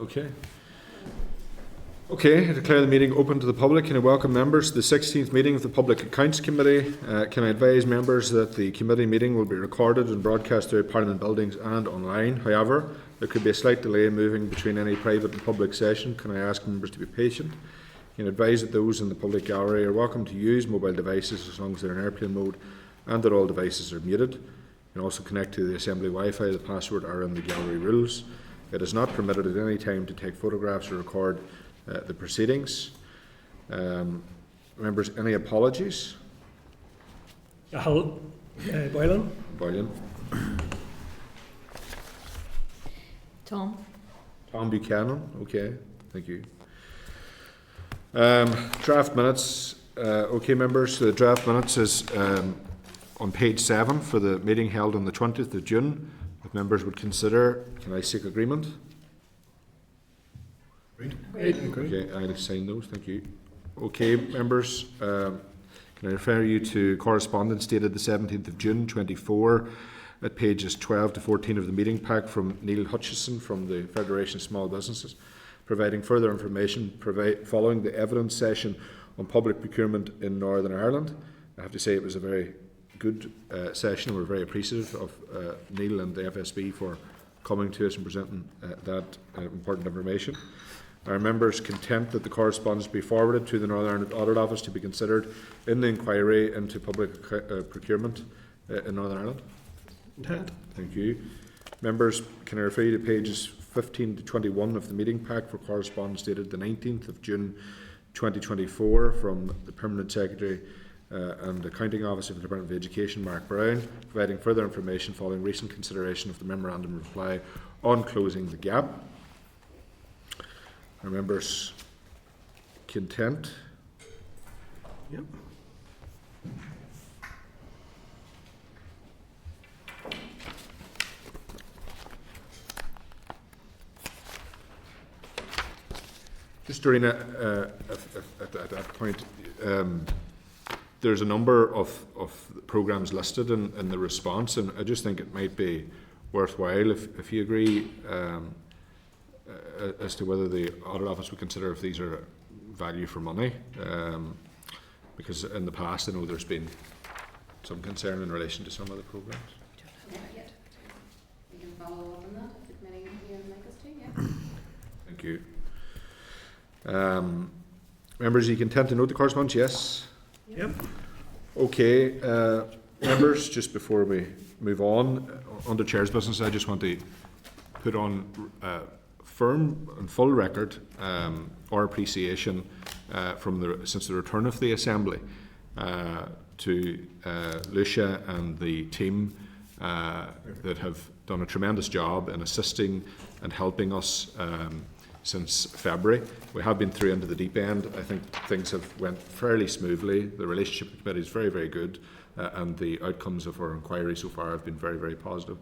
Okay. Okay, I declare the meeting open to the public. Can I welcome members to the 16th meeting of the Public Accounts Committee? Can I advise members that the committee meeting will be recorded and broadcast through Parliament buildings and online. However, there could be a slight delay in moving between any private and public session. Can I ask members to be patient? Can I advise that those in the public gallery are welcome to use mobile devices as long as they're in airplane mode and that all devices are muted. You can also connect to the Assembly Wi-Fi. The password are in the gallery rules. It is not permitted at any time to take photographs or record the proceedings. Members, any apologies? Boylan. Boylan. Tom Buchanan. Okay, thank you. Draft minutes. Okay, members, the draft minutes is on page 7 for the meeting held on the 20th of June. If members would consider, can I seek agreement? Okay, I'll sign those, thank you. Okay, members, can I refer you to correspondence dated the 17th of June 24 at pages 12 to 14 of the meeting pack from Neil Hutchison from the Federation of Small Businesses, providing further information following the evidence session on public procurement in Northern Ireland. I have to say it was a very good session. We're very appreciative of Neil and the FSB for coming to us and presenting that important information. Are members content that the correspondence be forwarded to the Northern Ireland Audit Office to be considered in the inquiry into public procurement in Northern Ireland? Content. Thank you. Members, can I refer you to pages 15 to 21 of the meeting pack for correspondence dated the 19th of June 2024 from the Permanent Secretary and Accounting Officer of the Department of Education, Mark Brown, providing further information following recent consideration of the memorandum reply on closing the gap. Are members content? Yep. Just during at that point, there's a number of programmes listed in the response, and I just think it might be worthwhile if you agree as to whether the Audit Office would consider if these are value for money, because in the past I know there's been some concern in relation to some of the programmes. We can follow up on that if the committee would like us to, yeah. Thank you. Members, are you content to note the correspondence? Yes? Yep. Okay, members, just before we move on, under Chair's business, I just want to put on firm and full record our appreciation since the return of the Assembly to Lucia and the team that have done a tremendous job in assisting and helping us since February. We have been through into the deep end. I think things have went fairly smoothly. The relationship with the committee is very, very good, and the outcomes of our inquiry so far have been very, very positive.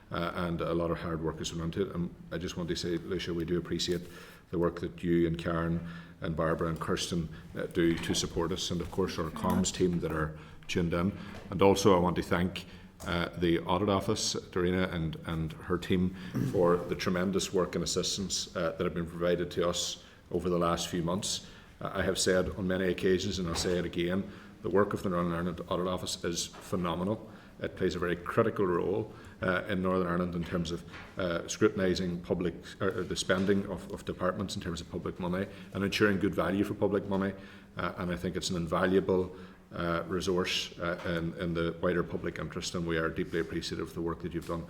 And a lot of hard work has gone into it. And I just want to say, Lucia, we do appreciate the work that you and Karen and Barbara and Kirsten do to support us, and of course our comms team that are tuned in. And also I want to thank the Audit Office, Dorina and her team, for the tremendous work and assistance that have been provided to us over the last few months. I have said on many occasions, and I'll say it again, the work of the Northern Ireland Audit Office is phenomenal. It plays a very critical role in Northern Ireland in terms of scrutinising the spending of departments in terms of public money and ensuring good value for public money. And I think it's an invaluable resource in the wider public interest, and we are deeply appreciative of the work that you've done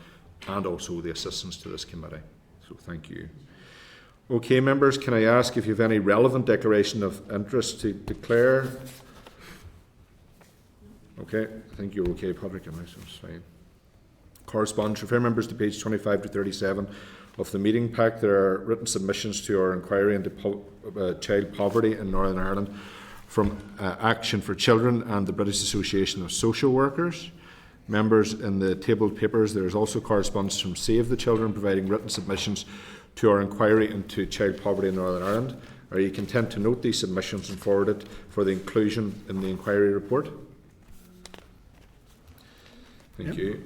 and also the assistance to this committee. So thank you. Okay, members, can I ask if you have any relevant declaration of interest to declare? Okay, I think you're okay, Patrick, and that's fine. Correspondence. Refer members to page 25 to 37 of the meeting pack. There are written submissions to our inquiry into child poverty in Northern Ireland from Action for Children and the British Association of Social Workers. Members, in the tabled papers, there is also correspondence from Save the Children providing written submissions to our inquiry into child poverty in Northern Ireland. Are you content to note these submissions and forward it for the inclusion in the inquiry report? Thank you.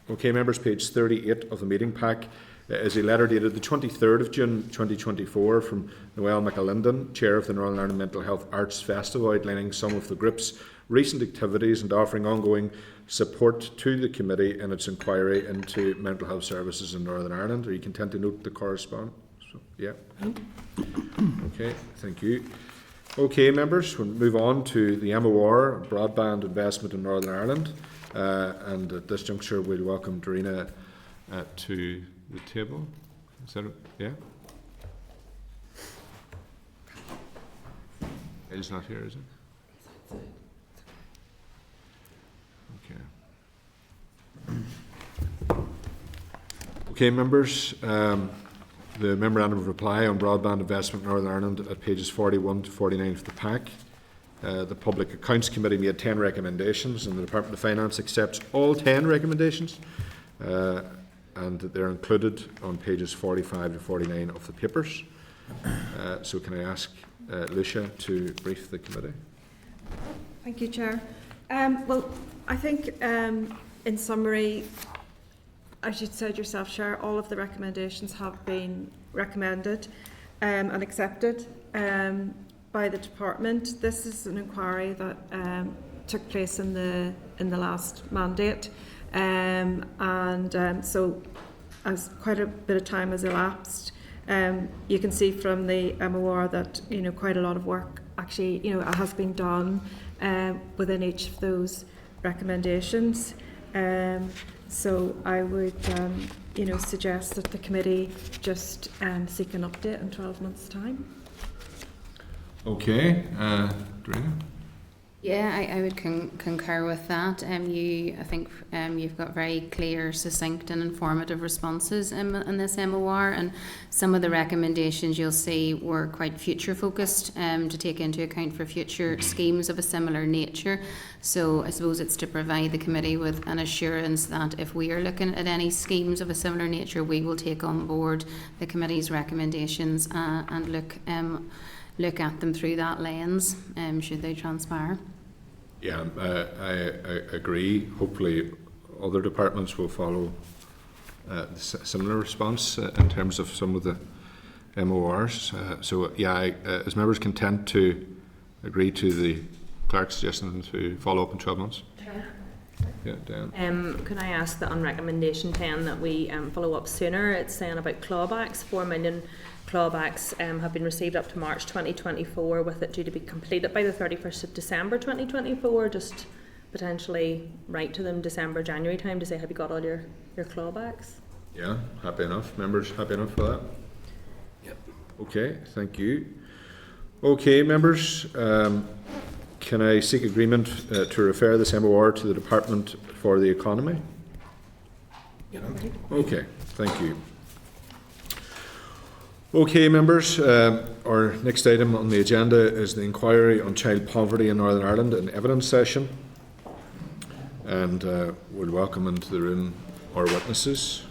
Okay, members, page 38 of the meeting pack is a letter dated the 23rd of June 2024 from Noel McAlinden, Chair of the Northern Ireland Mental Health Arts Festival, outlining some of the group's recent activities and offering ongoing support to the committee in its inquiry into mental health services in Northern Ireland. Are you content to note the correspondence? Yeah. Okay, thank you. Okay, members, we'll move on to the MOR, Broadband Investment in Northern Ireland. And at this juncture, we'll welcome Darina to the table. Is that yeah? He's not here, is it? Okay. Okay, members. The memorandum of reply on broadband investment in Northern Ireland at pages 41 to 49 of the pack. The Public Accounts Committee made 10 recommendations, and the Department of Finance accepts all 10 recommendations, and they're included on pages 45 to 49 of the papers. So can I ask Lucia to brief the committee? Thank you, Chair. Well, I think in summary, as you said yourself, Chair, all of the recommendations have been recommended and accepted by the department. This is an inquiry that took place in the last mandate, and so as quite a bit of time has elapsed, you can see from the MOR that quite a lot of work actually has been done within each of those recommendations. So I would suggest that the committee just seek an update in 12 months' time. Okay, Darina? Yeah, I would concur with that. I think you've got very clear, succinct and informative responses in this MOR, and some of the recommendations you'll see were quite future focused to take into account for future schemes of a similar nature. So I suppose it's to provide the committee with an assurance that if we are looking at any schemes of a similar nature, we will take on board the committee's recommendations and look at them through that lens, should they transpire. Yeah, I agree. Hopefully other departments will follow similar response in terms of some of the MORs. So yeah, is members content to agree to the clerk's suggestion to follow up in 12 months? Sure. Yeah, Dan. Can I ask that on recommendation 10 that we follow up sooner? It's saying about clawbacks. 4 million clawbacks have been received up to March 2024, with it due to be completed by the 31st of December 2024. Just potentially write to them December, January time to say, have you got all your clawbacks? Yeah, happy enough. Members happy enough for that? Yep. Okay, thank you. Okay, members, can I seek agreement to refer this MOR to the Department for the Economy? Yep. Okay, thank you. Okay, members, our next item on the agenda is the inquiry on child poverty in Northern Ireland, an evidence session. And we'll welcome into the room our witnesses.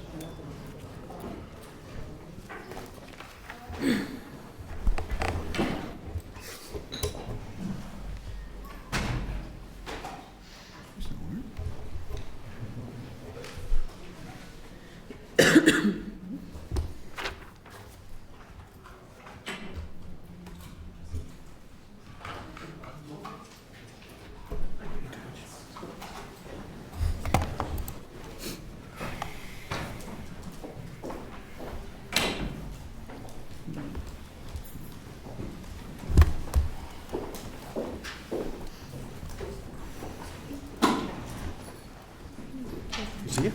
See you.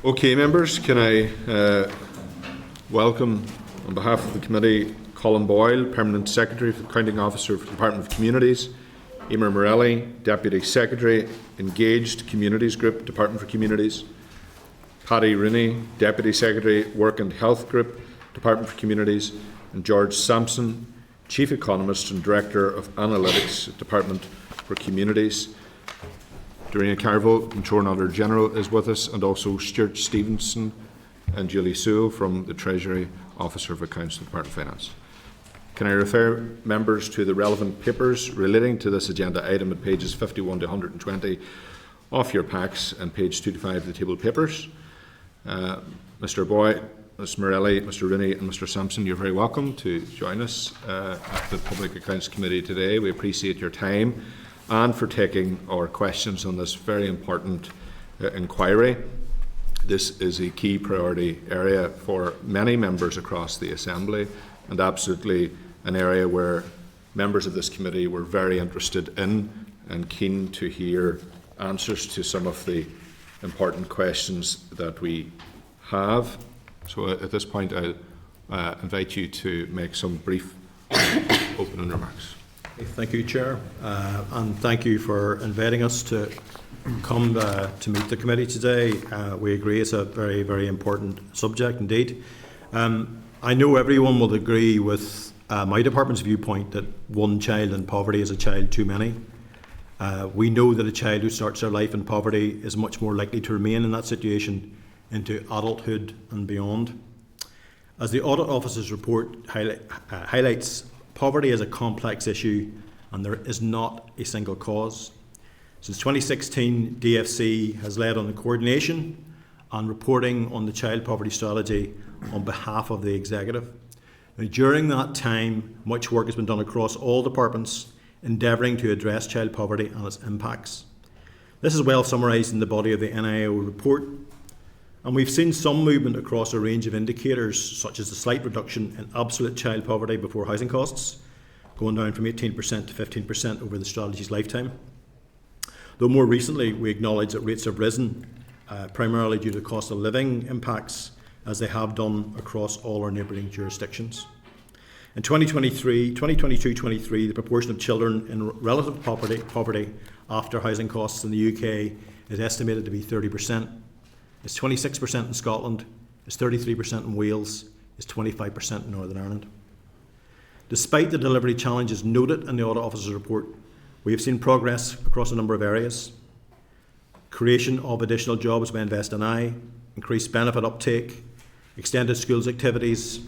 Okay, members, can I welcome on behalf of the committee Colin Boyle, Permanent Secretary for the Accounting Officer for the Department of Communities, Emer Morelli, Deputy Secretary, Engaged Communities Group, Department for Communities, Paddy Rooney, Deputy Secretary, Work and Health Group, Department for Communities, and George Sampson, Chief Economist and Director of Analytics, Department for Communities. Darina Carville, Controller General, is with us, and also Stuart Stevenson and Julie Sewell from the Treasury Officer of Accounts, the Department of Finance. Can I refer members to the relevant papers relating to this agenda item at pages 51 to 120 off your packs and page 2 to 5 of the table papers. Mr. Boy, Ms. Morelli, Mr. Rooney and Mr. Sampson, you're very welcome to join us at the Public Accounts Committee today. We appreciate your time and for taking our questions on this very important inquiry. This is a key priority area for many members across the Assembly, and absolutely an area where members of this committee were very interested in and keen to hear answers to some of the important questions that we have. So at this point, I'll invite you to make some brief opening remarks. Thank you, Chair, and thank you for inviting us to come to meet the committee today. We agree it's a very, very important subject indeed. I know everyone will agree with my department's viewpoint that one child in poverty is a child too many. We know that a child who starts their life in poverty is much more likely to remain in that situation into adulthood and beyond. As the Audit Office's report highlights, poverty is a complex issue and there is not a single cause. Since 2016, DFC has led on the coordination and reporting on the child poverty strategy on behalf of the Executive. Now, during that time, much work has been done across all departments endeavouring to address child poverty and its impacts. This is well summarised in the body of the NIO report, and we've seen some movement across a range of indicators, such as the slight reduction in absolute child poverty before housing costs, going down from 18% to 15% over the strategy's lifetime. Though more recently, we acknowledge that rates have risen, primarily due to cost of living impacts, as they have done across all our neighbouring jurisdictions. In 2022-23, the proportion of children in relative poverty after housing costs in the UK is estimated to be 30%. It's 26% in Scotland, it's 33% in Wales, it's 25% in Northern Ireland. Despite the delivery challenges noted in the Audit Office's report, we have seen progress across a number of areas. Creation of additional jobs by Invest NI, increased benefit uptake, extended schools activities,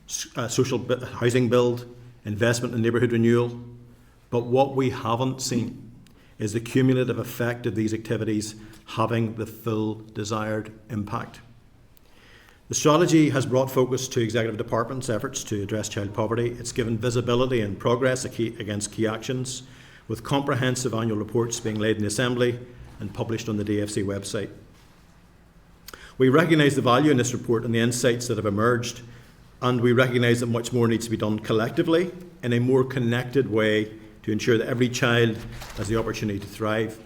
social housing build, investment in neighbourhood renewal. But what we haven't seen is the cumulative effect of these activities having the full desired impact. The strategy has brought focus to executive departments' efforts to address child poverty. It's given visibility and progress against key actions, with comprehensive annual reports being laid in the Assembly and published on the DFC website. We recognise the value in this report and the insights that have emerged, and we recognise that much more needs to be done collectively in a more connected way to ensure that every child has the opportunity to thrive.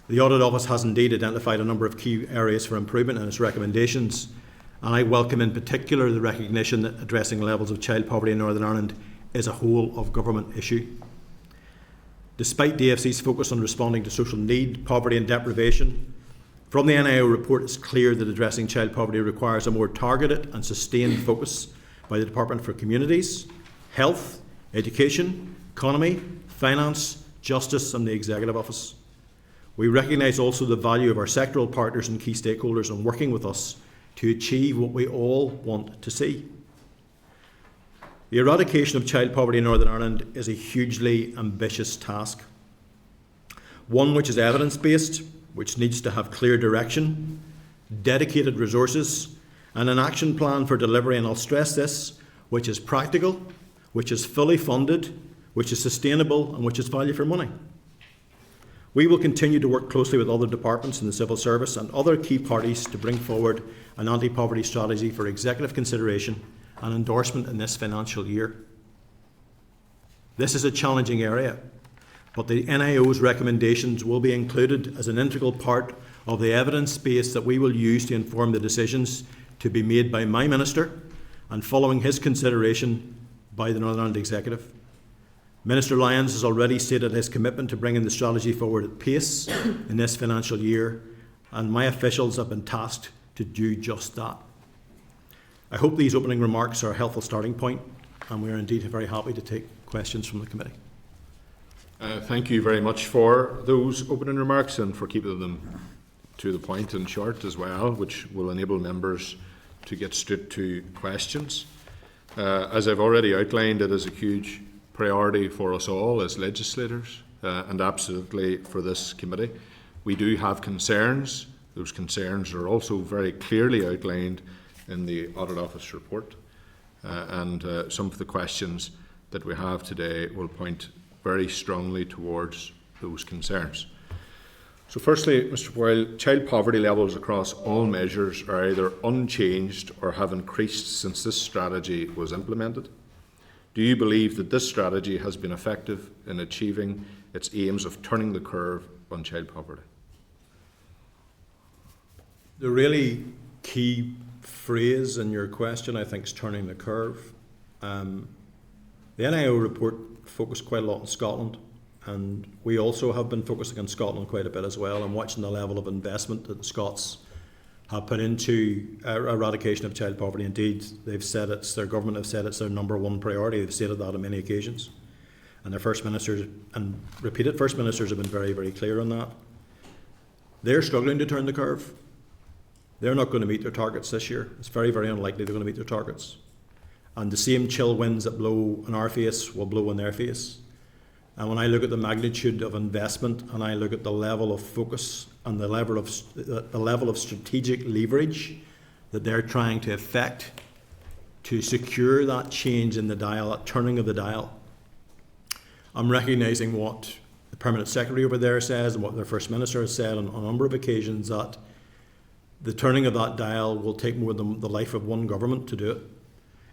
The Audit Office has indeed identified a number of key areas for improvement in its recommendations, and I welcome in particular the recognition that addressing levels of child poverty in Northern Ireland is a whole of government issue. Despite DFC's focus on responding to social need, poverty and deprivation, from the NIO report it's clear that addressing child poverty requires a more targeted and sustained focus by the Department for Communities, Health, Education, Economy, Finance, Justice and the Executive Office. We recognise also the value of our sectoral partners and key stakeholders in working with us to achieve what we all want to see. The eradication of child poverty in Northern Ireland is a hugely ambitious task, one which is evidence-based, which needs to have clear direction, dedicated resources, and an action plan for delivery, and I'll stress this, which is practical, which is fully funded, which is sustainable, and which is value for money. We will continue to work closely with other departments in the civil service and other key parties to bring forward an anti-poverty strategy for executive consideration and endorsement in this financial year. This is a challenging area, but the NIO's recommendations will be included as an integral part of the evidence base that we will use to inform the decisions to be made by my Minister and following his consideration by the Northern Ireland Executive. Minister Lyons has already stated his commitment to bringing the strategy forward at pace in this financial year, and my officials have been tasked to do just that. I hope these opening remarks are a helpful starting point, and we are indeed very happy to take questions from the committee. Thank you very much for those opening remarks and for keeping them to the point and short as well, which will enable members to get straight to questions. As I've already outlined, it is a huge priority for us all as legislators and absolutely for this committee. We do have concerns. Those concerns are also very clearly outlined in the Audit Office report. And some of the questions that we have today will point very strongly towards those concerns. So firstly, Mr. Boyle, child poverty levels across all measures are either unchanged or have increased since this strategy was implemented. Do you believe that this strategy has been effective in achieving its aims of turning the curve on child poverty? The really key phrase in your question, I think, is turning the curve. The NIO report focused quite a lot on Scotland, and we also have been focusing on Scotland quite a bit as well, and watching the level of investment that the Scots have put into eradication of child poverty. Indeed, they've said their government have said it's their number one priority. They've stated that on many occasions, and their First Ministers and repeated First Ministers have been very, very clear on that. They're struggling to turn the curve. They're not going to meet their targets this year. It's very, very unlikely they're going to meet their targets. And the same chill winds that blow on our face will blow on their face. And when I look at the magnitude of investment, and I look at the level of focus and the level of strategic leverage that they're trying to effect to secure that change in the dial, that turning of the dial, I'm recognising what the Permanent Secretary over there says and what their First Minister has said on a number of occasions, that the turning of that dial will take more than the life of one government to do it.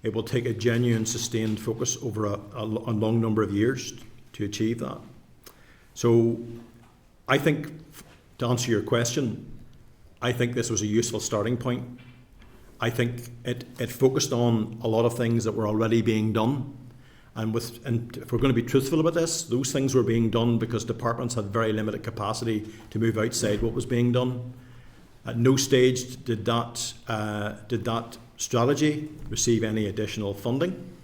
It will take a genuine, sustained focus over a long number of years to achieve that. So I think, to answer your question, I think this was a useful starting point. I think it focused on a lot of things that were already being done. And if we're going to be truthful about this, those things were being done because departments had very limited capacity to move outside what was being done. At no stage did that strategy receive any additional funding.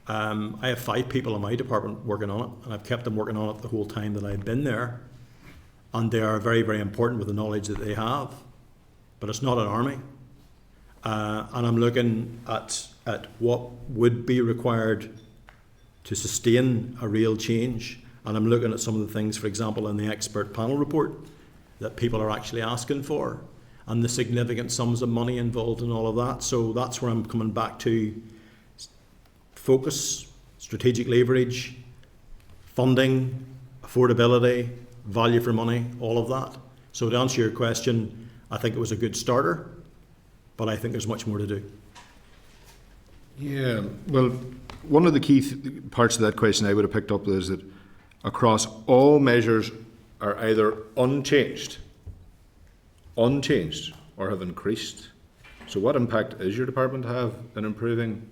I have 5 people in my department working on it, and I've kept them working on it the whole time that I've been there. And they are very, very important with the knowledge that they have. But it's not an army. And I'm looking at what would be required to sustain a real change. And I'm looking at some of the things, for example, in the expert panel report that people are actually asking for, and the significant sums of money involved in all of that. So that's where I'm coming back to: focus, strategic leverage, funding, affordability, value for money, all of that. So to answer your question, I think it was a good starter, but I think there's much more to do. Yeah, well, one of the key parts of that question I would have picked up is that across all measures are either unchanged, or have increased. So what impact is your department have in improving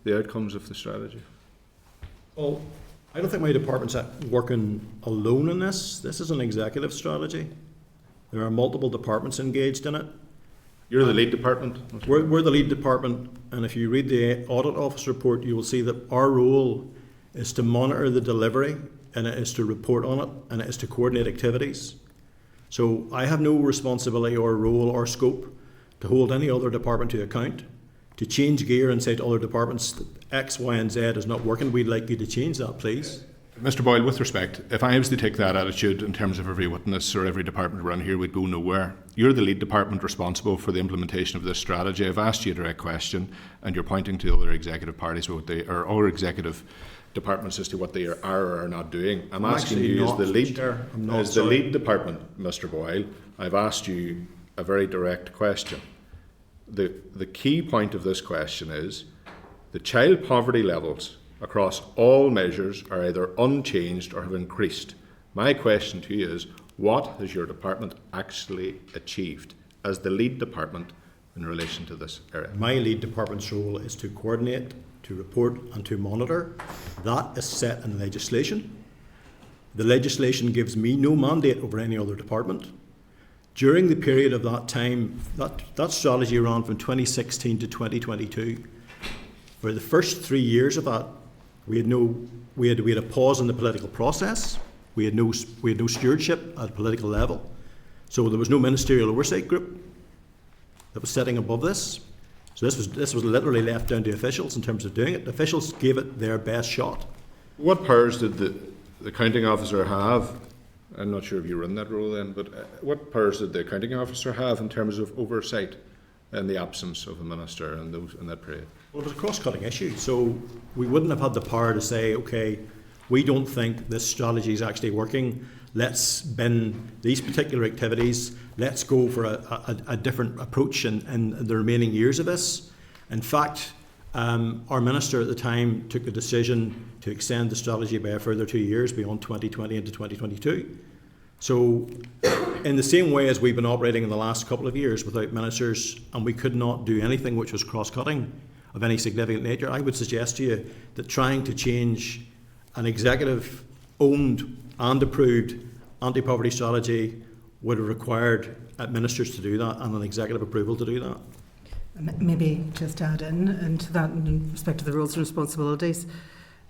the outcomes of the strategy? Well, I don't think my department's working alone in this. This is an executive strategy. There are multiple departments engaged in it. You're the lead department? We're the lead department, and if you read the Audit Office report, you will see that our role is to monitor the delivery, and it is to report on it, and it is to coordinate activities. So I have no responsibility or role or scope to hold any other department to account. To change gear and say to other departments that X, Y, and Z is not working, we'd like you to change that, please. Mr. Boyle, with respect, if I was to take that attitude in terms of every witness or every department around here, we'd go nowhere. You're the lead department responsible for the implementation of this strategy. I've asked you a direct question, and you're pointing to other executive parties or other executive departments as to what they are or are not doing. I'm asking you as the lead department, Mr. Boyle, I've asked you a very direct question. The key point of this question is the child poverty levels across all measures are either unchanged or have increased. My question to you is, what has your department actually achieved as the lead department in relation to this area? My lead department's role is to coordinate, to report and to monitor. That is set in legislation. The legislation gives me no mandate over any other department. During the period of that time, that strategy ran from 2016 to 2022. For the first 3 years of that, we had a pause in the political process. We had no stewardship at a political level. So there was no ministerial oversight group that was sitting above this. So this was literally left down to officials in terms of doing it. The officials gave it their best shot. What powers did the counting officer have I'm not sure if you were in that role then, but what powers did the accounting officer have in terms of oversight in the absence of a minister in that period? Well, it was a cross-cutting issue, so we wouldn't have had the power to say, okay, we don't think this strategy is actually working, let's bin these particular activities, let's go for a different approach in the remaining years of this. In fact, our minister at the time took the decision to extend the strategy by a further 2 years beyond 2020 into 2022. So in the same way as we've been operating in the last couple of years without ministers, and we could not do anything which was cross-cutting of any significant nature, I would suggest to you that trying to change an executive-owned and approved anti-poverty strategy would have required ministers to do that and an executive approval to do that. Maybe just add in to that in respect to the roles and responsibilities.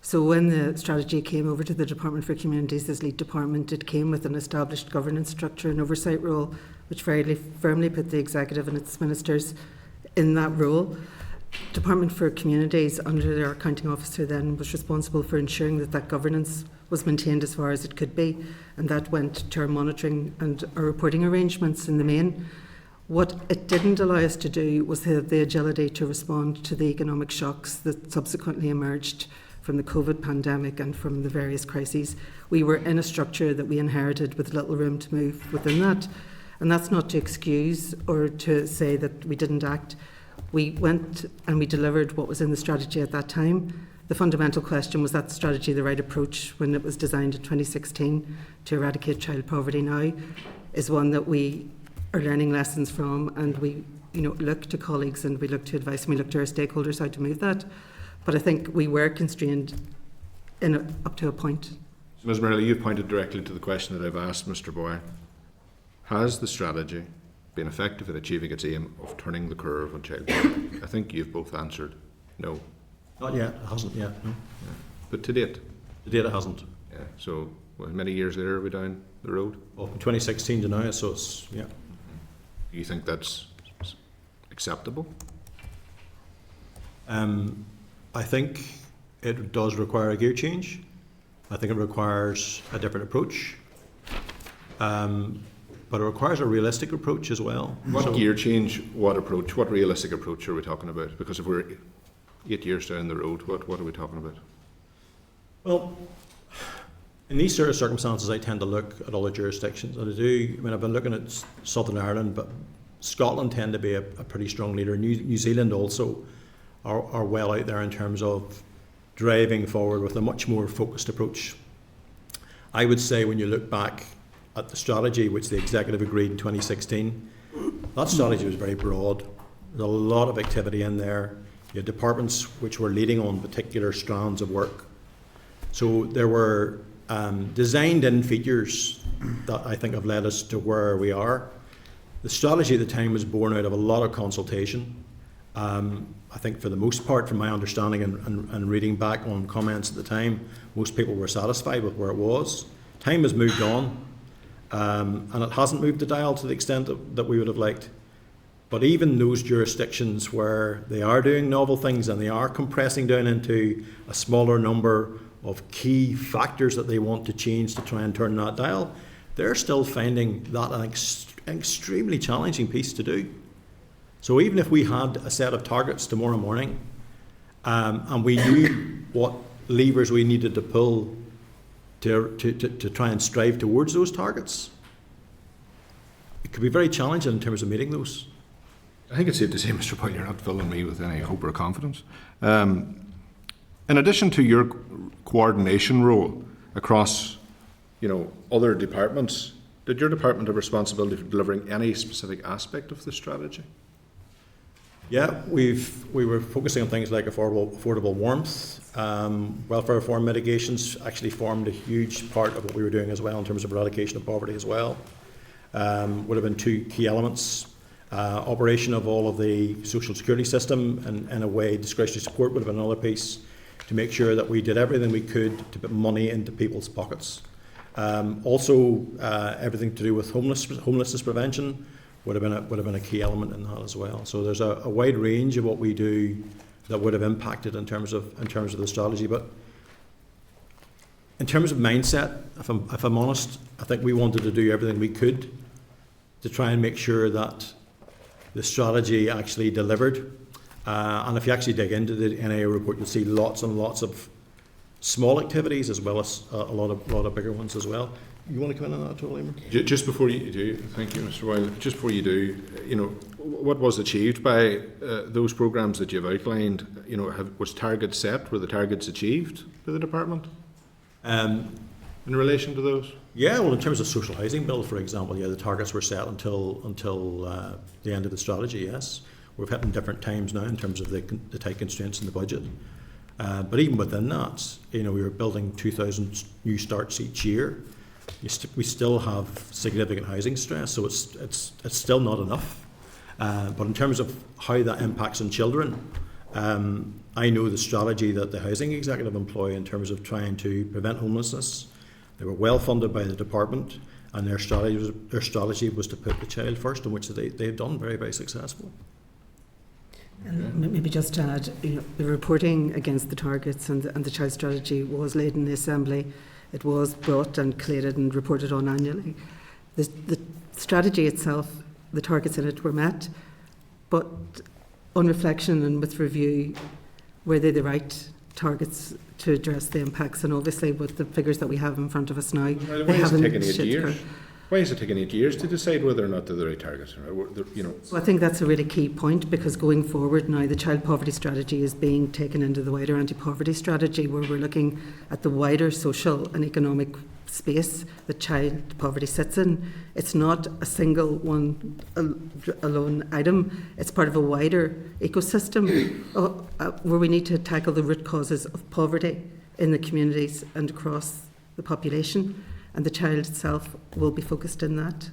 So when the strategy came over to the Department for Communities as lead department, it came with an established governance structure and oversight role, which very firmly put the executive and its ministers in that role. Department for Communities, under their accounting officer then, was responsible for ensuring that that governance was maintained as far as it could be, and that went to our monitoring and our reporting arrangements in the main. What it didn't allow us to do was have the agility to respond to the economic shocks that subsequently emerged from the COVID pandemic and from the various crises. We were in a structure that we inherited with little room to move within that. And that's not to excuse or to say that we didn't act. We went and we delivered what was in the strategy at that time. The fundamental question was that strategy the right approach when it was designed in 2016 to eradicate child poverty now is one that we are learning lessons from, and we look to colleagues and we look to advice and we look to our stakeholders how to move that. But I think we were constrained up to a point. So, Ms. Morelli, you've pointed directly to the question that I've asked Mr. Boyer. Has the strategy been effective at achieving its aim of turning the curve on child poverty? I think you've both answered no. Not yet, it hasn't yet, no. Yeah. But to date? To date it hasn't. Yeah. So how many years later are we down the road? Well, from 2016 to now, so it's, yeah. Do you think that's acceptable? I think it does require a gear change. I think it requires a different approach. But it requires a realistic approach as well. What gear change, what approach, what realistic approach are we talking about? Because if we're 8 years down the road, what are we talking about? Well, in these sort of circumstances, I tend to look at other jurisdictions, and I do. I mean, I've been looking at Southern Ireland, but Scotland tend to be a pretty strong leader. New Zealand also are well out there in terms of driving forward with a much more focused approach. I would say when you look back at the strategy which the executive agreed in 2016, that strategy was very broad. There's a lot of activity in there. You had departments which were leading on particular strands of work. So there were designed in features that I think have led us to where we are. The strategy at the time was born out of a lot of consultation. I think for the most part, from my understanding and reading back on comments at the time, most people were satisfied with where it was. Time has moved on, and it hasn't moved the dial to the extent that we would have liked. But even those jurisdictions where they are doing novel things and they are compressing down into a smaller number of key factors that they want to change to try and turn that dial, they're still finding that an extremely challenging piece to do. So even if we had a set of targets tomorrow morning and we knew what levers we needed to pull to try and strive towards those targets, it could be very challenging in terms of meeting those. I think it's safe to say, Mr. Boyle, you're not filling me with any hope or confidence. In addition to your coordination role across, other departments, did your department have responsibility for delivering any specific aspect of the strategy? Yeah, we were focusing on things like affordable warmth. Welfare reform mitigations actually formed a huge part of what we were doing as well in terms of eradication of poverty as well. Would have been two key elements. Operation of all of the social security system, and in a way discretionary support would have been another piece to make sure that we did everything we could to put money into people's pockets. Also, everything to do with homelessness prevention would have been a key element in that as well. So there's a wide range of what we do that would have impacted in terms of the strategy. But in terms of mindset, if I'm honest, I think we wanted to do everything we could to try and make sure that the strategy actually delivered. And if you actually dig into the NIO report, you'll see lots and lots of small activities as well as a lot of bigger ones as well. You want to come in on that at all, Eamon? Just before you do, thank you, Mr. Wiley. Just before you do, what was achieved by those programmes that you've outlined? Was targets set? Were the targets achieved by the department in relation to those? Yeah, well, in terms of social housing bill, for example, the targets were set until the end of the strategy. Yes, we've hit them different times now in terms of the tight constraints in the budget. But even within that, we were building 2,000 new starts each year. We still have significant housing stress, so it's still not enough. But in terms of how that impacts on children, I know the strategy that the housing executive employ in terms of trying to prevent homelessness. They were well funded by the department, and their strategy was to put the child first, in which they've done very, very successfully. And maybe just to add, the reporting against the targets and the child strategy was laid in the Assembly. It was brought and collated and reported on annually. The strategy itself, the targets in it were met, but on reflection and with review, were they the right targets to address the impacts? And obviously with the figures that we have in front of us now, Why is it taking 8 years? Why is it taking 8 years to decide whether or not they're the right targets? So I think that's a really key point, because going forward now, the child poverty strategy is being taken into the wider anti-poverty strategy, where we're looking at the wider social and economic space that child poverty sits in. It's not a single one alone item. It's part of a wider ecosystem where we need to tackle the root causes of poverty in the communities and across the population. And the child itself will be focused in that.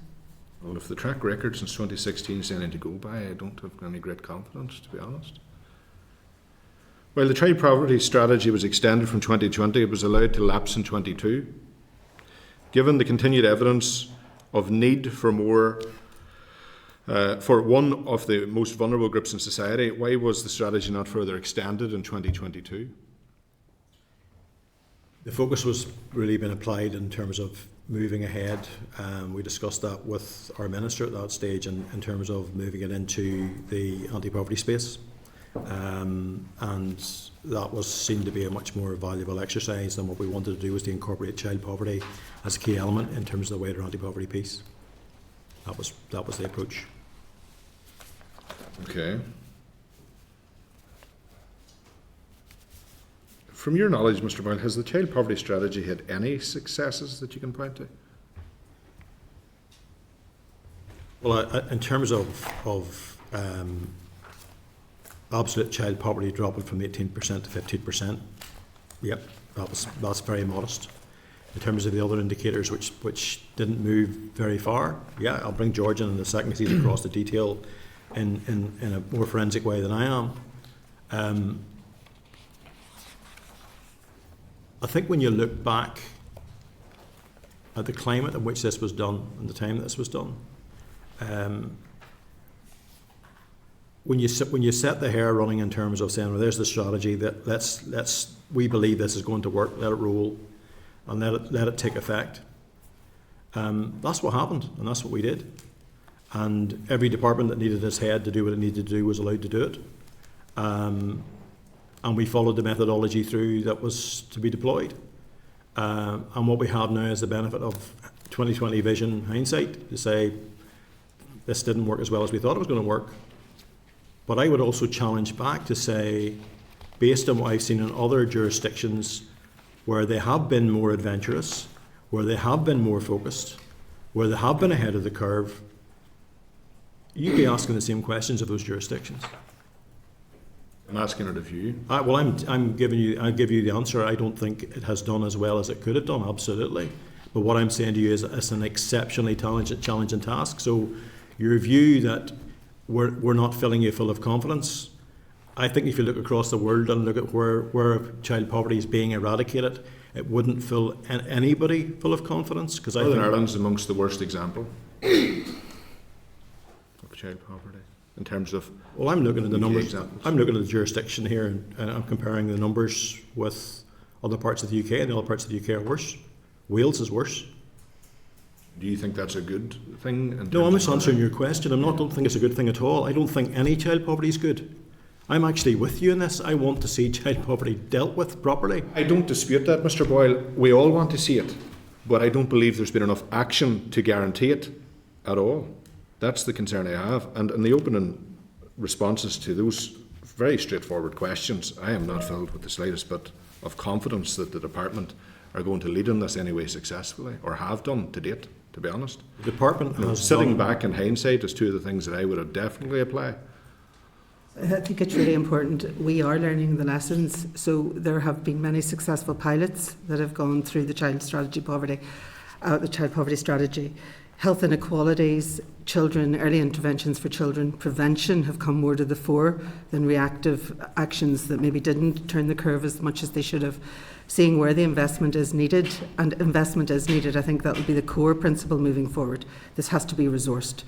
Well, if the track record since 2016 is anything to go by, I don't have any great confidence, to be honest. While the child poverty strategy was extended from 2020, it was allowed to lapse in 22. Given the continued evidence of need for more, for one of the most vulnerable groups in society, why was the strategy not further extended in 2022? The focus was really been applied in terms of moving ahead. We discussed that with our minister at that stage in terms of moving it into the anti-poverty space. And that was seen to be a much more valuable exercise than what we wanted to do, was to incorporate child poverty as a key element in terms of the wider anti-poverty piece. That was the approach. Okay. From your knowledge, Mr. Boyle, has the child poverty strategy had any successes that you can point to? Well, in terms of absolute child poverty dropping from 18% to 15%, yep, that's very modest. In terms of the other indicators which didn't move very far, yeah, I'll bring George in a second because he's across the detail in a more forensic way than I am. I think when you look back at the climate in which this was done and the time that this was done, when you set the hair running in terms of saying, well, there's the strategy that we believe this is going to work, let it roll, and let it take effect. That's what happened, and that's what we did. And every department that needed its head to do what it needed to do was allowed to do it. And we followed the methodology through that was to be deployed. And what we have now is the benefit of 2020 vision hindsight to say this didn't work as well as we thought it was going to work. But I would also challenge back to say, based on what I've seen in other jurisdictions where they have been more adventurous, where they have been more focused, where they have been ahead of the curve, you'd be asking the same questions of those jurisdictions. I'm asking it of you. Well, I'll give you the answer. I don't think it has done as well as it could have done, absolutely. But what I'm saying to you is it's an exceptionally challenging task. So your view that we're not filling you full of confidence, I think if you look across the world and look at where child poverty is being eradicated, it wouldn't fill anybody full of confidence. Because I think Ireland's amongst the worst example of child poverty. In terms of, well, I'm looking at the numbers. Examples. I'm looking at the jurisdiction here, and I'm comparing the numbers with other parts of the UK, and the other parts of the UK are worse. Wales is worse. Do you think that's a good thing? No, I'm just answering your question. Don't think it's a good thing at all. I don't think any child poverty is good. I'm actually with you in this. I want to see child poverty dealt with properly. I don't dispute that, Mr. Boyle. We all want to see it, but I don't believe there's been enough action to guarantee it at all. That's the concern I have. And in the opening responses to those very straightforward questions, I am not filled with the slightest bit of confidence that the department are going to lead on this anyway successfully, or have done to date, to be honest. The department You know, has sitting done- back in hindsight is two of the things that I would have definitely applied. I think it's really important. We are learning the lessons. So there have been many successful pilots that have gone through the child poverty strategy. Health inequalities, children, early interventions for children, prevention have come more to the fore than reactive actions that maybe didn't turn the curve as much as they should have. Seeing where the investment is needed, and investment is needed, I think that will be the core principle moving forward. This has to be resourced.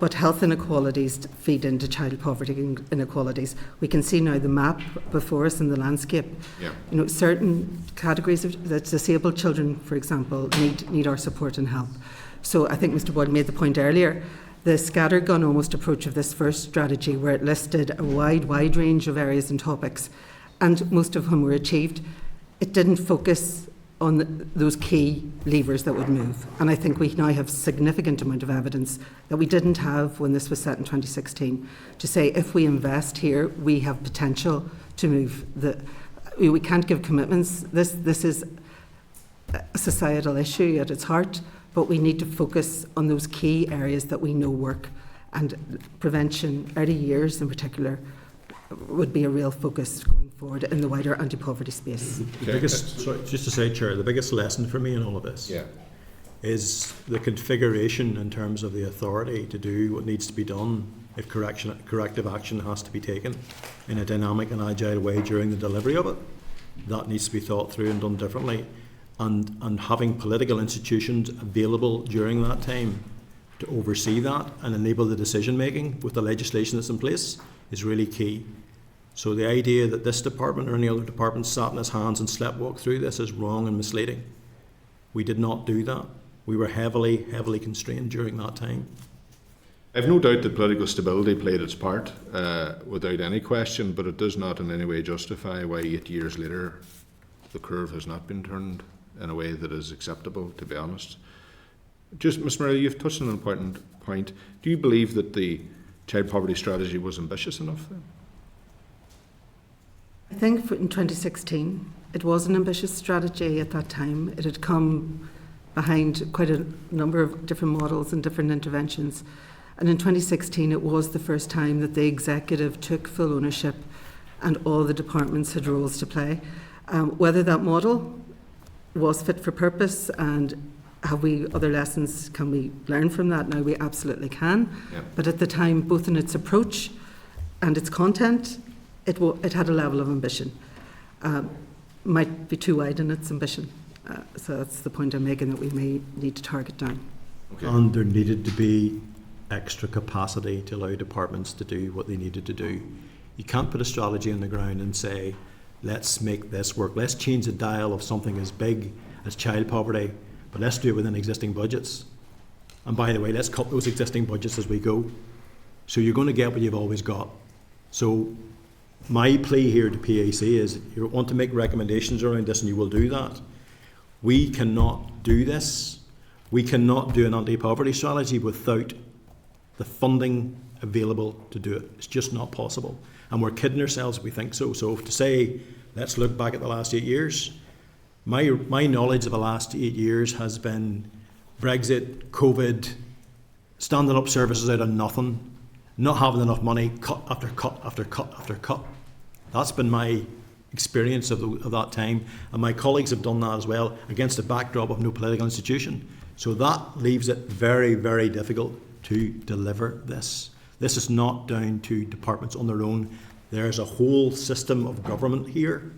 But health inequalities feed into child poverty inequalities. We can see now the map before us in the landscape. Yeah. You know, certain categories of the disabled children, for example, need our support and help. So I think Mr. Boyle made the point earlier. The scattergun almost approach of this first strategy, where it listed a wide range of areas and topics, and most of whom were achieved, it didn't focus on those key levers that would move. And I think we now have significant amount of evidence that we didn't have when this was set in 2016 to say if we invest here, we have potential to move. We can't give commitments. This is a societal issue at its heart, but we need to focus on those key areas that we know work, and prevention, early years in particular, would be a real focus going forward in the wider anti-poverty space. The biggest, sorry, just to say, Chair, the biggest lesson for me in all of this Yeah. is the configuration in terms of the authority to do what needs to be done if corrective action has to be taken in a dynamic and agile way during the delivery of it. That needs to be thought through and done differently. And having political institutions available during that time to oversee that and enable the decision making with the legislation that's in place is really key. So the idea that this department or any other department sat in its hands and sleptwalked through this is wrong and misleading. We did not do that. We were heavily constrained during that time. I've no doubt that political stability played its part, without any question, but it does not in any way justify why 8 years later the curve has not been turned in a way that is acceptable, to be honest. Just, Ms. Murray, you've touched on an important point. Do you believe that the child poverty strategy was ambitious enough then? I think in 2016, it was an ambitious strategy at that time. It had come behind quite a number of different models and different interventions. And in 2016, it was the first time that the executive took full ownership and all the departments had roles to play. Whether that model was fit for purpose and have we other lessons, can we learn from that? Now we absolutely can. Yeah. But at the time, both in its approach and its content, it had a level of ambition. Might be too wide in its ambition. So that's the point I'm making, that we may need to target down. Okay. And there needed to be extra capacity to allow departments to do what they needed to do. You can't put a strategy on the ground and say, let's make this work. Let's change the dial of something as big as child poverty, but let's do it within existing budgets. And by the way, let's cut those existing budgets as we go. So you're going to get what you've always got. So my plea here to PAC is, you want to make recommendations around this and you will do that. We cannot do this. We cannot do an anti-poverty strategy without the funding available to do it. It's just not possible. And we're kidding ourselves if we think so. So to say, let's look back at the last 8 years, my knowledge of the last 8 years has been Brexit, COVID, standing up services out of nothing, not having enough money, cut after cut after cut after cut. That's been my experience of that time, and my colleagues have done that as well against a backdrop of no political institution. So that leaves it very, very difficult to deliver this. This is not down to departments on their own. There's a whole system of government here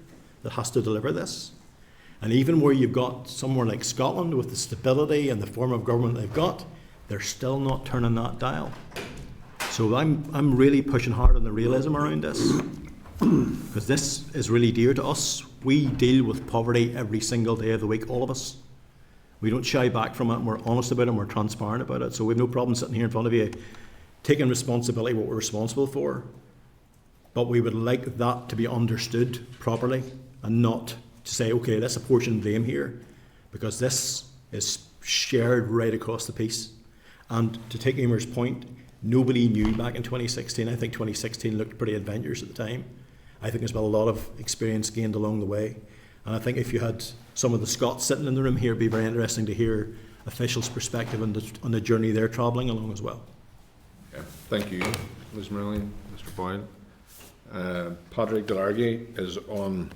that has to deliver this. And even where you've got somewhere like Scotland with the stability and the form of government they've got, they're still not turning that dial. So I'm really pushing hard on the realism around this, because this is really dear to us. we deal with poverty every single day of the week, all of us. We don't shy back from it, and we're honest about it, and we're transparent about it. So we have no problem sitting here in front of you, taking responsibility what we're responsible for. But we would like that to be understood properly, and not to say, okay, let's apportion blame here, because this is shared right across the piece. And to take Emer's point, nobody knew back in 2016. I think 2016 looked pretty adventurous at the time. I think there's been a lot of experience gained along the way. And I think if you had some of the Scots sitting in the room here, it'd be very interesting to hear officials' perspective on the journey they're travelling along as well. Yeah, thank you, Ms. Merlin, Mr. Boyle. Padraig Delargy is on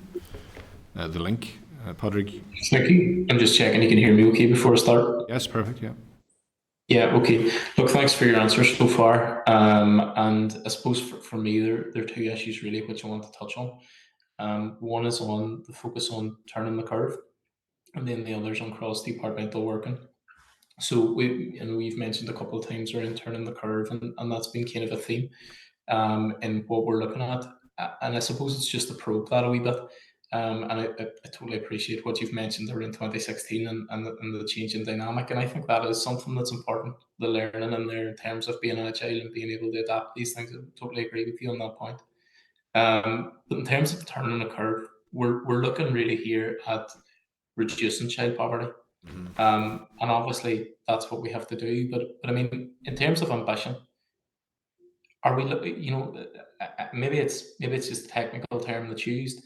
the link. Padraig. Thank you. I'm just checking you can hear me okay before I start. Yes, perfect, yeah. Yeah, okay. Look, thanks for your answers so far. And I suppose for me, there are two issues really which I want to touch on. One is on the focus on turning the curve, and then the other is on cross-departmental working. So we've mentioned a couple of times around turning the curve, and that's been kind of a theme in what we're looking at. And I suppose it's just to probe that a wee bit. And I totally appreciate what you've mentioned around 2016 and the change in dynamic. And I think that is something that's important, the learning in there in terms of being agile and being able to adapt these things. I totally agree with you on that point. But in terms of turning the curve, we're looking really here at reducing child poverty. And obviously that's what we have to do. But I mean, in terms of ambition, are we, maybe it's just a technical term that's used.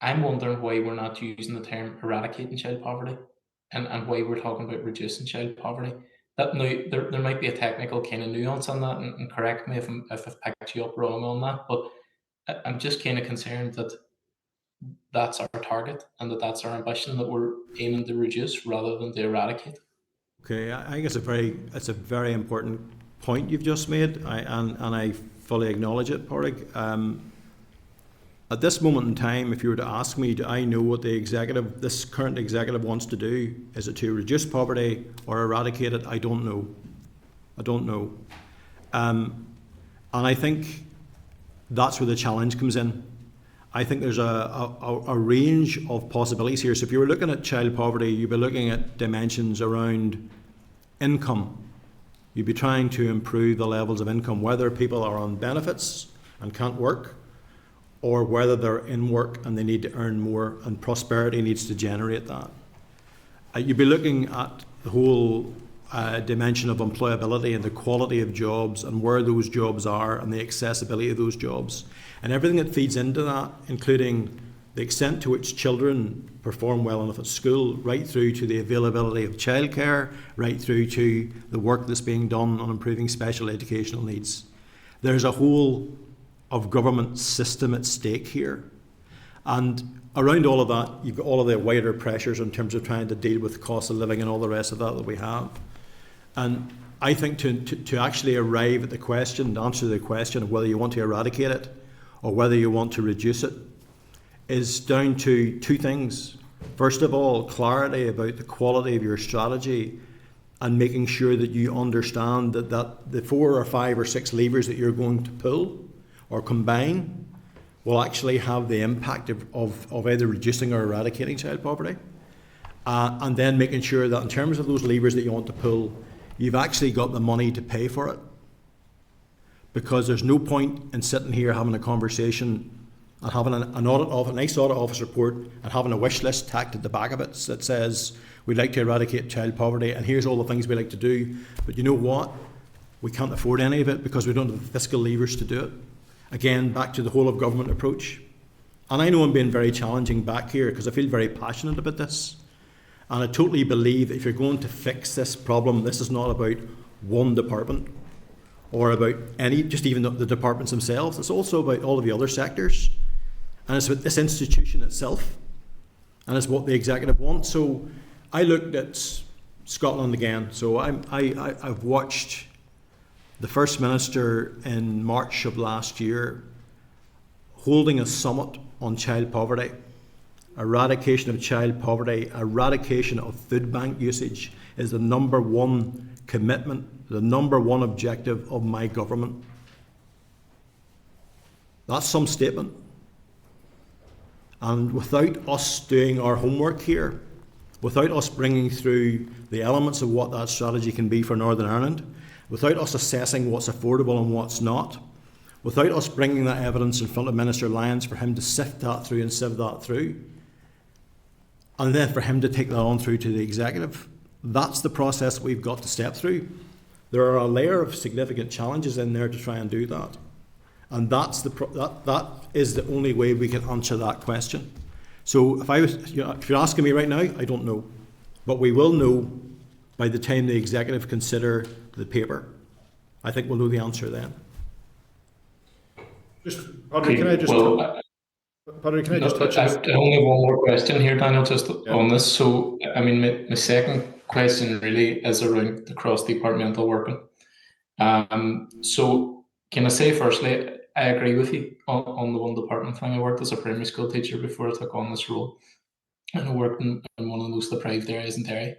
I'm wondering why we're not using the term eradicating child poverty and why we're talking about reducing child poverty. That now there might be a technical kind of nuance on that, and correct me if I've picked you up wrong on that, but I'm just kind of concerned that that's our target and that's our ambition, that we're aiming to reduce rather than to eradicate. Okay, I think it's a very important point you've just made, and I fully acknowledge it, Padraig. At this moment in time, if you were to ask me, do I know what this current executive wants to do? Is it to reduce poverty or eradicate it? I don't know. And I think that's where the challenge comes in. I think there's a range of possibilities here. So if you were looking at child poverty, you'd be looking at dimensions around income. You'd be trying to improve the levels of income, whether people are on benefits and can't work, or whether they're in work and they need to earn more, and prosperity needs to generate that. You'd be looking at the whole dimension of employability and the quality of jobs and where those jobs are and the accessibility of those jobs. And everything that feeds into that, including the extent to which children perform well enough at school, right through to the availability of childcare, right through to the work that's being done on improving special educational needs. There's a whole of government system at stake here. And around all of that, you've got all of the wider pressures in terms of trying to deal with cost of living and all the rest of that we have. And I think to actually arrive at the question, to answer the question of whether you want to eradicate it or whether you want to reduce it, is down to two things. First of all, clarity about the quality of your strategy and making sure that you understand that the 4 or 5 or 6 levers that you're going to pull or combine will actually have the impact of either reducing or eradicating child poverty. And then making sure that in terms of those levers that you want to pull, you've actually got the money to pay for it. Because there's no point in sitting here having a conversation and having a nice audit office report and having a wish list tacked at the back of it that says, we'd like to eradicate child poverty and here's all the things we like to do. But you know what? We can't afford any of it because we don't have the fiscal levers to do it. Again, back to the whole of government approach. And I know I'm being very challenging back here because I feel very passionate about this. And I totally believe that if you're going to fix this problem, this is not about one department or about just even the departments themselves. It's also about all of the other sectors. And it's about this institution itself. And it's what the executive wants. So I looked at Scotland again. So I've watched the First Minister in March of last year holding a summit on child poverty, eradication of child poverty, eradication of food bank usage is the number one commitment, the number one objective of my government. That's some statement. And without us doing our homework here, without us bringing through the elements of what that strategy can be for Northern Ireland, without us assessing what's affordable and what's not, without us bringing that evidence in front of Minister Lyons for him to sift that through and sieve that through, and then for him to take that on through to the executive, that's the process we've got to step through. There are a layer of significant challenges in there to try and do that. And that is the only way we can answer that question. So if you're asking me right now, I don't know. But we will know by the time the executive consider the paper. I think we'll know the answer then. Padraig, can I just touch on? I only have one more question here, Daniel, just on this. So, I mean, my second question really is around the cross-departmental working. So, can I say firstly, I agree with you on the one department thing. I worked as a primary school teacher before I took on this role, and I worked in one of the most deprived areas in Derry.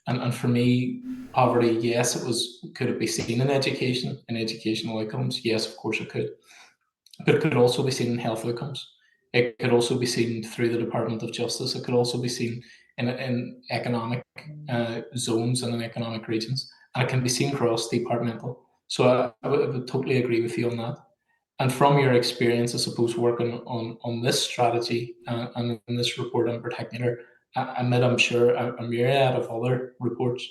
And for me, poverty, yes, could it be seen in education, in educational outcomes? Yes, of course it could. But it could also be seen in health outcomes. It could also be seen through the Department of Justice. It could also be seen in economic zones and in economic regions. And it can be seen cross-departmental. So I would totally agree with you on that. And from your experience, I suppose, working on this strategy and in this report in particular, I'm sure a myriad of other reports,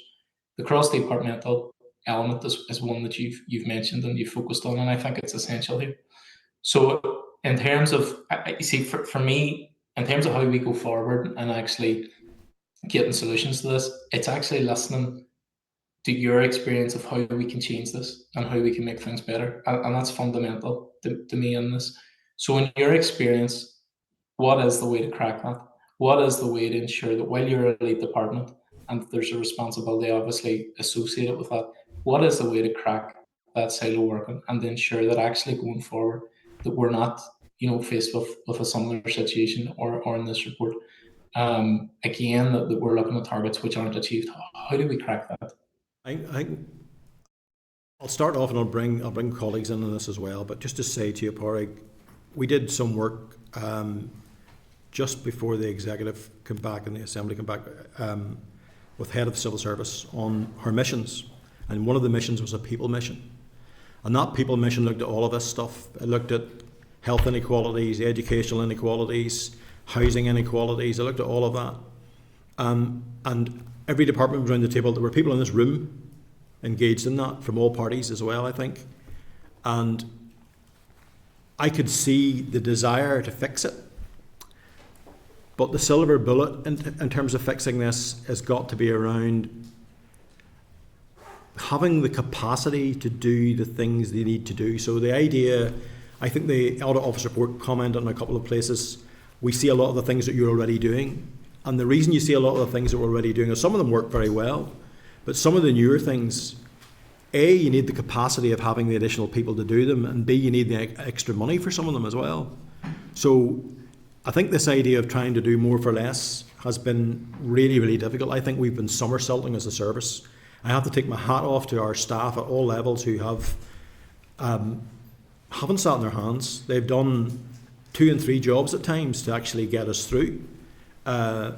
the cross-departmental element is one that you've mentioned and you've focused on, and I think it's essential here. So in terms of, you see, for me, in terms of how we go forward and actually getting solutions to this, it's actually listening to your experience of how we can change this and how we can make things better. And that's fundamental to me in this. So in your experience, what is the way to crack that? What is the way to ensure that while you're a lead department, and there's a responsibility obviously associated with that, what is the way to crack that silo working and to ensure that actually going forward, that we're not, faced with a similar situation or in this report, again, that we're looking at targets which aren't achieved. How do we crack that? I'll start off and I'll bring colleagues in on this as well, but just to say to you, Padraig, we did some work just before the executive came back and the assembly came back with head of civil service on her missions, and one of the missions was a people mission, and that people mission looked at all of this stuff. It looked at health inequalities, educational inequalities, housing inequalities. It looked at all of that, and every department was around the table. There were people in this room engaged in that from all parties as well, I think. And I could see the desire to fix it. But the silver bullet in terms of fixing this has got to be around having the capacity to do the things they need to do. So the idea, I think the Audit Office report commented on a couple of places, we see a lot of the things that you're already doing. And the reason you see a lot of the things that we're already doing is some of them work very well, but some of the newer things, A, you need the capacity of having the additional people to do them, and B, you need the extra money for some of them as well. So I think this idea of trying to do more for less has been really, really difficult. I think we've been somersaulting as a service. I have to take my hat off to our staff at all levels who haven't sat on their hands. They've done 2 and 3 jobs at times to actually get us through.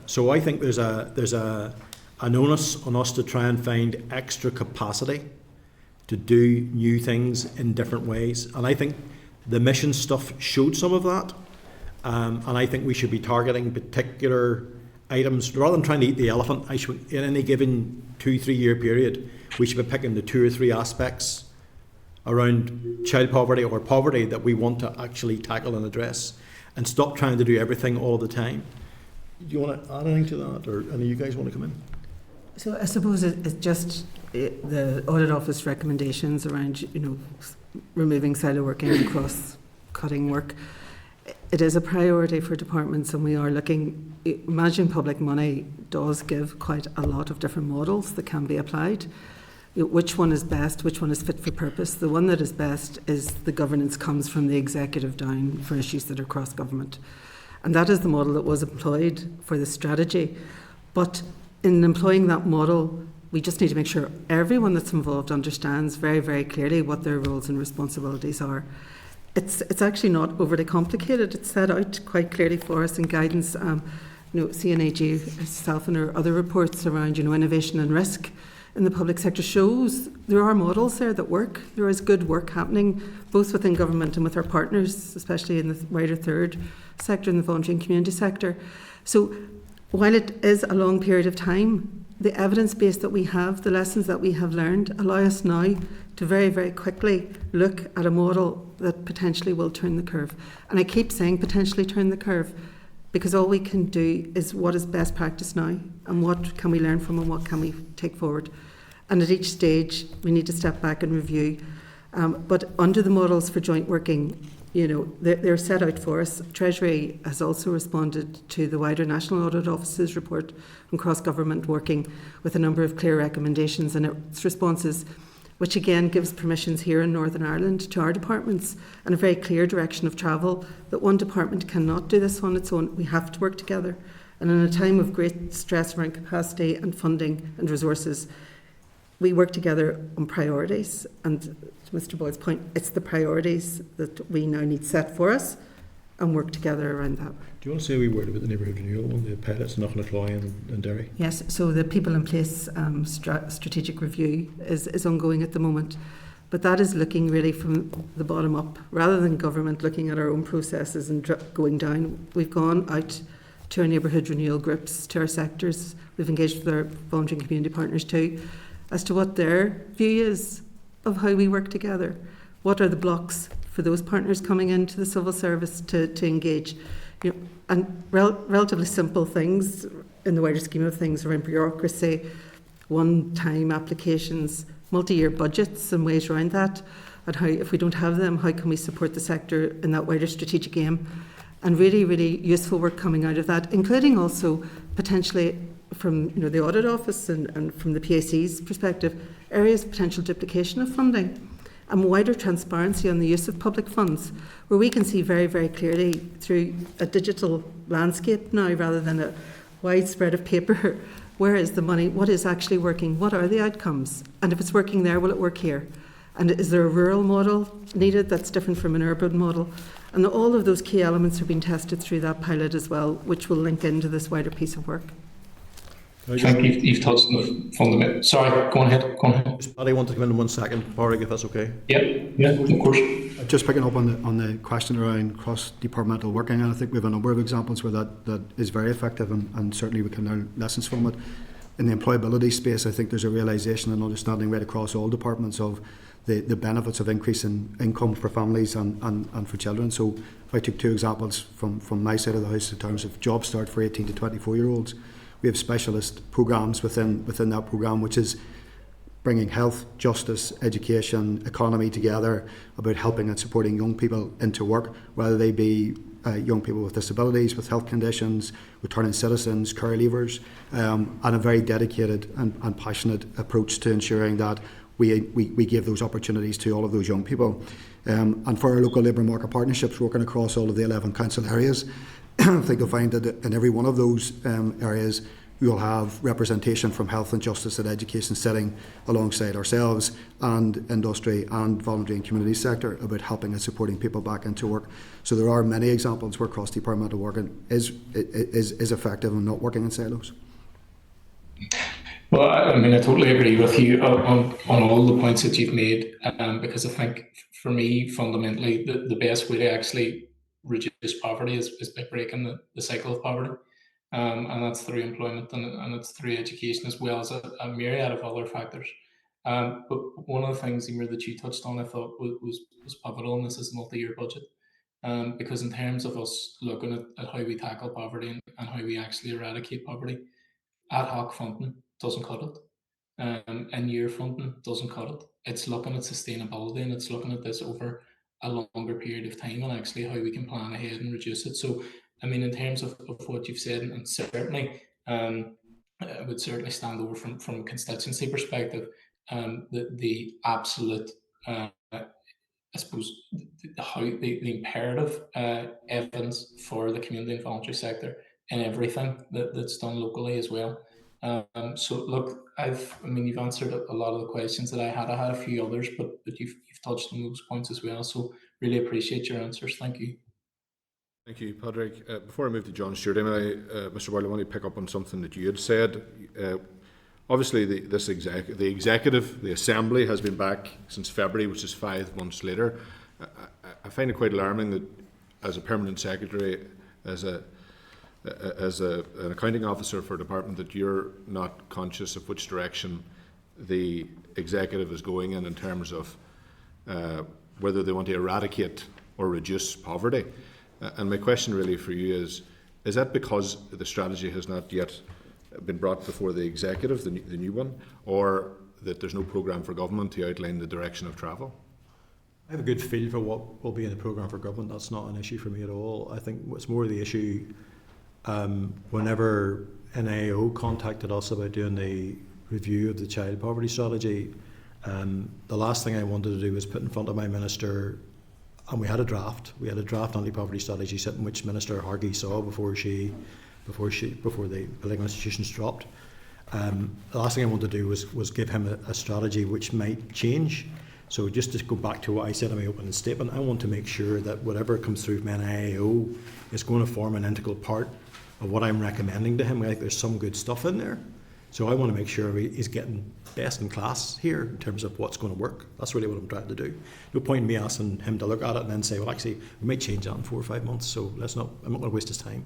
So I think there's an onus on us to try and find extra capacity to do new things in different ways. And I think the mission stuff showed some of that. And I think we should be targeting particular items rather than trying to eat the elephant. In any given 2-3 year period, we should be picking the 2 or 3 aspects around child poverty or poverty that we want to actually tackle and address, and stop trying to do everything all the time. Do you want to add anything to that, or any of you guys want to come in? So I suppose it's just the Audit Office recommendations around, removing silo working and cross-cutting work. It is a priority for departments, and we are looking. Managing public money does give quite a lot of different models that can be applied. Which one is best? Which one is fit for purpose? The one that is best is the governance comes from the executive down for issues that are cross-government. And that is the model that was employed for the strategy. But in employing that model, we just need to make sure everyone that's involved understands very, very clearly what their roles and responsibilities are. it's actually not overly complicated. It's set out quite clearly for us in guidance. CNAG itself and our other reports around, innovation and risk in the public sector shows there are models there that work. There is good work happening both within government and with our partners, especially in the wider third sector, in the voluntary and community sector. So while it is a long period of time, the evidence base that we have, the lessons that we have learned, allow us now to very, very quickly look at a model that potentially will turn the curve. And I keep saying potentially turn the curve, because all we can do is what is best practice now, and what can we learn from, and what can we take forward. And at each stage, we need to step back and review. But under the models for joint working, they're set out for us. Treasury has also responded to the wider National Audit Office's report on cross-government working with a number of clear recommendations, and its responses, which again gives permissions here in Northern Ireland to our departments and a very clear direction of travel, that one department cannot do this on its own. We have to work together. And in a time of great stress around capacity and funding and resources, we work together on priorities. And to Mr. Boyd's point, it's the priorities that we now need set for us and work together around that. Do you want to say a wee word about the neighbourhood renewal one, the pilots in Knocknacloy and Derry? Yes, so the People in Place strategic review is ongoing at the moment, but that is looking really from the bottom up, rather than government looking at our own processes and going down. We've gone out to our neighbourhood renewal groups, to our sectors. We've engaged with our voluntary and community partners too, as to what their view is of how we work together. What are the blocks for those partners coming into the civil service to engage? And relatively simple things in the wider scheme of things around bureaucracy, one-time applications, multi-year budgets and ways around that, and how, if we don't have them, how can we support the sector in that wider strategic aim? And really, really useful work coming out of that, including also potentially from the Audit Office and from the PAC's perspective, areas of potential duplication of funding and wider transparency on the use of public funds, where we can see very, very clearly through a digital landscape now, rather than a wide spread of paper, where is the money, what is actually working, what are the outcomes, and if it's working there, will it work here? And is there a rural model needed that's different from an urban model? And all of those key elements are being tested through that pilot as well, which will link into this wider piece of work. I think you've touched on the fundamental. Sorry, go on ahead. Paddy, I want to come in 1 second, Pádraig, if that's okay. Yeah, of course. Just picking up on the question around cross-departmental working, and I think we have a number of examples where that is very effective, and certainly we can learn lessons from it. In the employability space, I think there's a realisation and understanding right across all departments of the benefits of increasing income for families and for children. So if I took two examples from my side of the house in terms of Job Start for 18 to 24-year-olds, we have specialist programmes within that programme, which is bringing health, justice, education, economy together about helping and supporting young people into work, whether they be young people with disabilities, with health conditions, returning citizens, care leavers, and a very dedicated and passionate approach to ensuring that we give those opportunities to all of those young people. And for our local labour market partnerships working across all of the 11 council areas, I think you'll find that in every one of those areas you'll have representation from health and justice and education sitting alongside ourselves and industry and voluntary and community sector about helping and supporting people back into work. So there are many examples where cross-departmental working is effective and not working in silos. Well, I mean, I totally agree with you on all the points that you've made, because I think for me, fundamentally, the best way to actually reduce poverty is by breaking the cycle of poverty. And that's through employment and it's through education, as well as a myriad of other factors. But one of the things, Emer, that you touched on, I thought was pivotal, and this is a multi-year budget. Because in terms of us looking at how we tackle poverty and how we actually eradicate poverty, ad hoc funding doesn't cut it. In-year funding doesn't cut it. It's looking at sustainability, and it's looking at this over a longer period of time, and actually how we can plan ahead and reduce it. So, I mean, in terms of what you've said, and certainly, I would certainly stand over from a constituency perspective, the absolute, I suppose, the imperative evidence for the community and voluntary sector in everything that's done locally as well. So look, I mean, you've answered a lot of the questions that I had. I had a few others, but you've touched on those points as well. So really appreciate your answers. Thank you. Thank you, Padraig. Before I move to John Stewart, Mr. Boyle, I want to pick up on something that you had said. Obviously, the executive, the assembly, has been back since February, which is 5 months later. I find it quite alarming that, as a permanent secretary, as an accounting officer for a department, that you're not conscious of which direction the executive is going in terms of whether they want to eradicate or reduce poverty. And my question really for you is that because the strategy has not yet been brought before the executive, the new one, or that there's no programme for government to outline the direction of travel? I have a good feel for what will be in the programme for government. That's not an issue for me at all. I think what's more the issue, whenever NIO contacted us about doing the review of the child poverty strategy, the last thing I wanted to do was put in front of my minister, and we had a draft anti-poverty strategy sitting, which Minister Hargey saw before the political institutions dropped. The last thing I wanted to do was give him a strategy which might change. So just to go back to what I said in my opening statement, I want to make sure that whatever comes through from NIO is going to form an integral part of what I'm recommending to him. I think there's some good stuff in there. So I want to make sure he's getting best in class here in terms of what's going to work. That's really what I'm trying to do. No point in me asking him to look at it and then say, well, actually, we might change that in 4 or 5 months, so I'm not going to waste his time.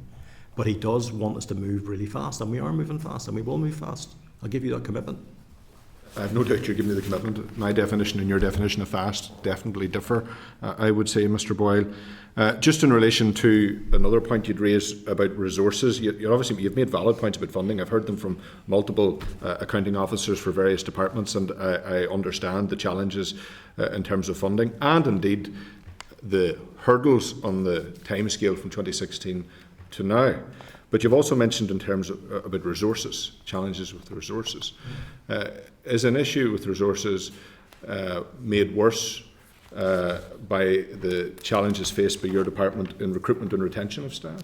But he does want us to move really fast, and we are moving fast, and we will move fast. I'll give you that commitment. I have no doubt you're giving me the commitment. My definition and your definition of fast definitely differ, I would say, Mr. Boyle. Just in relation to another point you'd raised about resources, you've made valid points about funding. I've heard them from multiple accounting officers for various departments, and I understand the challenges in terms of funding, and indeed the hurdles on the timescale from 2016 to now. But you've also mentioned in terms of about resources, challenges with resources. Is an issue with resources made worse by the challenges faced by your department in recruitment and retention of staff?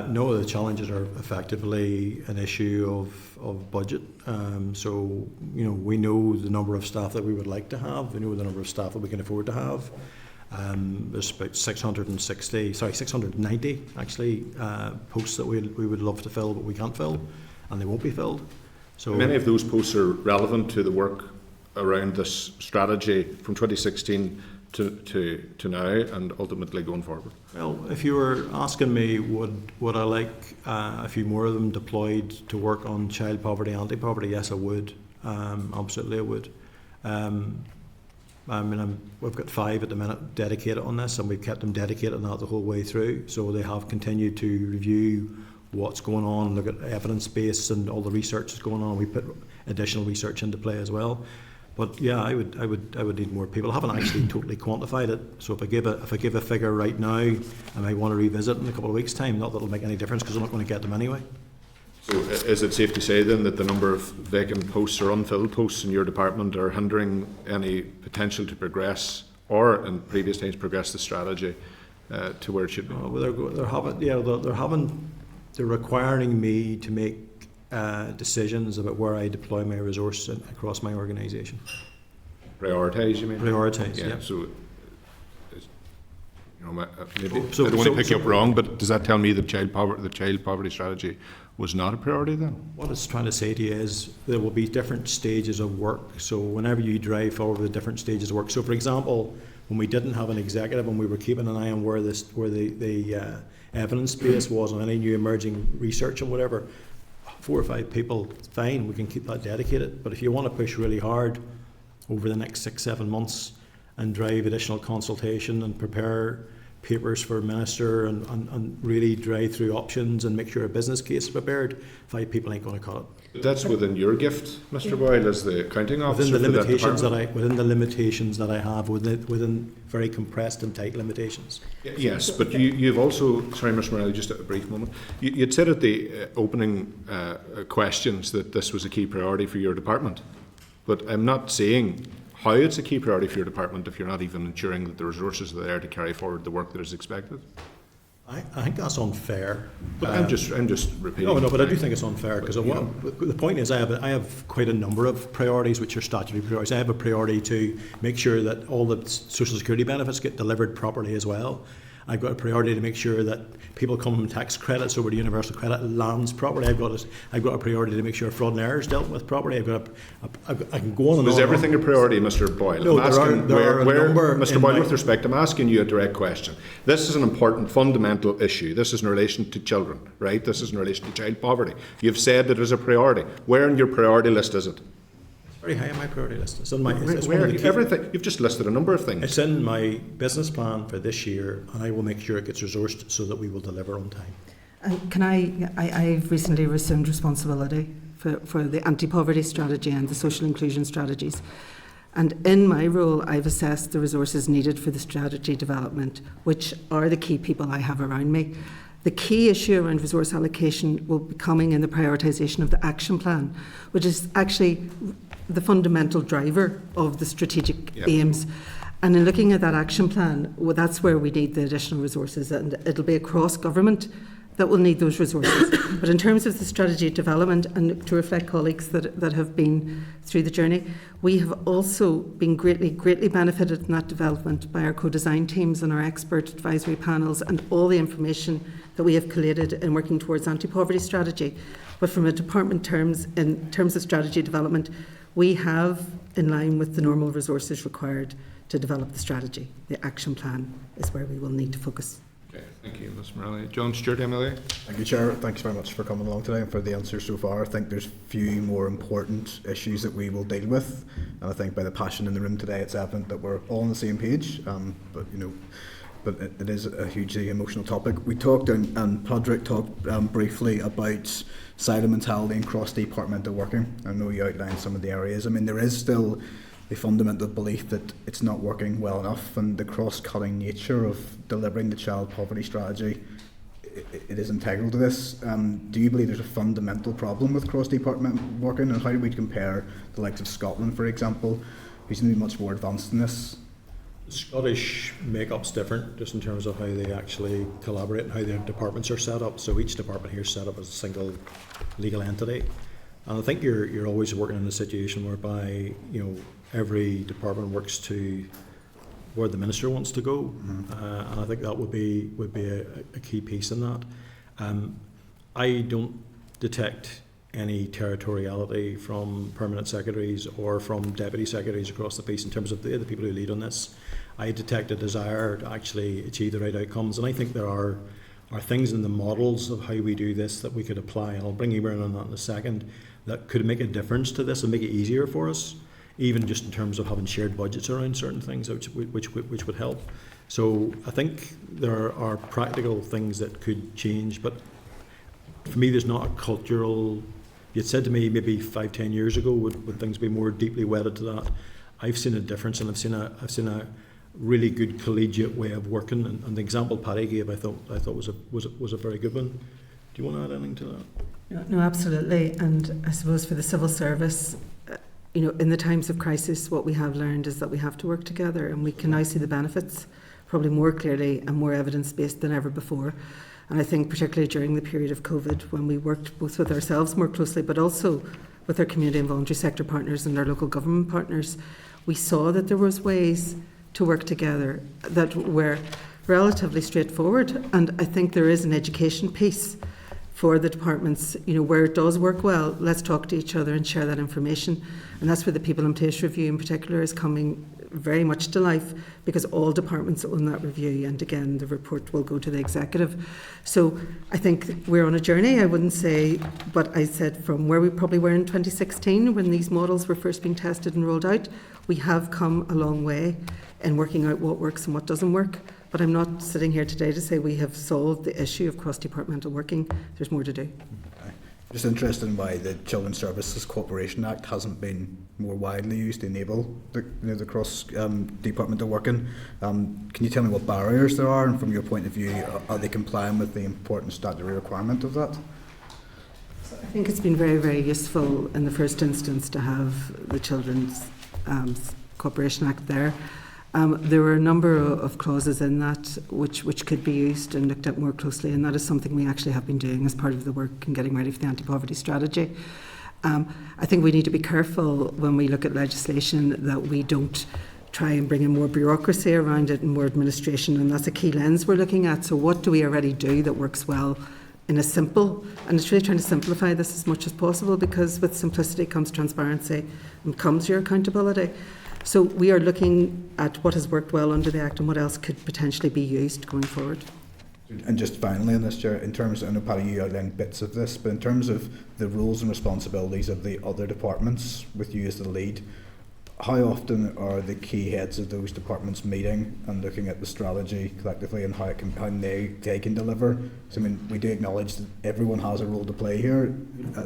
No, the challenges are effectively an issue of budget. So, we know the number of staff that we would like to have. We know the number of staff that we can afford to have. There's about 690 actually posts that we would love to fill, but we can't fill, and they won't be filled. So many of those posts are relevant to the work around this strategy from 2016 to now, and ultimately going forward. Well, if you were asking me, would I like a few more of them deployed to work on child poverty, anti-poverty? Yes, I would. Absolutely, I would. We've got 5 at the minute dedicated on this, and we've kept them dedicated on that the whole way through. So they have continued to review what's going on, look at evidence base and all the research that's going on. We put additional research into play as well. But yeah, I would need more people. I haven't actually totally quantified it. So if I give a figure right now, I might want to revisit it in a couple of weeks' time. Not that it'll make any difference, because I'm not going to get them anyway. So is it safe to say then that the number of vacant posts or unfilled posts in your department are hindering any potential to progress, or in previous times progress, the strategy to where it should be? They're requiring me to make decisions about where I deploy my resource across my organisation. Prioritise, you mean? Prioritise, yeah. So, maybe I don't want to pick you up wrong, but does that tell me that the child poverty strategy was not a priority then? What it's trying to say to you is there will be different stages of work. So whenever you drive forward with different stages of work. So for example, when we didn't have an executive and we were keeping an eye on where the evidence base was on any new emerging research and whatever, 4 or 5 people, fine, we can keep that dedicated. But if you want to push really hard over the next 6-7 months and drive additional consultation and prepare papers for a minister and really drive through options and make sure a business case is prepared, 5 people ain't going to cut it. But that's within your gift, Mr. Boyle, as the accounting officer. Within the limitations that I have, within very compressed and tight limitations. Yes, but you've also, sorry, Mr. Morelli, just a brief moment. You'd said at the opening questions that this was a key priority for your department, but I'm not seeing how it's a key priority for your department if you're not even ensuring that the resources are there to carry forward the work that is expected. I think that's unfair. But I'm just repeating. No, but I do think it's unfair because the point is I have quite a number of priorities which are statutory priorities. I have a priority to make sure that all the social security benefits get delivered properly as well. I've got a priority to make sure that people come from tax credits over to universal credit lands properly. I've got a priority to make sure fraud and error is dealt with properly. I can go on and on. Is everything a priority, Mr. Boyle? No, there are a number. Mr. Boyle, with respect, I'm asking you a direct question. This is an important, fundamental issue. This is in relation to children, right? This is in relation to child poverty. You've said that it is a priority. Where in your priority list is it? Very high on my priority list. It's on my. It's Where? one of the key- Everything. You've just listed a number of things. It's in my business plan for this year, and I will make sure it gets resourced so that we will deliver on time. I've recently assumed responsibility for the anti-poverty strategy and the social inclusion strategies. And in my role, I've assessed the resources needed for the strategy development, which are the key people I have around me. The key issue around resource allocation will be coming in the prioritisation of the action plan, which is actually the fundamental driver of the strategic aims. And in looking at that action plan, well, that's where we need the additional resources, and it'll be across government that will need those resources. But in terms of the strategy development, and to reflect colleagues that have been through the journey, we have also been greatly benefited in that development by our co-design teams and our expert advisory panels and all the information that we have collated in working towards anti-poverty strategy. But from a department in terms of strategy development, we have, in line with the normal resources required to develop the strategy. The action plan is where we will need to focus. Okay, thank you, Ms. Morelli. John Stewart, MLA. Thank you, Chair. Thanks very much for coming along today and for the answers so far. I think there's few more important issues that we will deal with, and I think by the passion in the room today, it's evident that we're all on the same page. But it is a hugely emotional topic. We talked, and Padraig talked briefly about silo mentality and cross-departmental working. I know you outlined some of the areas. I mean, there is still the fundamental belief that it's not working well enough, and the cross-cutting nature of delivering the child poverty strategy, it is integral to this. Do you believe there's a fundamental problem with cross-departmental working, and how do we compare the likes of Scotland, for example, who seem to be much more advanced in this? The Scottish make-up's different, just in terms of how they actually collaborate and how their departments are set up. So each department here is set up as a single legal entity. And I think you're always working in a situation whereby, every department works to where the minister wants to go, and I think that would be a key piece in that. I don't detect any territoriality from permanent secretaries or from deputy secretaries across the piece in terms of the people who lead on this. I detect a desire to actually achieve the right outcomes, and I think there are things in the models of how we do this that we could apply, and I'll bring you in on that in a second, that could make a difference to this and make it easier for us, even just in terms of having shared budgets around certain things, which would help. So I think there are practical things that could change, but for me there's not a cultural. You'd said to me maybe 5-10 years ago, would things be more deeply wedded to that? I've seen a difference, and I've seen a really good collegiate way of working, and the example Paddy gave I thought was a very good one. Do you want to add anything to that? No, absolutely. And I suppose for the civil service, in the times of crisis, what we have learned is that we have to work together, and we can now see the benefits probably more clearly and more evidence-based than ever before. And I think particularly during the period of COVID, when we worked both with ourselves more closely, but also with our community and voluntary sector partners and our local government partners, we saw that there was ways to work together that were relatively straightforward. And I think there is an education piece for the departments, where it does work well, let's talk to each other and share that information. And that's where the People in Place review in particular is coming very much to life, because all departments own that review, and again the report will go to the executive. So I think we're on a journey, I wouldn't say, but I said from where we probably were in 2016 when these models were first being tested and rolled out, we have come a long way in working out what works and what doesn't work. But I'm not sitting here today to say we have solved the issue of cross-departmental working. There's more to do. Just interested in why the Children's Services Corporation Act hasn't been more widely used to enable the cross-departmental working. Can you tell me what barriers there are, and from your point of view, are they complying with the important statutory requirement of that? I think it's been very, very useful in the first instance to have the Children's Corporation Act there. There were a number of clauses in that which could be used and looked at more closely, and that is something we actually have been doing as part of the work in getting ready for the anti-poverty strategy. I think we need to be careful when we look at legislation that we don't try and bring in more bureaucracy around it and more administration, and that's a key lens we're looking at. So what do we already do that works well in a simple, and it's really trying to simplify this as much as possible, because with simplicity comes transparency and comes your accountability. So we are looking at what has worked well under the Act and what else could potentially be used going forward. And just finally on this, Chair, in terms, I know Paddy, you outlined bits of this, but in terms of the roles and responsibilities of the other departments with you as the lead, how often are the key heads of those departments meeting and looking at the strategy collectively and how they can deliver? So I mean, we do acknowledge that everyone has a role to play here.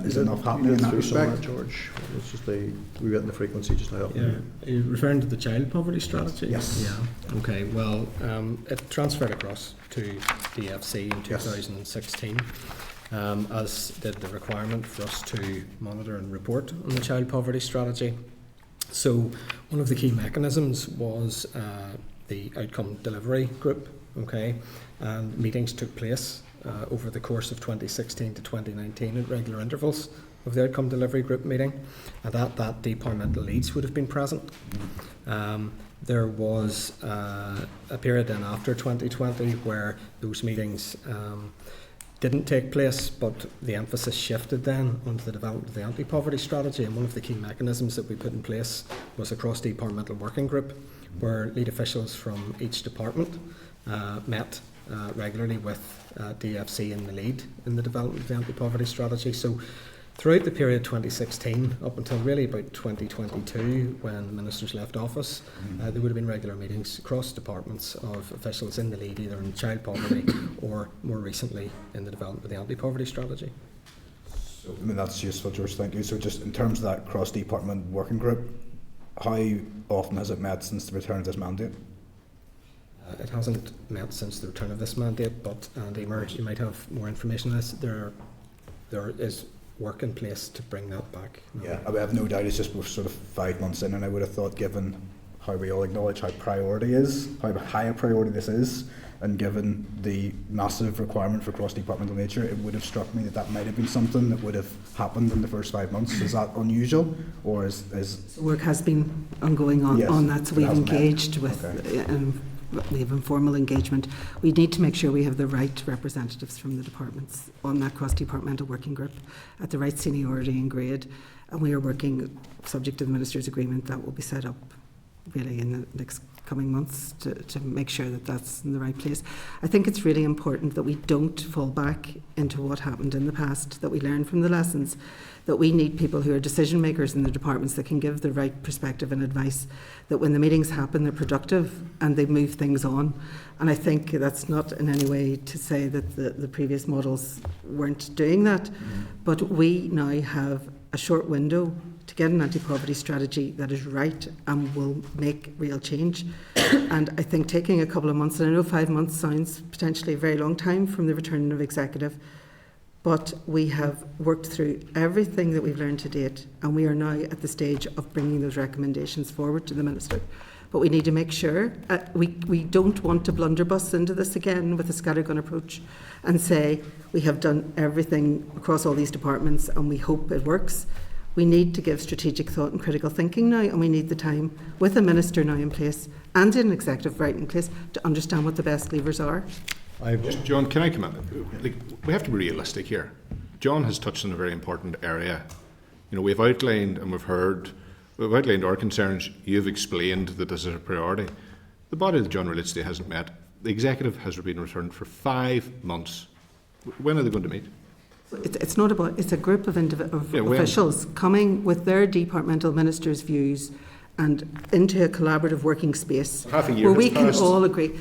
Is enough happening in that respect? George, it's just we get the frequency just now. Yeah, are you referring to the child poverty strategy? Yes. Yeah. Okay. Well, it transferred across to DFC in 2016. As did the requirement for us to monitor and report on the child poverty strategy. So one of the key mechanisms was the outcome delivery group, okay, and meetings took place over the course of 2016 to 2019 at regular intervals of the outcome delivery group meeting, and that departmental leads would have been present. There was a period then after 2020 where those meetings didn't take place, but the emphasis shifted then onto the development of the anti-poverty strategy, and one of the key mechanisms that we put in place was a cross-departmental working group where lead officials from each department met regularly with DFC in the lead in the development of the anti-poverty strategy. So throughout the period 2016 up until really about 2022, when the ministers left office, there would have been regular meetings across departments of officials in the lead, either in child poverty or more recently in the development of the anti-poverty strategy. So, I mean, that's useful, George, thank you. So just in terms of that cross-department working group, how often has it met since the return of this mandate? It hasn't met since the return of this mandate, but Andy Murray, you might have more information on this. There is work in place to bring that back. Yeah, I have no doubt it's just we're sort of 5 months in, and I would have thought, given how we all acknowledge how priority is, how high a priority this is, and given the massive requirement for cross-departmental nature, it would have struck me that might have been something that would have happened in the first 5 months. Is that unusual, or is Work has been ongoing on, Yes, on that, so it we've hasn't met. engaged with, Okay. we have informal engagement. We need to make sure we have the right representatives from the departments on that cross-departmental working group at the right seniority and grade, and we are working, subject to the Minister's agreement, that will be set up really in the next coming months to make sure that that's in the right place. I think it's really important that we don't fall back into what happened in the past, that we learn from the lessons, that we need people who are decision makers in the departments that can give the right perspective and advice, that when the meetings happen they're productive and they move things on. And I think that's not in any way to say that the previous models weren't doing that, but we now have a short window to get an anti-poverty strategy that is right and will make real change. And I think taking a couple of months, and I know 5 months sounds potentially a very long time from the return of executive, but we have worked through everything that we've learned to date, and we are now at the stage of bringing those recommendations forward to the Minister. But we need to make sure, we don't want to blunderbuss into this again with a scattergun approach and say we have done everything across all these departments and we hope it works. We need to give strategic thought and critical thinking now, and we need the time with a Minister now in place and an executive right in place to understand what the best levers are. Just, John, can I come in? Like, we have to be realistic here. John has touched on a very important area. You know, we've outlined and we've outlined our concerns. You've explained that this is a priority. The body that John relates to hasn't met. The executive has been returned for 5 months. When are they going to meet? It's not about, it's a group of officials coming with their departmental ministers' views and into a collaborative working space Half a year where we has can passed. all agree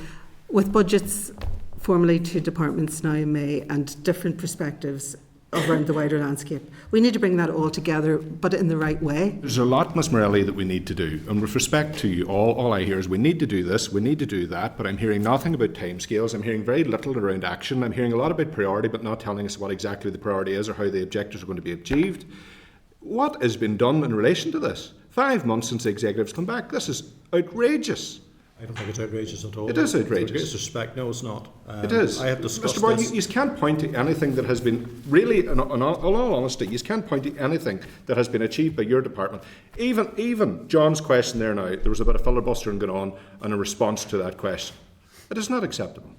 with budgets formally to departments now in May and different perspectives around the wider landscape. We need to bring that all together, but in the right way. There's a lot, Ms Morelli, that we need to do. And with respect to you all I hear is we need to do this, we need to do that, but I'm hearing nothing about timescales. I'm hearing very little around action. I'm hearing a lot about priority, but not telling us what exactly the priority is or how the objectives are going to be achieved. What has been done in relation to this? 5 months since the executives come back. This is outrageous. I don't think it's outrageous at all. It is outrageous. With the greatest respect, no, it's not. It is. I have discussed Mr. Boyle, this. you can't point to anything that has been, really, in all honesty, you can't point to anything that has been achieved by your department. Even John's question there now, there was a bit of filibustering going on in a response to that question. It is not acceptable.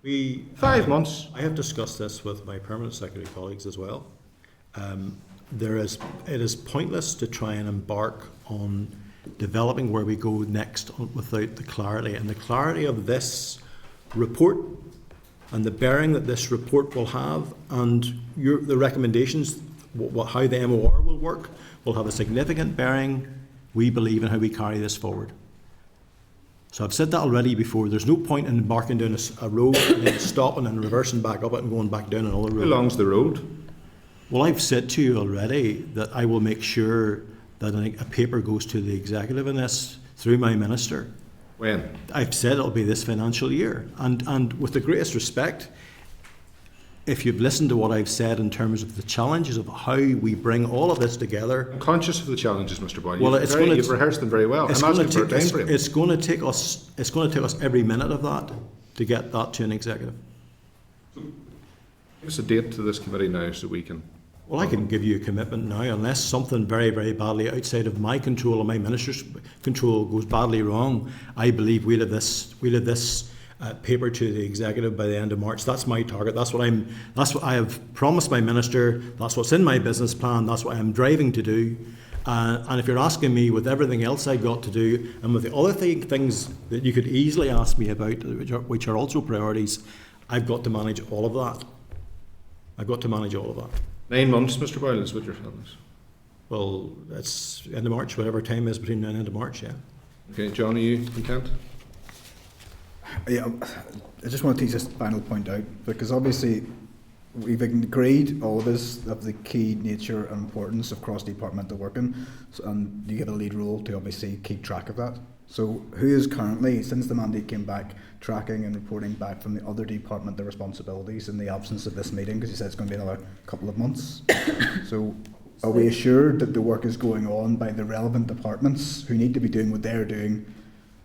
5 months. I have discussed this with my permanent secretary colleagues as well. It is pointless to try and embark on developing where we go next without the clarity. And the clarity of this report and the bearing that this report will have and the recommendations, how the MOR will work, will have a significant bearing, we believe, in how we carry this forward. So I've said that already before. There's no point in embarking down a road and then stopping and reversing back up it and going back down another road. How long's the road? Well, I've said to you already that I will make sure that a paper goes to the executive in this through my minister. When? I've said it'll be this financial year. And with the greatest respect, if you've listened to what I've said in terms of the challenges of how we bring all of this together. I'm conscious of the challenges, Mr. Boyle. Well, You've rehearsed them very well. I'm asking for a time frame. It's going to take us every minute of that to get that to an executive. Give us a date to this committee now so we can. Well, I can give you a commitment now, unless something very, very badly outside of my control and my minister's control goes badly wrong. I believe we'll have this paper to the executive by the end of March. That's my target. That's what I have promised my minister. That's what's in my business plan. That's what I'm driving to do. And if you're asking me with everything else I've got to do, and with the other things that you could easily ask me about, which are also priorities, I've got to manage all of that. 9 months, Mr. Boyle, is what you're telling us. Well, it's end of March, whatever time is between now and end of March, yeah. Okay, John, are you content? Yeah, I just want to tease this final point out, because obviously we've agreed, all of us, of the key nature and importance of cross-departmental working, and you get a lead role to obviously keep track of that. So who is currently, since the mandate came back, tracking and reporting back from the other department their responsibilities in the absence of this meeting, because you said it's going to be another couple of months. So are we assured that the work is going on by the relevant departments who need to be doing what they're doing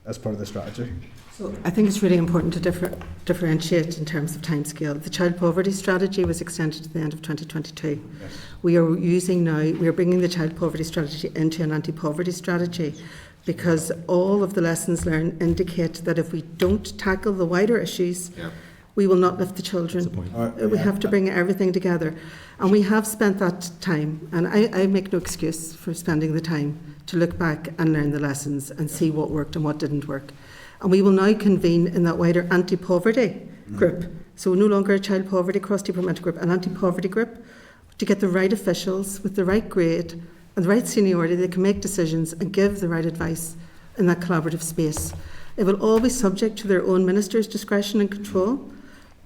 as part of the strategy? So I think it's really important to differentiate in terms of timescale. The child poverty strategy was extended to the end of 2022. Yes. We are bringing the child poverty strategy into an anti-poverty strategy, because all of the lessons learned indicate that if we don't tackle the wider issues, we will not lift the children. We have to bring everything together. And we have spent that time, and I make no excuse for spending the time to look back and learn the lessons and see what worked and what didn't work. And we will now convene in that wider anti-poverty group. So no longer a child poverty cross-departmental group, an anti-poverty group, to get the right officials with the right grade and the right seniority that can make decisions and give the right advice in that collaborative space. It will all be subject to their own minister's discretion and control,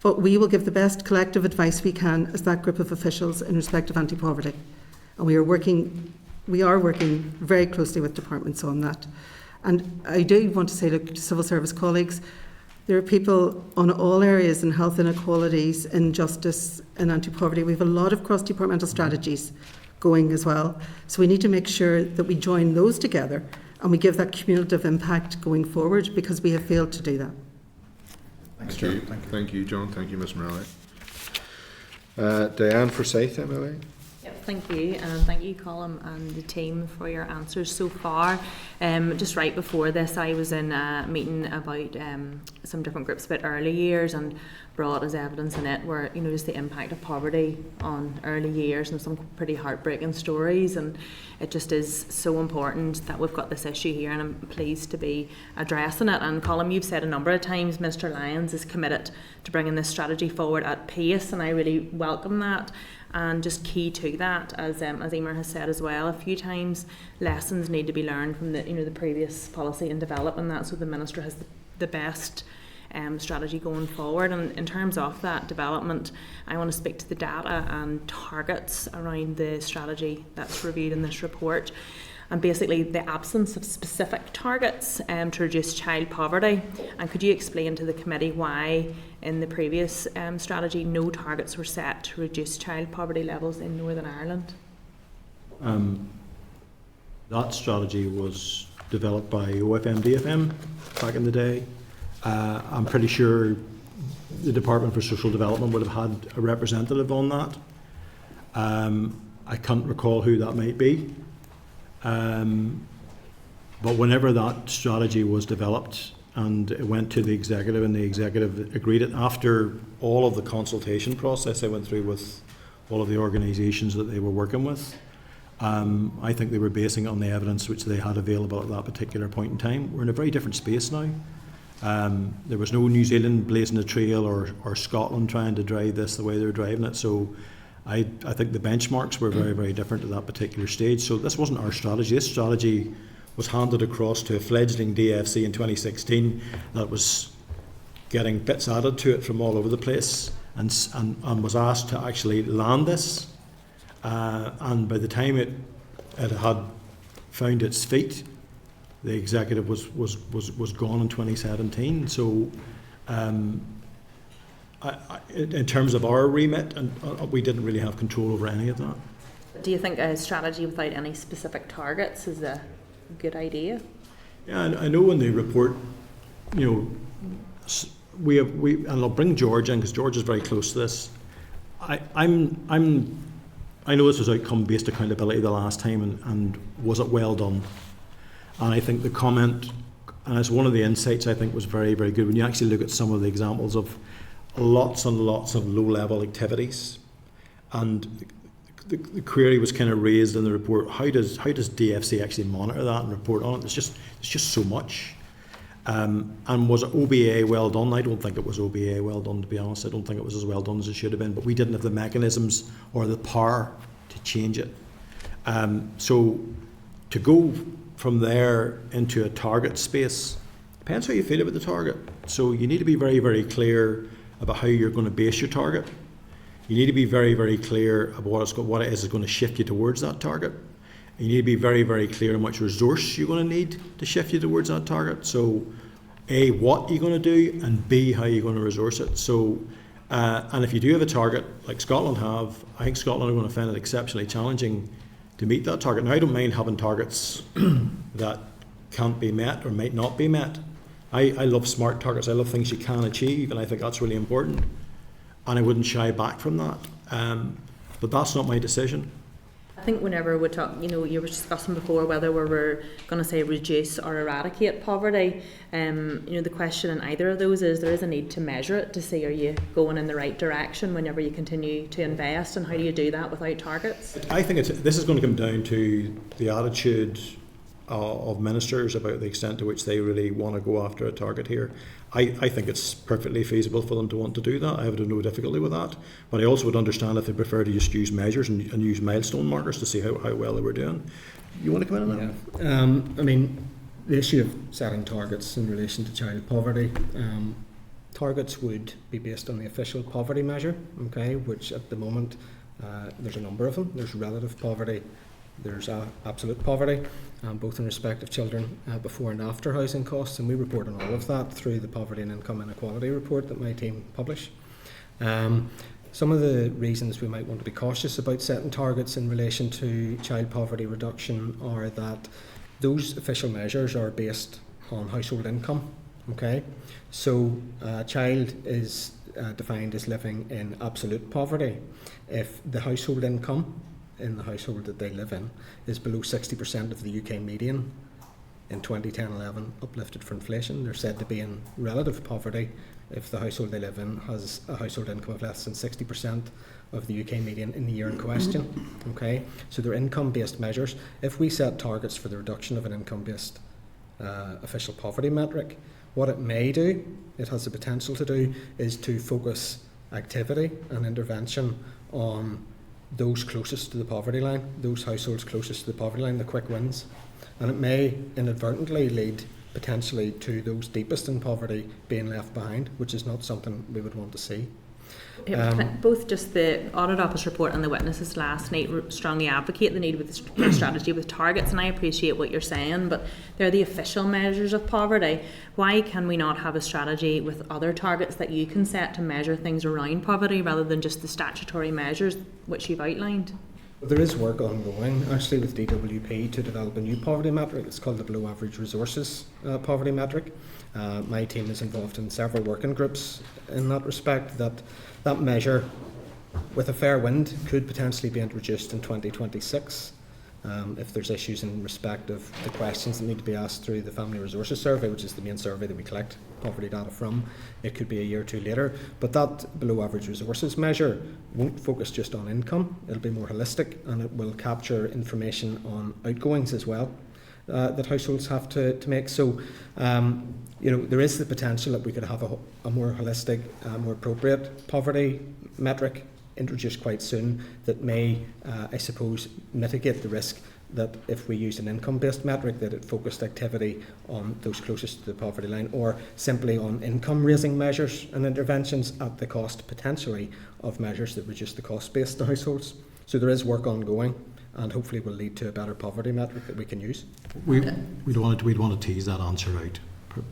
but we will give the best collective advice we can as that group of officials in respect of anti-poverty. And we are working very closely with departments on that. And I do want to say, look, to civil service colleagues, there are people on all areas in health inequalities, in justice, in anti-poverty. We have a lot of cross-departmental strategies going as well. So we need to make sure that we join those together and we give that cumulative impact going forward, because we have failed to do that. Thanks, Thank you. Chair. Thank you, John. Thank you, Ms. Morelli. Diane Forsyth, MLA. Yep, thank you, and thank you, Colin and the team, for your answers so far. Just right before this, I was in a meeting about some different groups about early years, and brought as evidence in it were, just the impact of poverty on early years, and some pretty heartbreaking stories. And it just is so important that we've got this issue here, and I'm pleased to be addressing it. And Colin, you've said a number of times Mr. Lyons is committed to bringing this strategy forward at pace, and I really welcome that. And just key to that, as Emer has said as well a few times, lessons need to be learned from the previous policy and developing that, so the Minister has the best strategy going forward. And in terms of that development, I want to speak to the data and targets around the strategy that's reviewed in this report, and basically the absence of specific targets to reduce child poverty. And could you explain to the committee why in the previous strategy no targets were set to reduce child poverty levels in Northern Ireland? That strategy was developed by OFM, DFM back in the day. I'm pretty sure the Department for Social Development would have had a representative on that. I can't recall who that might be. But whenever that strategy was developed and it went to the executive and the executive agreed it, after all of the consultation process they went through with all of the organisations that they were working with, I think they were basing it on the evidence which they had available at that particular point in time. We're in a very different space now. There was no New Zealand blazing a trail or Scotland trying to drive this the way they're driving it. So I think the benchmarks were very, very different at that particular stage. So this wasn't our strategy. This strategy was handed across to a fledgling DFC in 2016 that was getting bits added to it from all over the place and was asked to actually land this. And by the time it had found its feet, the executive was gone in 2017. So in terms of our remit, and we didn't really have control over any of that. Do you think a strategy without any specific targets is a good idea? Yeah, I know in the report, you know, we and I'll bring George in because George is very close to this. I know this was outcome-based accountability the last time, and was it well done? And I think the comment, and it's one of the insights I think was very, very good when you actually look at some of the examples of lots and lots of low-level activities, and the query was kind of raised in the report: how does DFC actually monitor that and report on it? It's just so much. And was it OBA well done? I don't think it was OBA well done, to be honest. I don't think it was as well done as it should have been, but we didn't have the mechanisms or the power to change it. So to go from there into a target space depends how you feel about the target. So you need to be very, very clear about how you're going to base your target. You need to be very, very clear about what it is going to shift you towards that target. You need to be very, very clear on how much resource you're going to need to shift you towards that target. So, A, what you're going to do, and B, how you're going to resource it. So, and if you do have a target, like Scotland have, I think Scotland are going to find it exceptionally challenging to meet that target. Now, I don't mind having targets that can't be met or might not be met. I love smart targets. I love things you can achieve, and I think that's really important. And I wouldn't shy back from that. But that's not my decision. I think whenever we talk, you know, you were discussing before whether we were going to say reduce or eradicate poverty. You know, the question in either of those is there is a need to measure it to see are you going in the right direction whenever you continue to invest, and how do you do that without targets? I think this is going to come down to the attitude of ministers about the extent to which they really want to go after a target here. I think it's perfectly feasible for them to want to do that. I have no difficulty with that. But I also would understand if they prefer to just use measures and use milestone markers to see how well they were doing. You want to come in on that? Yeah. I mean, the issue of setting targets in relation to child poverty, targets would be based on the official poverty measure, okay, which at the moment there's a number of them. There's relative poverty, there's absolute poverty, both in respect of children before and after housing costs, and we report on all of that through the Poverty and Income Inequality report that my team publish. Some of the reasons we might want to be cautious about setting targets in relation to child poverty reduction are that those official measures are based on household income. Okay, so a child is defined as living in absolute poverty if the household income in the household that they live in is below 60% of the UK median in 2010-11, uplifted for inflation. They're said to be in relative poverty if the household they live in has a household income of less than 60% of the UK median in the year in question. Okay, so they're income-based measures. If we set targets for the reduction of an income-based official poverty metric, what it may do, it has the potential to do, is to focus activity and intervention on those closest to the poverty line, those households closest to the poverty line, the quick wins. And it may inadvertently lead potentially to those deepest in poverty being left behind, which is not something we would want to see. Both just the Audit Office report and the witnesses last night strongly advocate the need with a strategy with targets, and I appreciate what you're saying, but they're the official measures of poverty. Why can we not have a strategy with other targets that you can set to measure things around poverty rather than just the statutory measures which you've outlined? There is work ongoing actually with DWP to develop a new poverty metric. It's called the Below Average Resources Poverty Metric. My team is involved in several working groups in that respect. That measure, with a fair wind, could potentially be introduced in 2026. If there's issues in respect of the questions that need to be asked through the Family Resources Survey, which is the main survey that we collect poverty data from, it could be a year or two later. But that below average resources measure won't focus just on income. It'll be more holistic, and it will capture information on outgoings as well that households have to make. So, there is the potential that we could have a more holistic, more appropriate poverty metric introduced quite soon that may, I suppose, mitigate the risk that if we use an income-based metric, that it focused activity on those closest to the poverty line, or simply on income-raising measures and interventions at the cost, potentially, of measures that reduce the cost base to households. So there is work ongoing, and hopefully will lead to a better poverty metric that we can use. We'd want to tease that answer out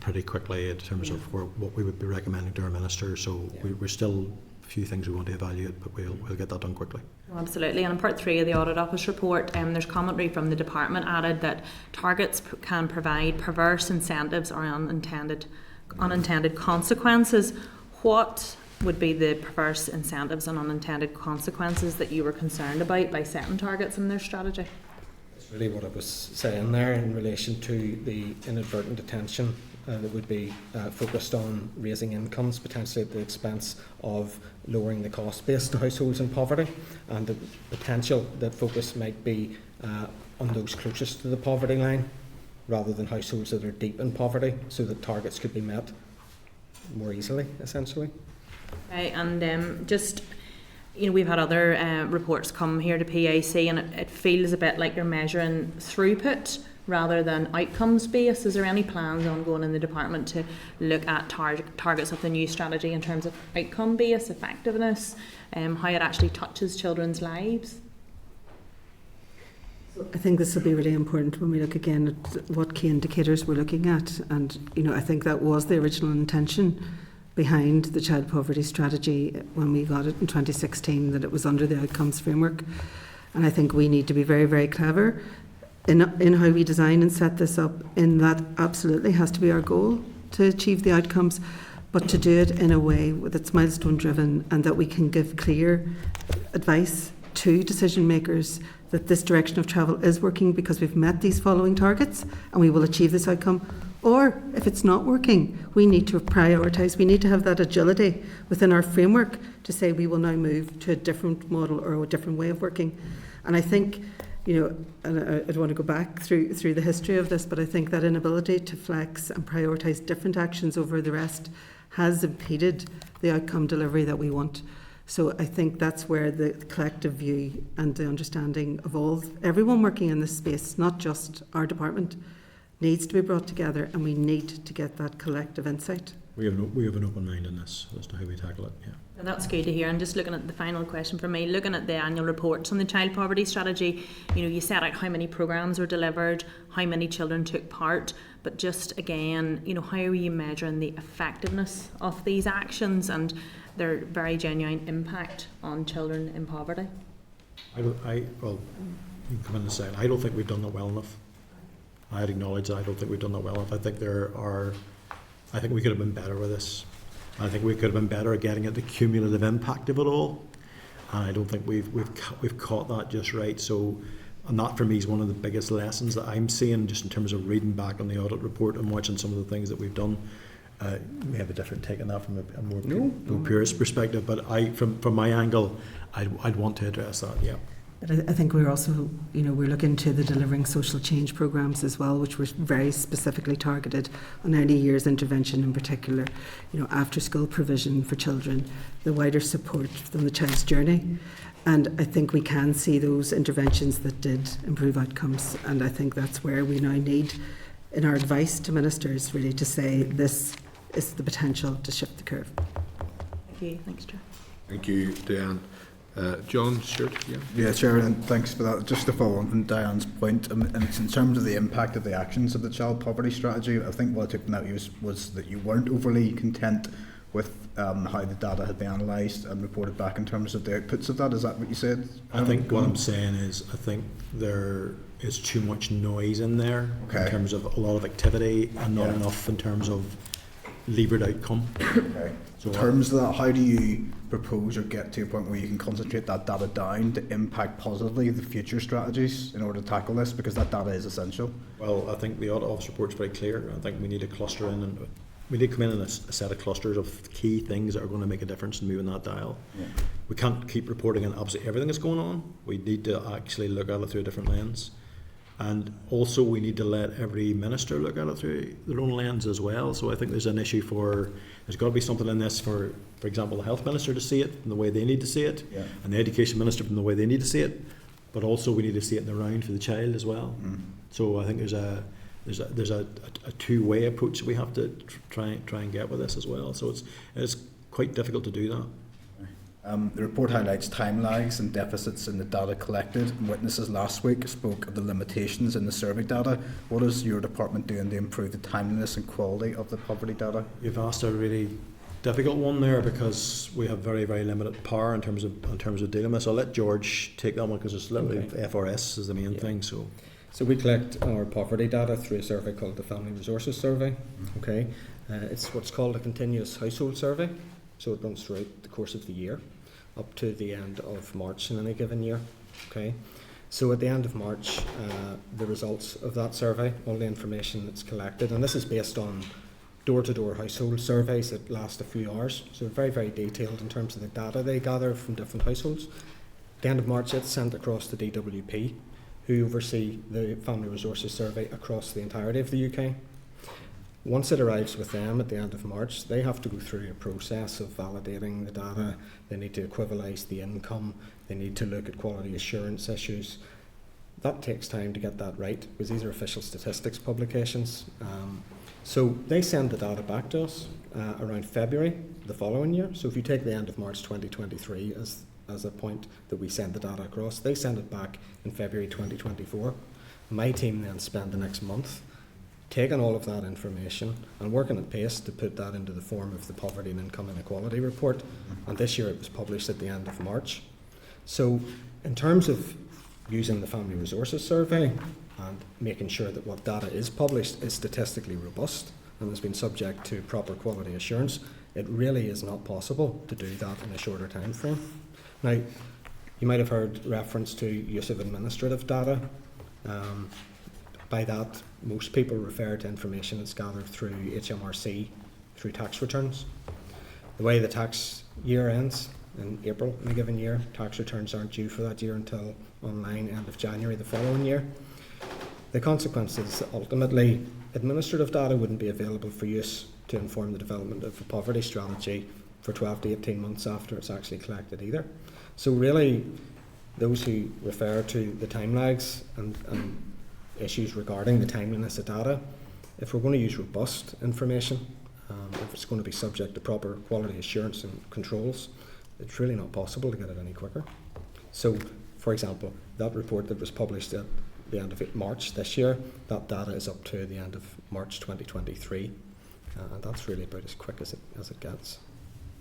pretty quickly in terms of what we would be recommending to our minister. So we're still a few things we want to evaluate, but we'll get that done quickly. Well, absolutely. And in part 3 of the Audit Office report, there's commentary from the department added that targets can provide perverse incentives or unintended consequences. What would be the perverse incentives and unintended consequences that you were concerned about by setting targets in their strategy? It's really what I was saying there in relation to the inadvertent attention that would be focused on raising incomes, potentially at the expense of lowering the cost base to households in poverty, and the potential that focus might be on those closest to the poverty line rather than households that are deep in poverty, so that targets could be met more easily, essentially. Okay, and we've had other reports come here to PAC, and it feels a bit like you're measuring throughput rather than outcomes based. Is there any plans ongoing in the department to look at targets of the new strategy in terms of outcome based effectiveness, how it actually touches children's lives? I think this will be really important when we look again at what key indicators we're looking at, and I think that was the original intention behind the child poverty strategy when we got it in 2016, that it was under the outcomes framework. And I think we need to be very, very clever in how we design and set this up, in that absolutely has to be our goal to achieve the outcomes, but to do it in a way that's milestone driven, and that we can give clear advice to decision makers that this direction of travel is working because we've met these following targets and we will achieve this outcome. Or if it's not working, we need to prioritise. We need to have that agility within our framework to say we will now move to a different model or a different way of working. And I think, and I don't want to go back through the history of this, but I think that inability to flex and prioritise different actions over the rest has impeded the outcome delivery that we want. So I think that's where the collective view and the understanding of everyone working in this space, not just our department, needs to be brought together, and we need to get that collective insight. We have an open mind in this as to how we tackle it. Yeah. Well, that's good to hear. And just looking at the final question for me, looking at the annual reports on the child poverty strategy, you set out how many programmes were delivered, how many children took part, but just again, how are you measuring the effectiveness of these actions and their very genuine impact on children in poverty? You can come in and say, I don't think we've done that well enough. I'd acknowledge that I don't think we've done that well enough. I think we could have been better with this. I think we could have been better at getting at the cumulative impact of it all. And I don't think we've caught that just right. So, and that for me is one of the biggest lessons that I'm seeing, just in terms of reading back on the audit report and watching some of the things that we've done. We have a different take on that from a more purist perspective. But from my angle, I'd want to address that. Yeah. But I think we're also, we're looking to the delivering social change programmes as well, which were very specifically targeted on early years intervention in particular, after school provision for children, the wider support from the child's journey. And I think we can see those interventions that did improve outcomes. And I think that's where we now need, in our advice to ministers, really to say this is the potential to shift the curve. Thank you. Thanks, Chair. Thank you, Diane. John, Stuart, yeah. Yeah, Chair, and thanks for that. Just to follow on from Diane's point, and it's in terms of the impact of the actions of the child poverty strategy, I think what I took from that was that you weren't overly content with how the data had been analysed and reported back in terms of the outputs of that. Is that what you said? I think what I'm saying is, I think there is too much noise in there Okay. in terms of a lot of activity and not Yeah. enough in terms of levered outcome. Okay. So In terms of that, how do you propose or get to a point where you can concentrate that data down to impact positively the future strategies in order to tackle this? Because that data is essential. Well, I think the audit office report is very clear. I think we need to cluster in, and we need to come in a set of clusters of key things that are going to make a difference in moving that dial. Yeah. We can't keep reporting on absolutely everything that's going on. We need to actually look at it through a different lens. And also we need to let every minister look at it through their own lens as well. So I think there's an issue there's got to be something in this for example, the health minister to see it from the way they need to see it, Yeah. and the education minister from the way they need to see it. But also we need to see it in the round for the child as well. So I think there's a two-way approach that we have to try and get with this as well. So it's quite difficult to do that. The report highlights time lags and deficits in the data collected, and witnesses last week spoke of the limitations in the survey data. What is your department doing to improve the timeliness and quality of the poverty data? You've asked a really difficult one there, because we have very, very limited power in terms of dealing with. So I'll let George take that one, because it's literally FRS is the main thing. So we collect our poverty data through a survey called the Family Resources Survey. Okay, it's what's called a continuous household survey. So it runs throughout the course of the year, up to the end of March in any given year. Okay, so at the end of March, the results of that survey, all the information that's collected, and this is based on door-to-door household surveys that last a few hours, so very, very detailed in terms of the data they gather from different households. At the end of March, it's sent across to DWP, who oversee the Family Resources Survey across the entirety of the UK. Once it arrives with them at the end of March, they have to go through a process of validating the data. They need to equalise the income. They need to look at quality assurance issues. That takes time to get that right, because these are official statistics publications. So they send the data back to us around February the following year. So if you take the end of March 2023 as a point that we send the data across, they send it back in February 2024. My team then spend the next month taking all of that information and working at pace to put that into the form of the Poverty and Income Inequality Report. And this year it was published at the end of March. So in terms of using the Family Resources Survey and making sure that what data is published is statistically robust and has been subject to proper quality assurance, it really is not possible to do that in a shorter time frame. Now, you might have heard reference to use of administrative data. By that, most people refer to information that's gathered through HMRC, through tax returns. The way the tax year ends in April in a given year, tax returns aren't due for that year until online end of January the following year. The consequence is that ultimately administrative data wouldn't be available for use to inform the development of a poverty strategy for 12 to 18 months after it's actually collected either. So really, those who refer to the time lags and issues regarding the timeliness of data, if we're going to use robust information, if it's going to be subject to proper quality assurance and controls, it's really not possible to get it any quicker. So, for example, that report that was published at the end of March this year, that data is up to the end of March 2023, and that's really about as quick as it gets.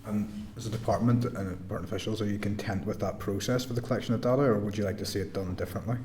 And as a department and department officials, are you content with that process for the collection of data, or would you like to see it done differently?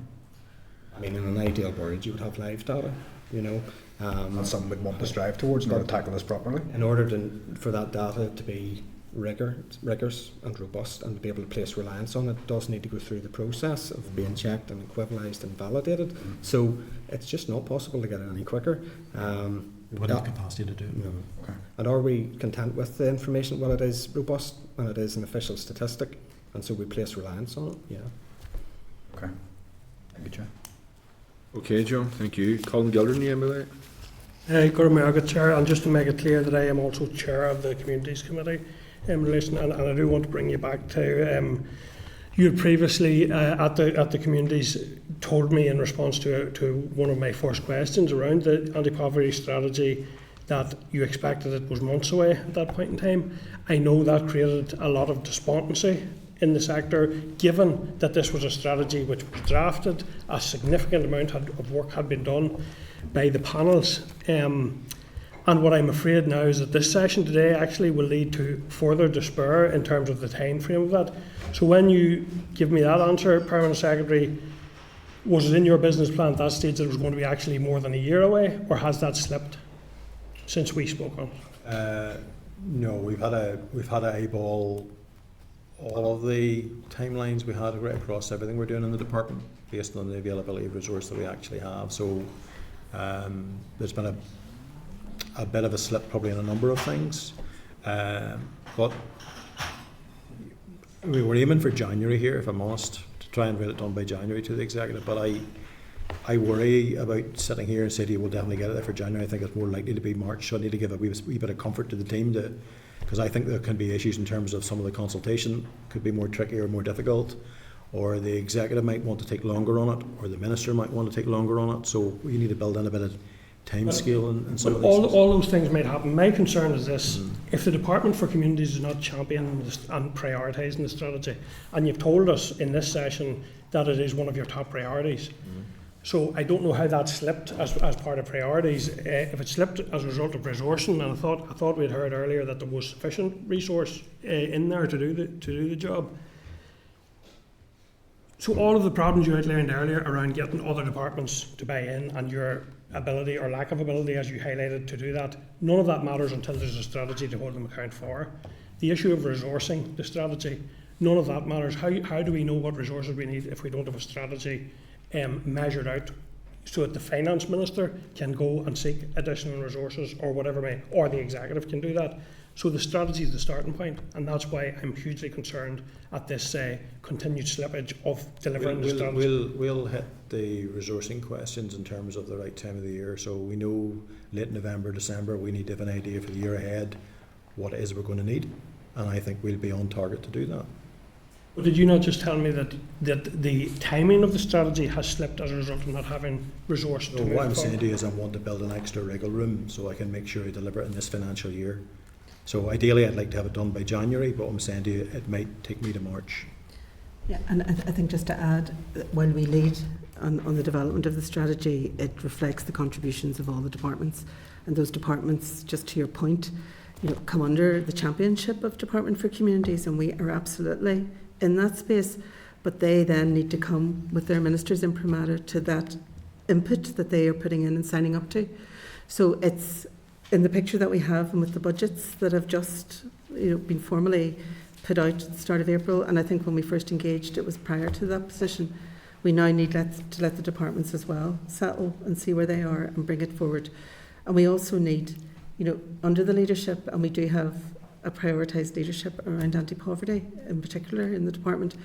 I mean, in an ideal world, you would have live data, you know. That's something we'd want to strive towards in order to tackle this properly. In order for that data to be rigorous and robust and to be able to place reliance on it, it does need to go through the process of being checked and equivalised and validated. So it's just not possible to get it any quicker. We wouldn't have capacity to do it. No. Okay. And are we content with the information? Well, it is robust and it is an official statistic, and so we place reliance on it. Yeah. Okay. Thank you, Chair. Okay, John, thank you. Colin Gildern, you MLA? Good Chair, and just to make it clear that I am also Chair of the Communities Committee in relation, and I do want to bring you back to, you had previously at the Communities told me in response to one of my first questions around the anti-poverty strategy that you expected it was months away at that point in time. I know that created a lot of despondency in the sector, given that this was a strategy which was drafted, a significant amount of work had been done by the panels. And what I'm afraid now is that this session today actually will lead to further despair in terms of the time frame of that. So when you give me that answer, Permanent Secretary, was it in your business plan at that stage that it was going to be actually more than a year away, or has that slipped since we spoke on it? No, we've had to eyeball all of the timelines we had right across everything we're doing in the department based on the availability of resource that we actually have. So there's been a bit of a slip probably in a number of things, but we were aiming for January here, if I'm honest, to try and get it done by January to the executive. But I worry about sitting here and saying to you, we'll definitely get it there for January. I think it's more likely to be March. So I need to give a wee bit of comfort to the team, because I think there can be issues in terms of some of the consultation could be more tricky or more difficult, or the executive might want to take longer on it, or the minister might want to take longer on it. So we need to build in a bit of time scale and some of these things. All those things might happen. My concern is this: if the Department for Communities is not championing and prioritising the strategy, and you've told us in this session that it is one of your top priorities, so I don't know how that slipped as part of priorities. If it slipped as a result of resourcing, and I thought we'd heard earlier that there was sufficient resource in there to do the job. So all of the problems you outlined earlier around getting other departments to buy in, and your ability or lack of ability, as you highlighted, to do that, none of that matters until there's a strategy to hold them account for. The issue of resourcing the strategy, none of that matters. How do we know what resources we need if we don't have a strategy measured out, so that the finance minister can go and seek additional resources, or whatever or the executive can do that? So the strategy is the starting point, and that's why I'm hugely concerned at this continued slippage of delivering the strategy. We'll hit the resourcing questions in terms of the right time of the year. So we know late November, December, we need to have an idea for the year ahead what it is we're going to need, and I think we'll be on target to do that. But did you not just tell me that the timing of the strategy has slipped as a result of not having resource to move what I'm forward? saying to you is I want to build an extra wriggle room so I can make sure I deliver it in this financial year. So ideally I'd like to have it done by January, but I'm saying to you it might take me to March. Yeah, and I think just to add, while we lead on the development of the strategy, it reflects the contributions of all the departments. And those departments, just to your point, come under the championship of Department for Communities, and we are absolutely in that space. But they then need to come with their ministers imprimatur to that input that they are putting in and signing up to. So it's in the picture that we have, and with the budgets that have just been formally put out at the start of April, and I think when we first engaged it was prior to that position, we now need to let the departments as well settle and see where they are and bring it forward. And we also need, under the leadership, and we do have a prioritised leadership around anti-poverty in particular in the department,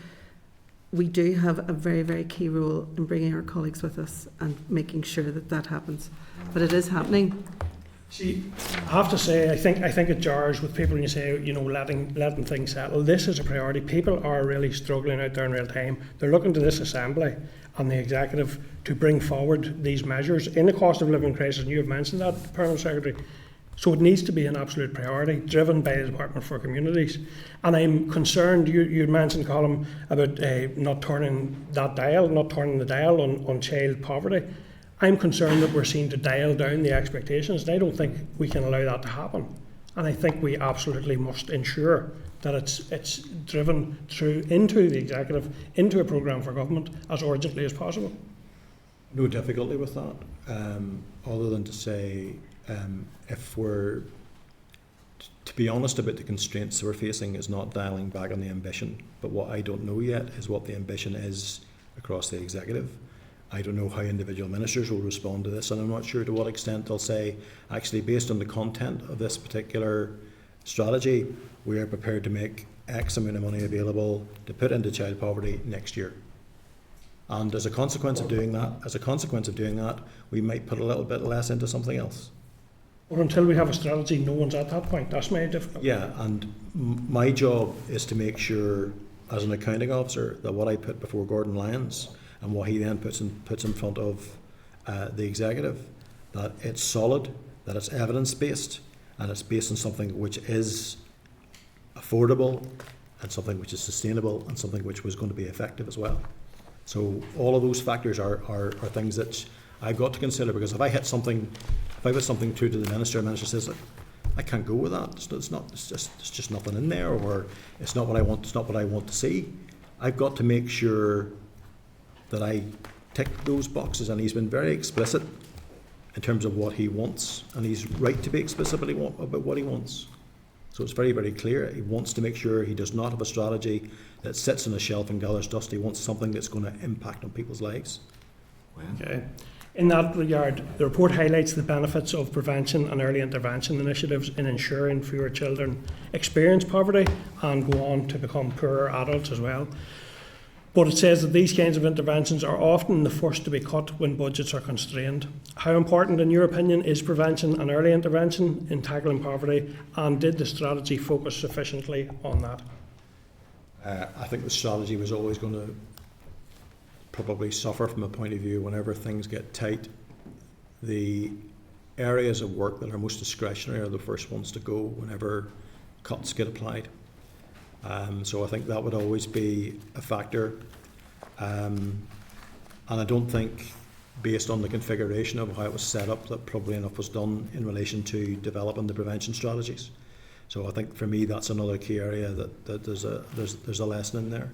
we do have a very, very key role in bringing our colleagues with us and making sure that that happens. But it is happening. See, I have to say, I think it jars with people when you say, letting things settle. This is a priority. People are really struggling out there in real time. They're looking to this Assembly and the Executive to bring forward these measures in the cost of living crisis, and you have mentioned that, Permanent Secretary. So it needs to be an absolute priority, driven by the Department for Communities. And I'm concerned, you mentioned, Colm, about not turning the dial on child poverty. I'm concerned that we're seen to dial down the expectations, and I don't think we can allow that to happen. And I think we absolutely must ensure that it's driven through into the Executive, into a programme for government as urgently as possible. No difficulty with that, other than to say, if we're, to be honest about the constraints that we're facing, is not dialing back on the ambition. But what I don't know yet is what the ambition is across the Executive. I don't know how individual ministers will respond to this, and I'm not sure to what extent they'll say, actually, based on the content of this particular strategy, we are prepared to make X amount of money available to put into child poverty next year. And as a consequence of doing that, we might put a little bit less into something else. But until we have a strategy, no one's at that point. That's my difficulty. Yeah, and my job is to make sure, as an accounting officer, that what I put before Gordon Lyons and what he then puts in front of the Executive, that it's solid, that it's evidence-based, and it's based on something which is affordable, and something which is sustainable, and something which was going to be effective as well. So all of those factors are things that I've got to consider, because if I put something through to the minister says, I can't go with that. It's just nothing in there, or it's not what I want. It's not what I want to see. I've got to make sure that I tick those boxes, and he's been very explicit in terms of what he wants, and he's right to be explicit about what he wants. So it's very, very clear. He wants to make sure he does not have a strategy that sits on a shelf and gathers dust. He wants something that's going to impact on people's lives. Okay. In that regard, the report highlights the benefits of prevention and early intervention initiatives in ensuring fewer children experience poverty and go on to become poorer adults as well. But it says that these kinds of interventions are often the first to be cut when budgets are constrained. How important, in your opinion, is prevention and early intervention in tackling poverty, and did the strategy focus sufficiently on that? I think the strategy was always going to probably suffer from a point of view whenever things get tight. The areas of work that are most discretionary are the first ones to go whenever cuts get applied. So I think that would always be a factor. And I don't think, based on the configuration of how it was set up, that probably enough was done in relation to developing the prevention strategies. So I think for me that's another key area that there's a lesson in there.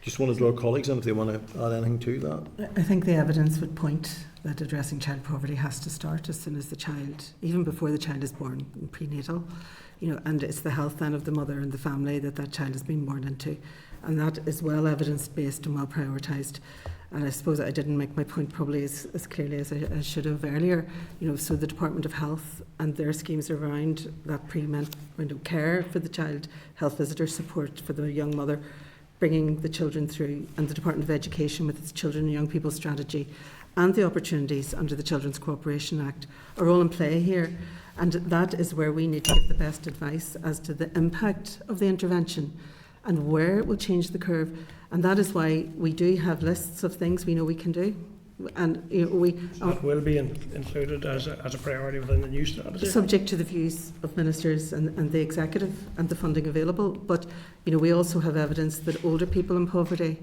Just want to draw colleagues in if they want to add anything to that. I think the evidence would point that addressing child poverty has to start as soon as the child, even before the child is born, in prenatal, and it's the health then of the mother and the family that child has been born into, and that is well evidence-based and well prioritised. And I suppose I didn't make my point probably as clearly as I should have earlier. So the Department of Health and their schemes around that pre-menstrual care for the child, health visitor support for the young mother, bringing the children through, and the Department of Education with its Children and Young People strategy, and the opportunities under the Children's Cooperation Act are all in play here. And that is where we need to give the best advice as to the impact of the intervention and where it will change the curve. And that is why we do have lists of things we know we can do. And that will be included as a priority within the new strategy. Subject to the views of ministers and the executive and the funding available. But we also have evidence that older people in poverty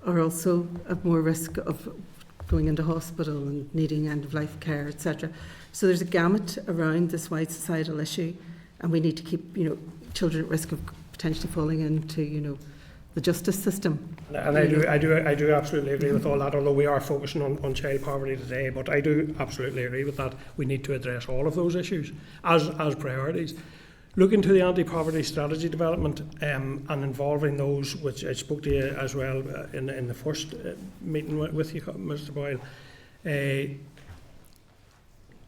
are also at more risk of going into hospital and needing end-of-life care, etc. So there's a gamut around this wide societal issue, and we need to keep children at risk of potentially falling into the justice system. And I do absolutely agree with all that, although we are focusing on child poverty today, but I do absolutely agree with that. We need to address all of those issues as priorities. Looking to the anti-poverty strategy development and involving those, which I spoke to you as well in the first meeting with you, Mr. Boyle,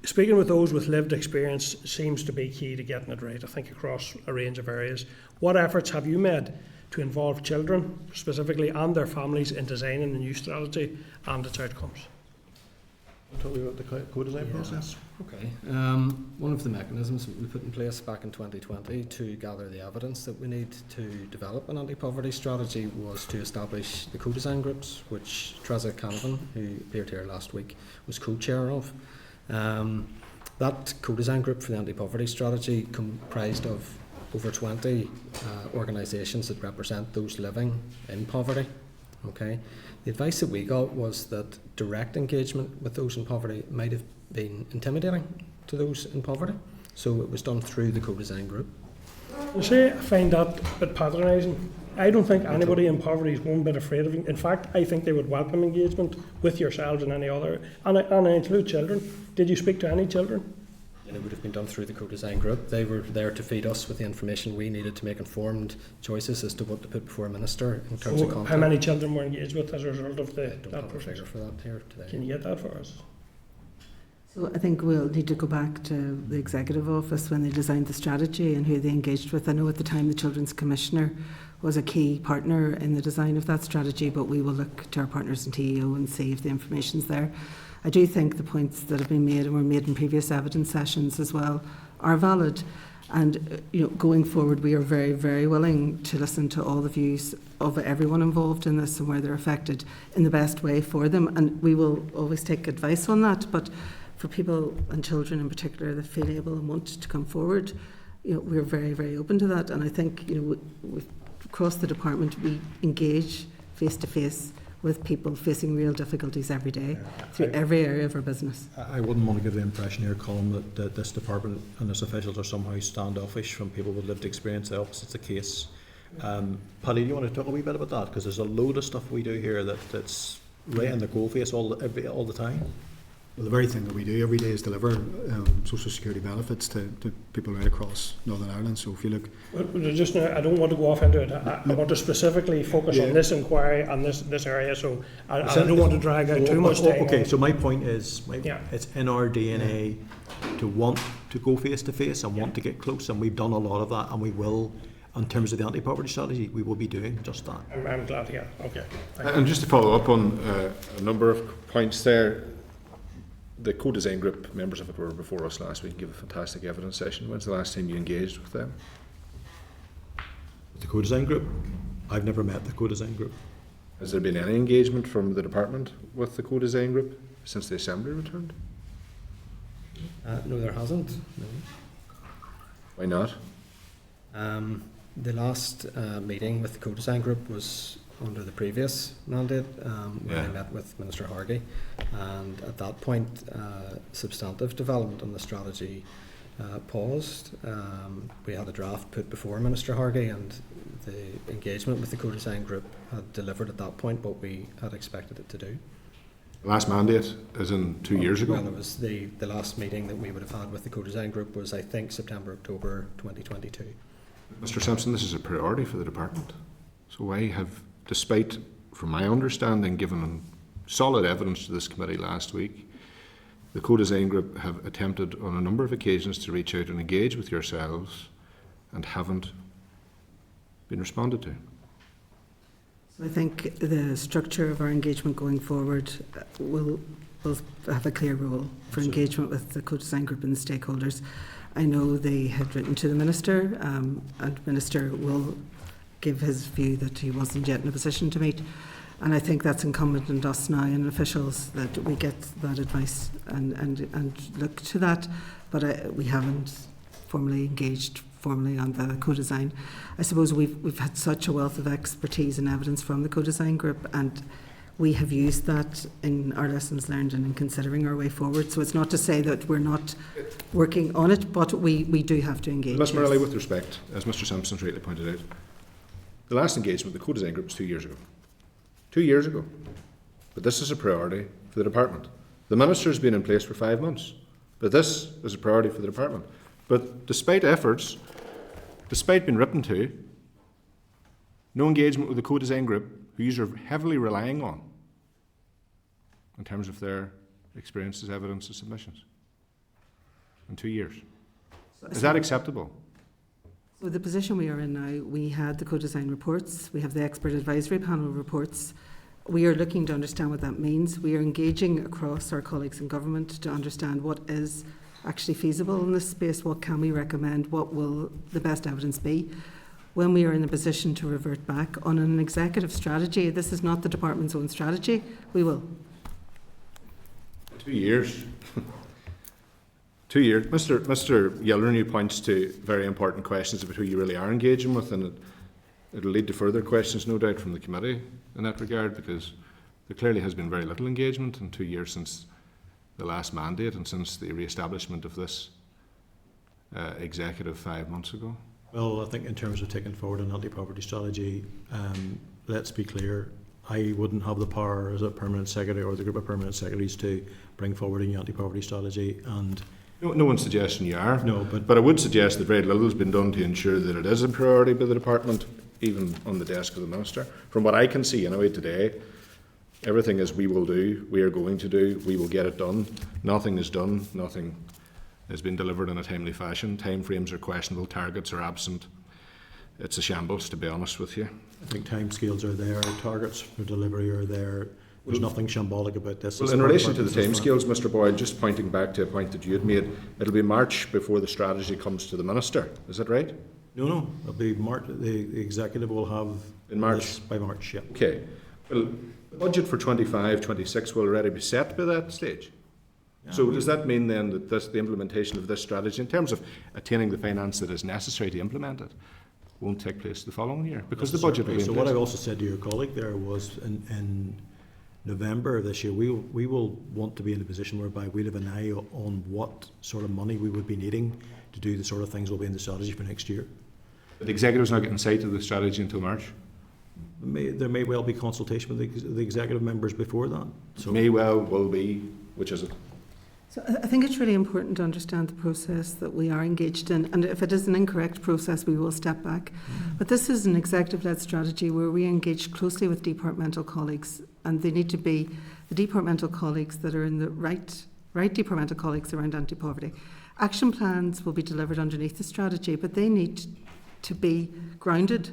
speaking with those with lived experience seems to be key to getting it right, I think, across a range of areas. What efforts have you made to involve children specifically and their families in designing the new strategy and its outcomes? Tell me about the co-design process. Okay. One of the mechanisms we put in place back in 2020 to gather the evidence that we need to develop an anti-poverty strategy was to establish the co-design groups, which Treza Canavan, who appeared here last week, was co-chair of. That co-design group for the anti-poverty strategy comprised of over 20 organisations that represent those living in poverty. Okay. The advice that we got was that direct engagement with those in poverty might have been intimidating to those in poverty, so it was done through the co-design group. You see, I find that a bit patronising. I don't think anybody in poverty is one bit afraid of it. In fact, I think they would welcome engagement with yourselves and any other, and I include children. Did you speak to any children? And it would have been done through the co-design group. They were there to feed us with the information we needed to make informed choices as to what to put before a minister in terms of content. How many children were engaged with as a result of I don't have a figure for that here today. Can you get that for us? So I think we'll need to go back to the Executive Office when they designed the strategy and who they engaged with. I know at the time the Children's Commissioner was a key partner in the design of that strategy, but we will look to our partners in TEO and see if the information's there. I do think the points that have been made and were made in previous evidence sessions as well are valid. And going forward, we are very, very willing to listen to all the views of everyone involved in this and where they're affected in the best way for them. And we will always take advice on that. But for people and children in particular that feel able and want to come forward, we're very, very open to that. And I think across the department we engage face to face with people facing real difficulties every day through every area of our business. I wouldn't want to give the impression here, Colin, that this department and its officials are somehow standoffish from people with lived experience. The opposite's the case. Paddy, do you want to talk a wee bit about that? Because there's a load of stuff we do here that's right in the coalface all the time. Well, the very thing that we do every day is deliver social security benefits to people right across Northern Ireland. So if you look, I don't want to go off into it. I want to specifically focus on this inquiry and this area. So I don't want to drag out too much time. Okay, so my point is, it's in our DNA to want to go face to face and want to get close, and we've done a lot of that, and we will. In terms of the anti-poverty strategy, we will be doing just that. I'm glad to hear. Okay. And just to follow up on a number of points there, the co-design group, members of it were before us last week and gave a fantastic evidence session. When's the last time you engaged with them? The co-design group? I've never met the co-design group. Has there been any engagement from the department with the co-design group since the Assembly returned? No, there hasn't. No. Why not? The last meeting with the co-design group was under the previous mandate, when I met with Minister Hargey, and at that point substantive development on the strategy paused. We had a draft put before Minister Hargey, and the engagement with the co-design group had delivered at that point what we had expected it to do. The last mandate, as in 2 years ago? Well, it was the last meeting that we would have had with the co-design group was, I think, September, October 2022. Mr. Simpson, this is a priority for the department. So why have, despite, from my understanding, given solid evidence to this committee last week, the co-design group have attempted on a number of occasions to reach out and engage with yourselves and haven't been responded to? I think the structure of our engagement going forward will have a clear role for engagement with the co-design group and the stakeholders. I know they had written to the Minister, and the Minister will give his view that he wasn't yet in a position to meet. And I think that's incumbent on us now and officials that we get that advice and look to that. But we haven't formally engaged on the co-design. I suppose we've had such a wealth of expertise and evidence from the co-design group, and we have used that in our lessons learned and in considering our way forward. So it's not to say that we're not working on it, but we do have to engage. Ms. Morelli, with respect, as Mr. Simpson rightly pointed out, the last engagement with the co-design group was 2 years ago. 2 years ago. But this is a priority for the department. The Minister's been in place for 5 months, but this is a priority for the department. But despite efforts, despite being written to, no engagement with the co-design group, who you are heavily relying on in terms of their experiences, evidence and submissions in 2 years. Is that acceptable? So the position we are in now, we had the co-design reports, we have the expert advisory panel reports. We are looking to understand what that means. We are engaging across our colleagues in government to understand what is actually feasible in this space, what can we recommend, what will the best evidence be. When we are in a position to revert back on an executive strategy, this is not the department's own strategy, we will. 2 years. 2 years. Mr. Yellernew points to very important questions about who you really are engaging with, and it'll lead to further questions, no doubt, from the committee in that regard, because there clearly has been very little engagement in 2 years since the last mandate and since the re-establishment of this executive 5 months ago. Well, I think in terms of taking forward an anti-poverty strategy, let's be clear, I wouldn't have the power as a permanent secretary or the group of permanent secretaries to bring forward a new anti-poverty strategy. And no one's suggesting you are. No, but I would suggest that very little has been done to ensure that it is a priority by the department, even on the desk of the Minister. From what I can see anyway today, everything is we will do, we are going to do, we will get it done. Nothing is done, nothing has been delivered in a timely fashion. Timeframes are questionable, targets are absent. It's a shambles, to be honest with you. I think timescales are there, targets for delivery are there. There's nothing shambolic about this. Well, in relation to the timescales, Mr. Boyle, just pointing back to a point that you had made, it'll be March before the strategy comes to the Minister. Is that right? No. It'll be March. The executive will have in March. This by March. Yeah. Okay. Well, the budget for 25-26 will already be set by that stage. Yeah, so does that mean then that the implementation of this strategy, in terms of attaining the finance that is necessary to implement it, won't take place the following year because the budget will be in So place. what I also said to your colleague there was in November of this year, we will want to be in a position whereby we'll have an eye on what sort of money we would be needing to do the sort of things will be in the strategy for next year. The executive's not getting sight of the strategy until March. There may well be consultation with the executive members before that. So May well, will be, which is it? So I think it's really important to understand the process that we are engaged in, and if it is an incorrect process, we will step back. But this is an executive-led strategy where we engage closely with departmental colleagues, and they need to be the departmental colleagues that are in the right departmental colleagues around anti-poverty. Action plans will be delivered underneath the strategy, but they need to be grounded,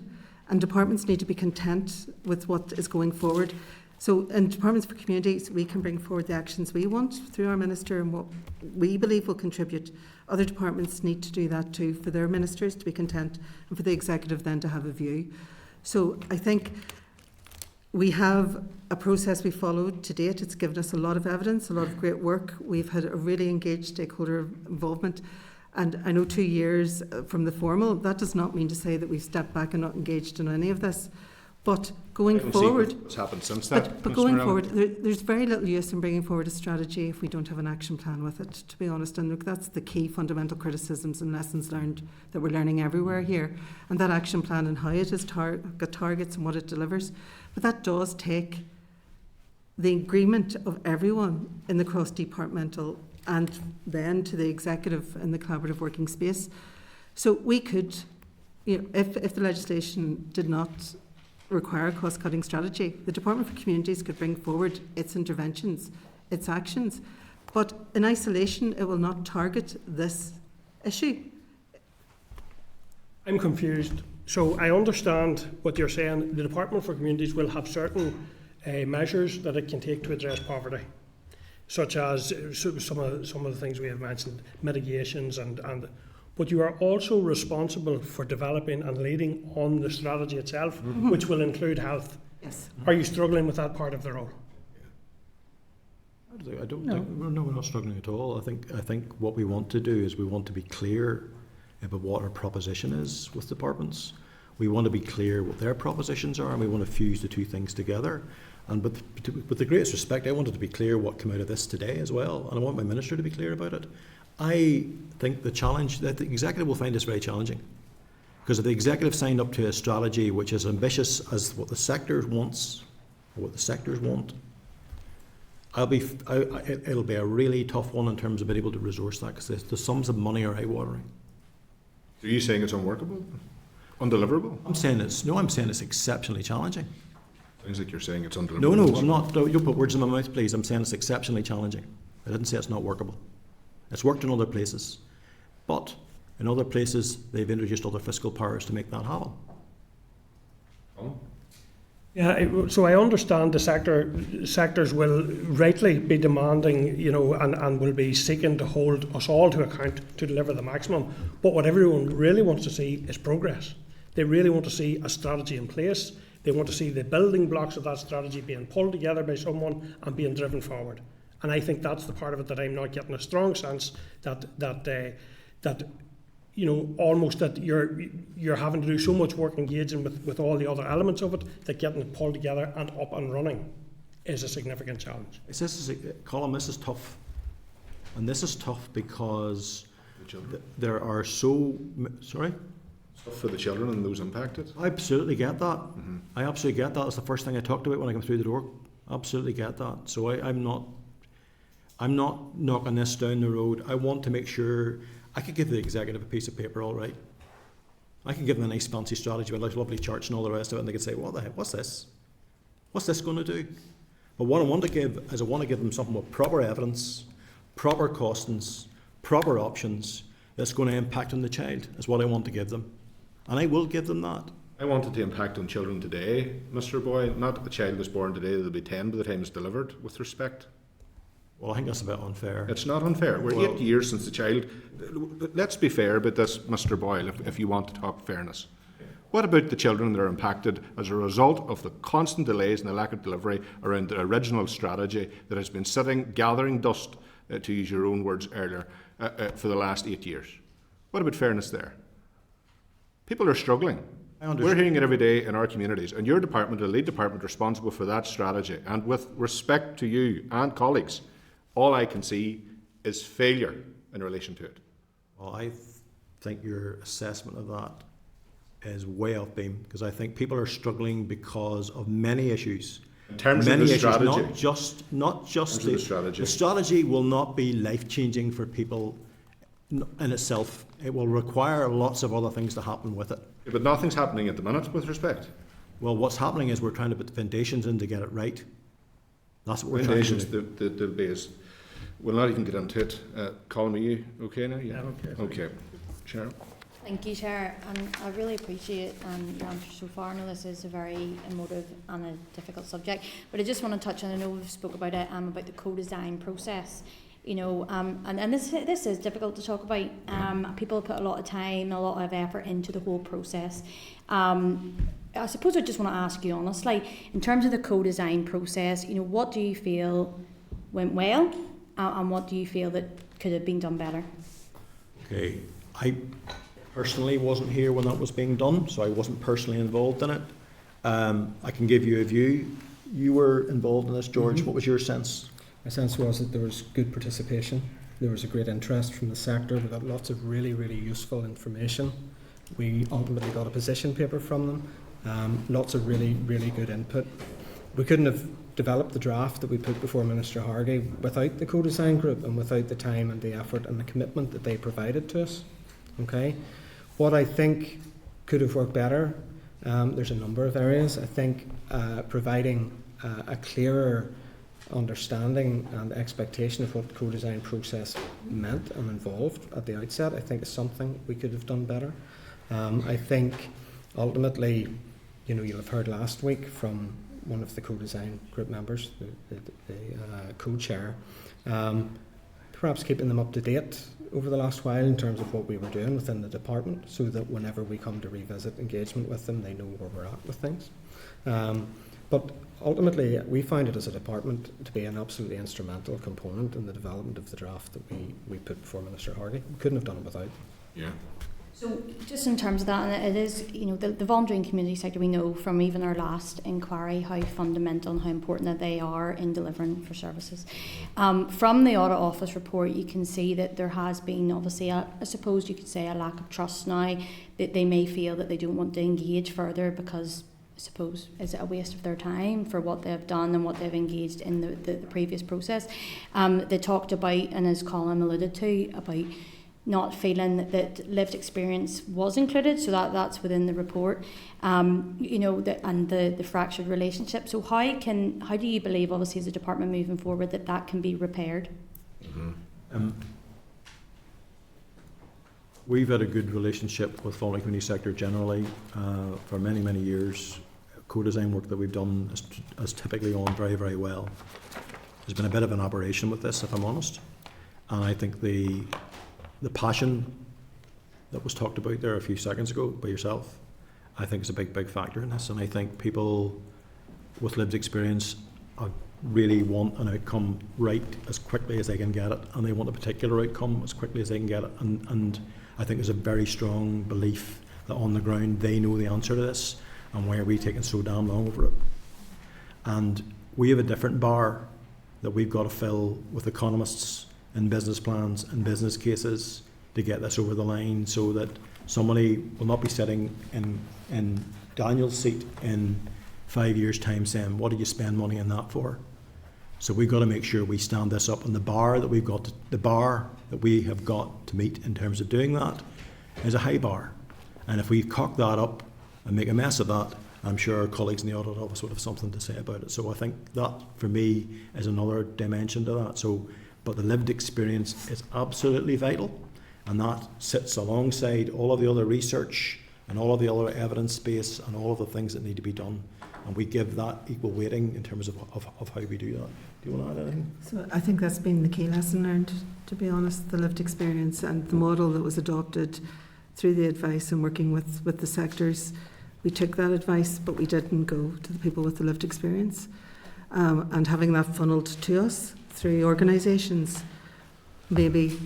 and departments need to be content with what is going forward. So in Departments for Communities, we can bring forward the actions we want through our minister and what we believe will contribute. Other departments need to do that too, for their ministers to be content and for the executive then to have a view. So I think we have a process we followed to date. It's given us a lot of evidence, a lot of great work. We've had a really engaged stakeholder involvement. And I know 2 years from the formal, that does not mean to say that we've stepped back and not engaged in any of this. But going forward, What's happened since that? but going forward, there's very little use in bringing forward a strategy if we don't have an action plan with it, to be honest. And look, that's the key fundamental criticisms and lessons learned that we're learning everywhere here. And that action plan and how it is got targets and what it delivers. But that does take the agreement of everyone in the cross-departmental and then to the executive in the collaborative working space. So we could, if the legislation did not require a cost-cutting strategy, the Department for Communities could bring forward its interventions, its actions, but in isolation it will not target this issue. I'm confused. So I understand what you're saying. The Department for Communities will have certain measures that it can take to address poverty, such as some of the things we have mentioned, mitigations and but you are also responsible for developing and leading on the strategy itself, which will include health. Yes. Are you struggling with that part of the role? I don't think we're not struggling at all. I think what we want to do is we want to be clear about what our proposition is with departments. We want to be clear what their propositions are, and we want to fuse the two things together. And with the greatest respect, I wanted to be clear what came out of this today as well, and I want my minister to be clear about it. I think the challenge that the executive will find this very challenging, because if the executive signed up to a strategy which is ambitious as what the sector wants, or what the sectors want, it'll be a really tough one in terms of being able to resource that, because the sums of money are eye-watering. Are you saying it's unworkable, undeliverable? I'm saying it's exceptionally challenging. Sounds like you're saying it's undeliverable. No, I'm not. No, you put words in my mouth, please. I'm saying it's exceptionally challenging. I didn't say it's not workable. It's worked in other places, but in other places they've introduced other fiscal powers to make that happen. Oh. Yeah, so I understand the sectors will rightly be demanding, and will be seeking to hold us all to account to deliver the maximum. But what everyone really wants to see is progress. They really want to see a strategy in place. They want to see the building blocks of that strategy being pulled together by someone and being driven forward. And I think that's the part of it that I'm not getting a strong sense that almost that you're having to do so much work engaging with all the other elements of it, that getting it pulled together and up and running is a significant challenge. Colin, this is tough. And this is tough because there are so... Sorry? Stuff for the children and those impacted. I absolutely get that. I absolutely get that. That's the first thing I talked about when I came through the door. Absolutely get that. So I'm not knocking this down the road. I want to make sure I could give the executive a piece of paper, all right. I could give them a nice fancy strategy with lovely charts and all the rest of it, and they could say, what the heck, what's this? What's this going to do? But what I want to give is I want to give them something with proper evidence, proper costings, proper options that's going to impact on the child, is what I want to give them. And I will give them that. I want it to impact on children today, Mr. Boyle. Not a child was born today, there'll be 10 by the time it's delivered, with respect. Well, I think that's a bit unfair. It's not unfair. We're 8 years since the child. Let's be fair about this, Mr. Boyle, if you want to talk fairness. What about the children that are impacted as a result of the constant delays and the lack of delivery around the original strategy that has been sitting, gathering dust, to use your own words earlier, for the last 8 years? What about fairness there? People are struggling. I We're understand. hearing it every day in our communities, and your department, the lead department responsible for that strategy, and with respect to you and colleagues, all I can see is failure in relation to it. Well, I think your assessment of that is way off beam, because I think people are struggling because of many issues. In terms Many of the issues, strategy. not just In terms of the strategy. The strategy will not be life-changing for people in itself. It will require lots of other things to happen with it. Yeah, but nothing's happening at the minute with respect. Well, what's happening is we're trying to put the foundations in to get it right. That's what we're trying to Foundations, do. the base. We'll not even get into it. Colin, are you okay now? Yeah, okay. Okay. Sharon? Thank you, Chair, and I really appreciate your answers so far. I know this is a very emotive and a difficult subject, but I just want to touch on, I know we've spoke about it, about the co-design process. You know, and this is difficult to talk about. People put a lot of time, a lot of effort into the whole process. I suppose I just want to ask you honestly, in terms of the co-design process, you know, what do you feel went well, and what do you feel that could have been done better? Okay, I personally wasn't here when that was being done, so I wasn't personally involved in it. I can give you a view. You were involved in this, George. What was your sense? My sense was that there was good participation. There was a great interest from the sector. We got lots of really, really useful information. We ultimately got a position paper from them. Lots of really, really good input. We couldn't have developed the draft that we put before Minister Hargey without the co-design group and without the time and the effort and the commitment that they provided to us. Okay, what I think could have worked better, there's a number of areas. I think providing a clearer understanding and expectation of what the co-design process meant and involved at the outset, I think is something we could have done better. I think ultimately, you know, you'll have heard last week from one of the co-design group members, the co-chair, perhaps keeping them up to date over the last while in terms of what we were doing within the department, so that whenever we come to revisit engagement with them, they know where we're at with things. But ultimately, we found it as a department to be an absolutely instrumental component in the development of the draft that we put before Minister Hargey. We couldn't have done it without. Yeah. So just in terms of that, and it is, you know, the voluntary and community sector, we know from even our last inquiry how fundamental and how important that they are in delivering for services. From the Audit Office report, you can see that there has been obviously, I suppose you could say, a lack of trust now, that they may feel that they don't want to engage further because, I suppose, is it a waste of their time for what they've done and what they've engaged in the previous process. They talked about, and as Colin alluded to, about not feeling that lived experience was included, so that's within the report. You know, and the fractured relationship. So how do you believe, obviously as a department moving forward, that can be repaired? We've had a good relationship with voluntary community sector generally for many, many years. Co-design work that we've done has typically gone very, very well. There's been a bit of an aberration with this, if I'm honest, and I think the passion that was talked about there a few seconds ago by yourself, I think is a big, big factor in this. And I think people with lived experience really want an outcome right as quickly as they can get it, and they want a particular outcome as quickly as they can get it. And I think there's a very strong belief that on the ground they know the answer to this, and why are we taking so damn long over it? And we have a different bar that we've got to fill with economists and business plans and business cases to get this over the line, so that somebody will not be sitting in Daniel's seat in 5 years' time saying, what did you spend money on that for? So we've got to make sure we stand this up, and the bar that we have got to meet in terms of doing that is a high bar. And if we cock that up and make a mess of that, I'm sure our colleagues in the Audit Office would have something to say about it. So I think that, for me, is another dimension to that. But the lived experience is absolutely vital, and that sits alongside all of the other research and all of the other evidence base and all of the things that need to be done. And we give that equal weighting in terms of how we do that. Do you want to add anything? So I think that's been the key lesson learned, to be honest, the lived experience and the model that was adopted through the advice and working with the sectors. We took that advice, but we didn't go to the people with the lived experience. And having that funneled to us through organisations, maybe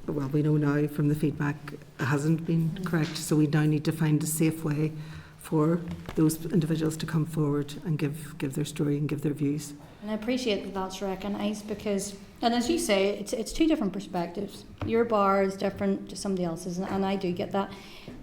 well, we know now from the feedback, hasn't been correct. So we now need to find a safe way for those individuals to come forward and give their story and give their views. And I appreciate that that's recognised because, and as you say, it's two different perspectives. Your bar is different to somebody else's, and I do get that.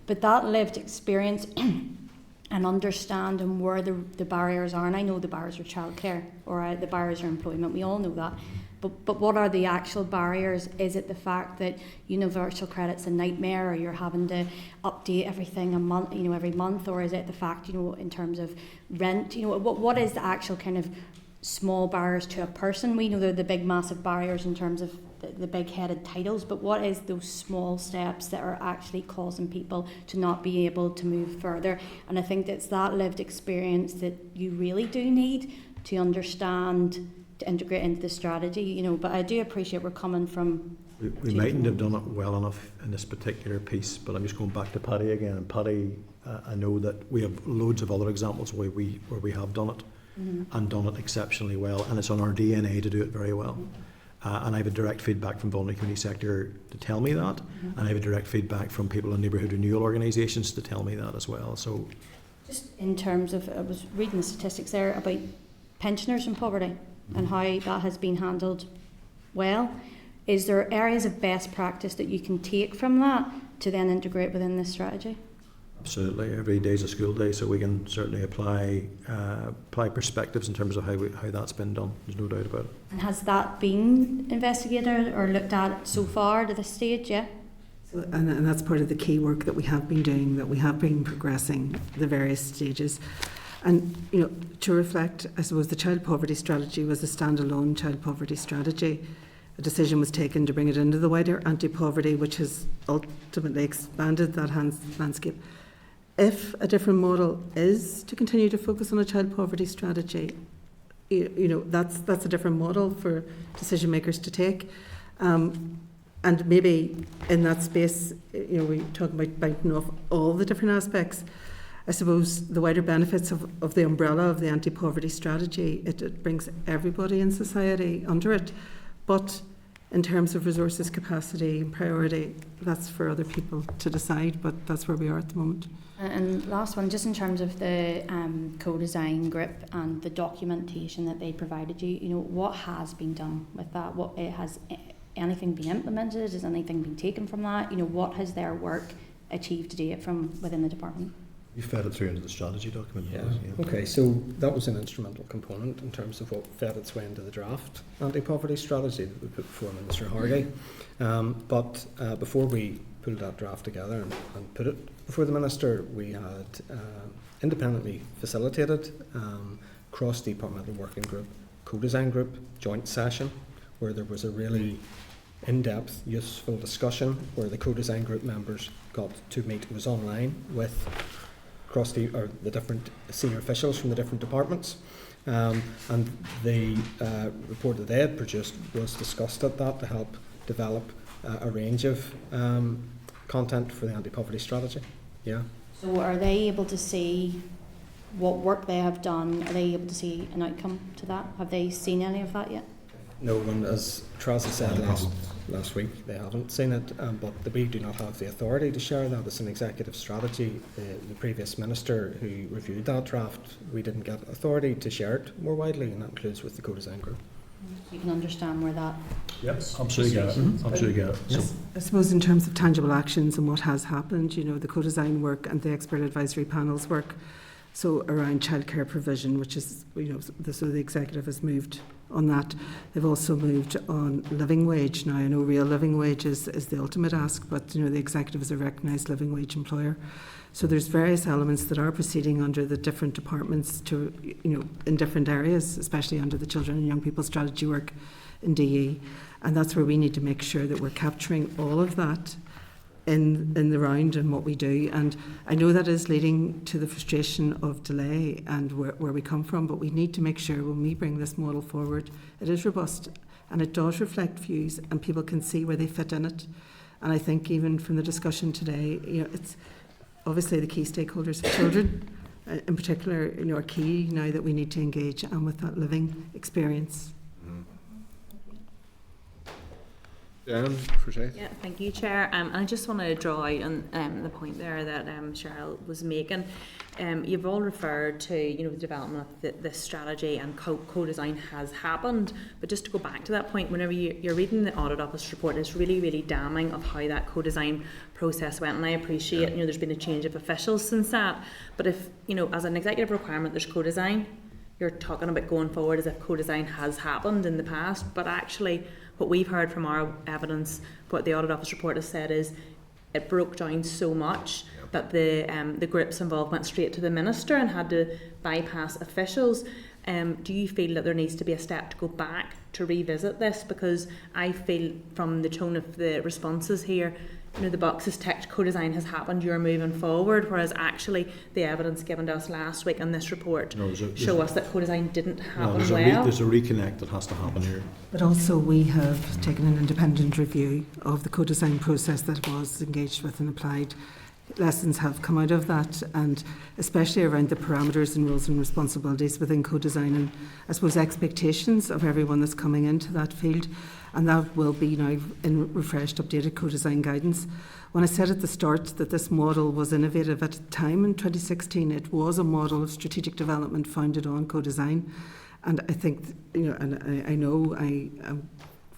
But that lived experience and understanding where the barriers are, and I know the barriers are childcare or the barriers are employment, we all know that. But what are the actual barriers? Is it the fact that universal credit's a nightmare, or you're having to update everything a month, every month, or is it the fact, in terms of rent, what is the actual kind of small barriers to a person? We know they're the big massive barriers in terms of the big-headed titles, but what is those small steps that are actually causing people to not be able to move further? And I think it's that lived experience that you really do need to understand, to integrate into the strategy, but I do appreciate we're coming from... We mightn't have done it well enough in this particular piece, but I'm just going back to Paddy again. And Paddy, I know that we have loads of other examples where we have done it and done it exceptionally well, and it's on our DNA to do it very well. And I have a direct feedback from vulnerable community sector to tell me that, and I have a direct feedback from people in neighbourhood renewal organisations to tell me that as well. So, just in terms of, I was reading the statistics there about pensioners in poverty and how that has been handled well. Is there areas of best practice that you can take from that to then integrate within this strategy? absolutely, every day is a school day, so we can certainly apply perspectives in terms of how that's been done. There's no doubt about it. And has that been investigated or looked at so far to this stage? Yeah. So, and that's part of the key work that we have been doing, that we have been progressing the various stages. And, you know, to reflect, I suppose the child poverty strategy was a standalone child poverty strategy. A decision was taken to bring it into the wider anti-poverty, which has ultimately expanded that landscape. If a different model is to continue to focus on a child poverty strategy, you know, that's a different model for decision makers to take. And maybe in that space, you know, we talk about biting off all the different aspects. I suppose the wider benefits of the umbrella of the anti-poverty strategy, it brings everybody in society under it. But in terms of resources, capacity and priority, that's for other people to decide, but that's where we are at the moment. And last one, just in terms of the co-design group and the documentation that they provided you, you know, what has been done with that? What has anything been implemented? Has anything been taken from that? You know, what has their work achieved to date from within the department? You fed it through into the strategy document. Yeah. Okay, so that was an instrumental component in terms of what fed its way into the draft anti-poverty strategy that we put before Minister Hargey. But before we pulled that draft together and put it before the Minister, we had independently facilitated cross-departmental working group, co-design group, joint session, where there was a really in-depth, useful discussion where the co-design group members got to meet. It was online with the different senior officials from the different departments, and the report that they had produced was discussed at that to help develop a range of content for the anti-poverty strategy. Yeah. So are they able to see what work they have done? Are they able to see an outcome to that? Have they seen any of that yet? No, and as Traz said last week, they haven't seen it, but we do not have the authority to share that. It's an executive strategy. The previous minister who reviewed that draft, we didn't get authority to share it more widely, and that includes with the co-design group. You can understand where that... Yes, absolutely get it. Absolutely get it. Yes. I suppose in terms of tangible actions and what has happened, you know, the co-design work and the expert advisory panels work, so around childcare provision, which is, you know, so the executive has moved on that. They've also moved on living wage. Now, I know real living wage is the ultimate ask, but, you know, the executive is a recognised living wage employer. So there's various elements that are proceeding under the different departments to, you know, in different areas, especially under the children and young people strategy work in DE. And that's where we need to make sure that we're capturing all of that in the round and what we do. And I know that is leading to the frustration of delay and where we come from, but we need to make sure when we bring this model forward, it is robust and it does reflect views and people can see where they fit in it. And I think even from the discussion today, you know, it's obviously the key stakeholders of children in particular, you know, are key now that we need to engage and with that living experience. Dan, for say. Yeah, thank you, Chair. I just want to draw out on the point there that Cheryl was making. You've all referred to, you know, the development of this strategy, and co-design has happened. But just to go back to that point, whenever you're reading the Audit Office report, it's really, really damning of how that co-design process went. And I appreciate, you know, there's been a change of officials since that. But if, you know, as an executive requirement, there's co-design, you're talking about going forward as if co-design has happened in the past, but actually what we've heard from our evidence, what the Audit Office report has said is it broke down so much that the groups involved went straight to the Minister and had to bypass officials. Do you feel that there needs to be a step to go back to revisit this? Because I feel from the tone of the responses here, you know, the box is ticked, co-design has happened, you're moving forward, whereas actually the evidence given to us last week and this report show us that co-design didn't happen well. There's a reconnect that has to happen here. But also we have taken an independent review of the co-design process that was engaged with and applied. Lessons have come out of that, and especially around the parameters and roles and responsibilities within co-design, and I suppose expectations of everyone that's coming into that field, and that will be now in refreshed, updated co-design guidance. When I said at the start that this model was innovative at the time in 2016, it was a model of strategic development founded on co-design, and I think, you know, and I know I am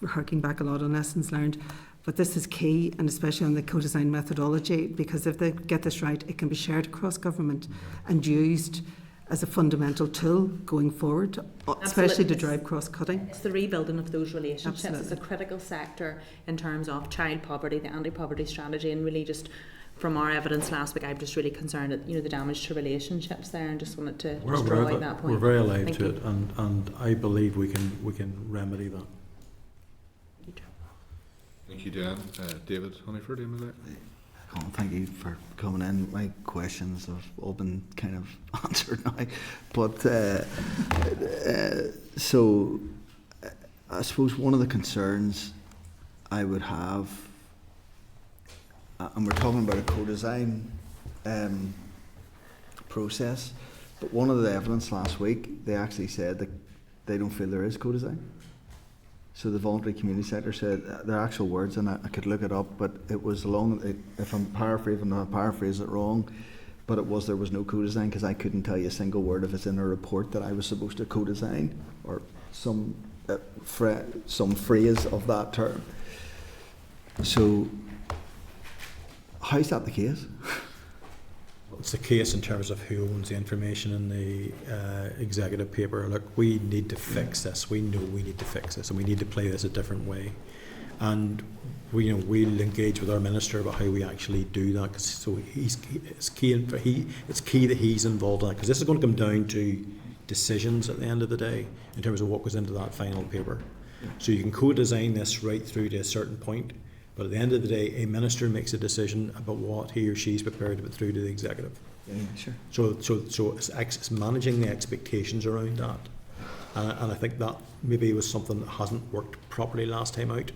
harking back a lot on lessons learned. But this is key, and especially on the co-design methodology, because if they get this right, it can be shared across government and used as a fundamental tool going forward, especially to drive cross-cutting. It's the rebuilding of those relationships. Absolutely. It's a critical sector in terms of child poverty, the anti-poverty strategy, and really just from our evidence last week, I'm just really concerned at, you know, the damage to relationships there, and just wanted to just draw out that point. We're very alive Thank to you. it, and I believe we can remedy that. Thank you, Dan. David Honeyford, do you have that? Colin, thank you for coming in. My questions have all been kind of answered now. But so I suppose one of the concerns I would have, and we're talking about a co-design process, but one of the evidence last week, they actually said that they don't feel there is co-design. So the voluntary community sector said their actual words, and I could look it up, but it was along, if I'm paraphrasing, I paraphrase it wrong, but it was there was no co-design because I couldn't tell you a single word if it's in a report that I was supposed to co-design or some phrase of that term. So how's that the case? It's the case in terms of who owns the information in the executive paper. Look, we need to fix this. We know we need to fix this, and we need to play this a different way. And we'll engage with our minister about how we actually do that. 'Cause so it's key that he's involved in that, because this is going to come down to decisions at the end of the day in terms of what goes into that final paper. So you can co-design this right through to a certain point. But at the end of the day, a minister makes a decision about what he or she is prepared to put through to the executive. Yeah, sure. So it's managing the expectations around that. And I think that maybe was something that hasn't worked properly last time out.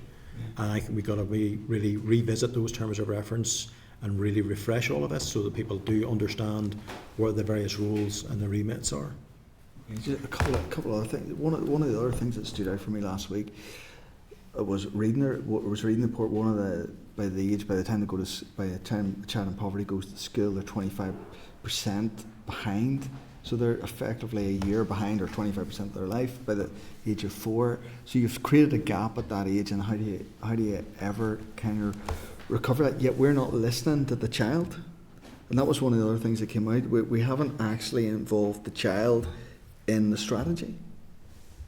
And I think we've got to really revisit those terms of reference and really refresh all of this so that people do understand where the various rules and the remits are. Just a couple of other things. One of the other things that stood out for me last week, I was reading the report. By the time a child in poverty goes to school, they're 25% behind. So they're effectively a year behind, or 25% of their life by the age of 4. So you've created a gap at that age, and how do you ever kind of recover that? Yet we're not listening to the child, and that was one of the other things that came out. We haven't actually involved the child in the strategy.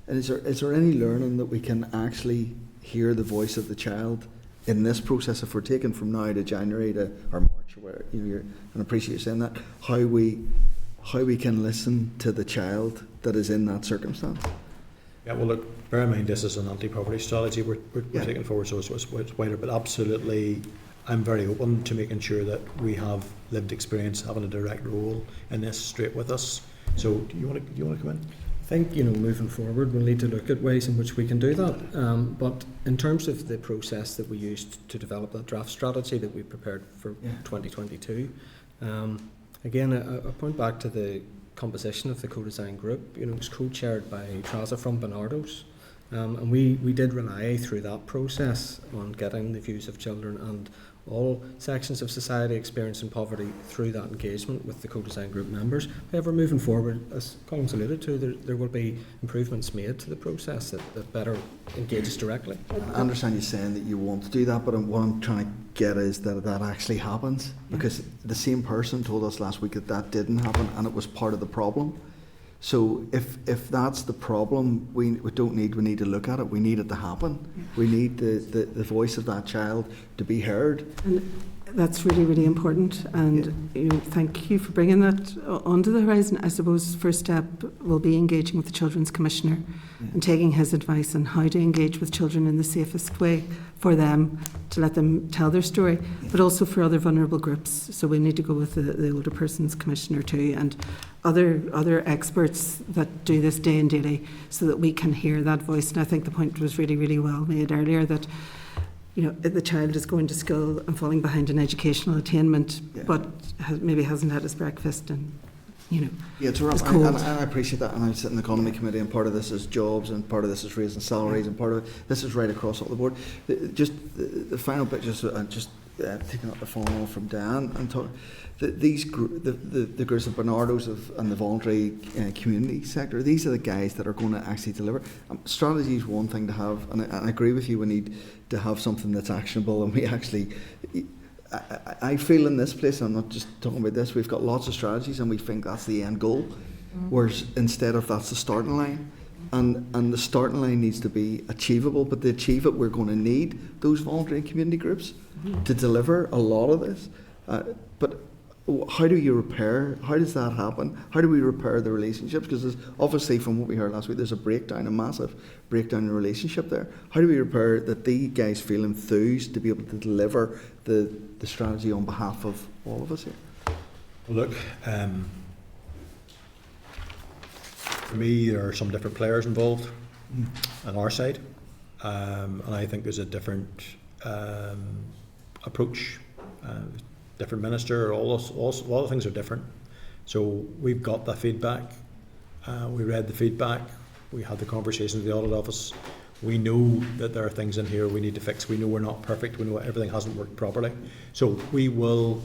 And is there any learning that we can actually hear the voice of the child in this process, if we're taking from now to January to or March or where, and I appreciate you saying that, how we can listen to the child that is in that circumstance? Yeah, well, look, bear in mind this is an anti-poverty strategy we're taking forward, so it's wider, but absolutely I'm very open to making sure that we have lived experience having a direct role in this straight with us. So do you want to come in? I think, moving forward, we'll need to look at ways in which we can do that. But in terms of the process that we used to develop that draft strategy that we prepared for 2022, again, I point back to the composition of the co-design group. It was co-chaired by Traza from Bernardo's. And we did rely through that process on getting the views of children and all sections of society experiencing poverty through that engagement with the co-design group members. However, moving forward, as Colin's alluded to, there will be improvements made to the process that better engages directly. I understand you saying that you want to do that, but what I'm trying to get is that that actually happens, because the same person told us last week that that didn't happen and it was part of the problem. So if that's the problem, we need to look at it. We need it to happen. We need the voice of that child to be heard. And that's really, really important. And you know, thank you for bringing that onto the horizon. I suppose first step will be engaging with the Children's Commissioner and taking his advice on how to engage with children in the safest way for them, to let them tell their story, but also for other vulnerable groups. So we need to go with the Older Persons Commissioner too, and other experts that do this day and daily, so that we can hear that voice. And I think the point was really, really well made earlier, that you know, the child is going to school and falling behind in educational attainment, but maybe hasn't had his breakfast, and you know, it's rough. And I appreciate that. And I sit in the economy committee, and part of this is jobs, and part of this is raising salaries, and part of this is right across all the board. Just the final bit, just taking up the phone from Dan and talking. The groups of Bernardos and the voluntary community sector, these are the guys that are going to actually deliver. Strategy is one thing to have, and I agree with you, we need to have something that's actionable, and we actually, I feel in this place, I'm not just talking about this, we've got lots of strategies and we think that's the end goal, whereas instead of that's the starting line. And the starting line needs to be achievable, but to achieve it, we're going to need those voluntary community groups to deliver a lot of this. But how do you repair? How does that happen? How do we repair the relationships? Because there's obviously, from what we heard last week, there's a massive breakdown in relationship there. How do we repair that the guys feel enthused to be able to deliver the strategy on behalf of all of us here? Well, look, for me, there are some different players involved on our side, and I think there's a different approach. Different minister, all the things are different. So we've got the feedback, we read the feedback, we had the conversation with the audit office. We know that there are things in here we need to fix. We know we're not perfect. We know everything hasn't worked properly. So we will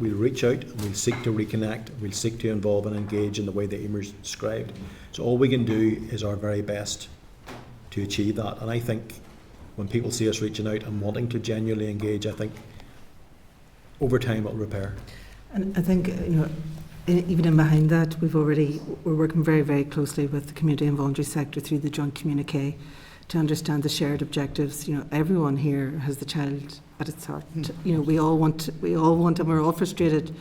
we'll reach out, and we'll seek to reconnect, we'll seek to involve and engage in the way that Emer's described. So all we can do is our very best to achieve that. And I think when people see us reaching out and wanting to genuinely engage, I think over time it'll repair. And I think, you know, even in behind that, we're working very, very closely with the community and voluntary sector through the joint communique to understand the shared objectives. You know, everyone here has the child at its heart. You know, we all want, and we're all frustrated.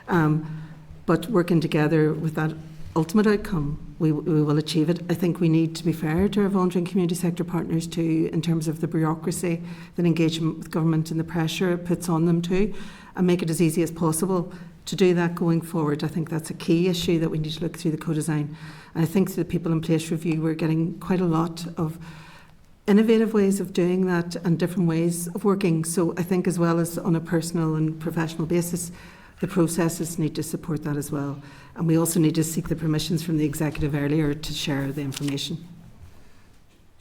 But working together with that ultimate outcome, we will achieve it. I think we need to be fair to our voluntary and community sector partners too, in terms of the bureaucracy, that engagement with government and the pressure it puts on them too, and make it as easy as possible to do that going forward. I think that's a key issue that we need to look through the co-design. And I think through the people in place review, we're getting quite a lot of innovative ways of doing that and different ways of working. So I think, as well as on a personal and professional basis, the processes need to support that as well. And we also need to seek the permissions from the executive earlier to share the information.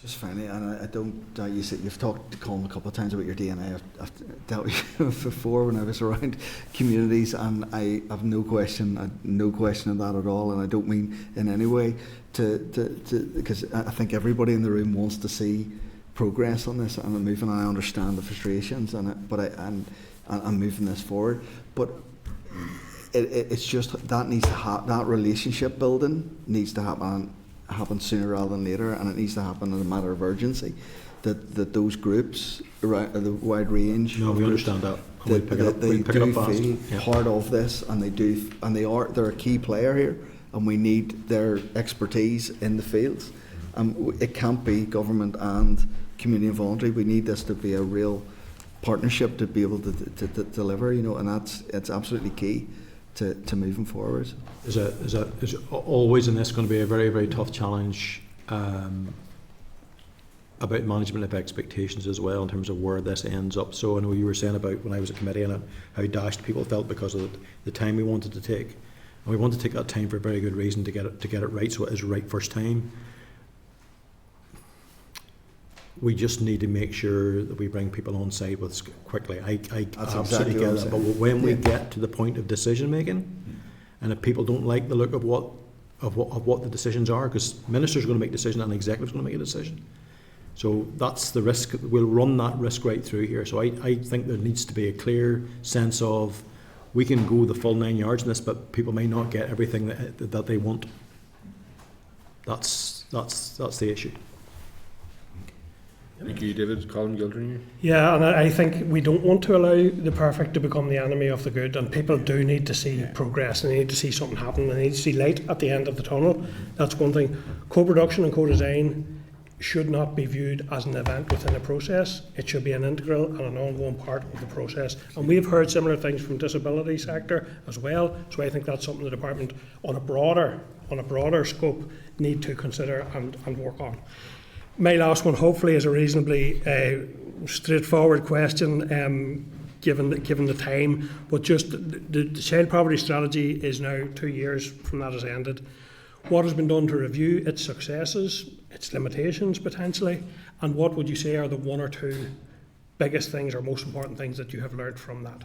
Just finally, and I don't doubt you've talked to Colin a couple of times about your DNA. I've dealt with you before when I was around communities, and I have no question of that at all. And I don't mean in any way because I think everybody in the room wants to see progress on this and I'm moving. And I understand the frustrations and I'm moving this forward. But it's just that needs to that relationship building needs to happen sooner rather than later, and it needs to happen in a matter of urgency. That those groups, around the wide range. No, we understand that. They do feel part of this, and they're a key player here, and we need their expertise in the fields. It can't be government and community and voluntary. We need this to be a real partnership to be able to deliver. You know, and it's absolutely key to moving forward. Is always in this going to be a very, very tough challenge about management of expectations as well, in terms of where this ends up. So I know you were saying about when I was at committee and how dashed people felt because of the time we wanted to take, and we want to take that time for a very good reason to get it right, so it is right first time. we just need to make sure that we bring people on side with us quickly. I That's absolutely exactly get what that. I'm But saying. when we Yeah. get to the point of decision making, and if people don't like the look of what the decisions are, because ministers are going to make a decision and the executive's going to make a decision. So that's the risk. We'll run that risk right through here. So I think there needs to be a clear sense of we can go the full 9 yards in this, but people may not get everything that they want. That's the issue. Thank you, David. Colin Gildring. Yeah, and I think we don't want to allow the perfect to become the enemy of the good, and people do need to see progress, and they need to see something happen, and they need to see light at the end of the tunnel. That's one thing. Co-production and co-design should not be viewed as an event within a process. It should be an integral and an ongoing part of the process. And we've heard similar things from the disability sector as well, so I think that's something the department on a broader scope need to consider and work on. My last one, hopefully, is a reasonably straightforward question, given the time. But just the child poverty strategy is now 2 years from that has ended. What has been done to review its successes, its limitations potentially, and what would you say are the one or two biggest things or most important things that you have learned from that?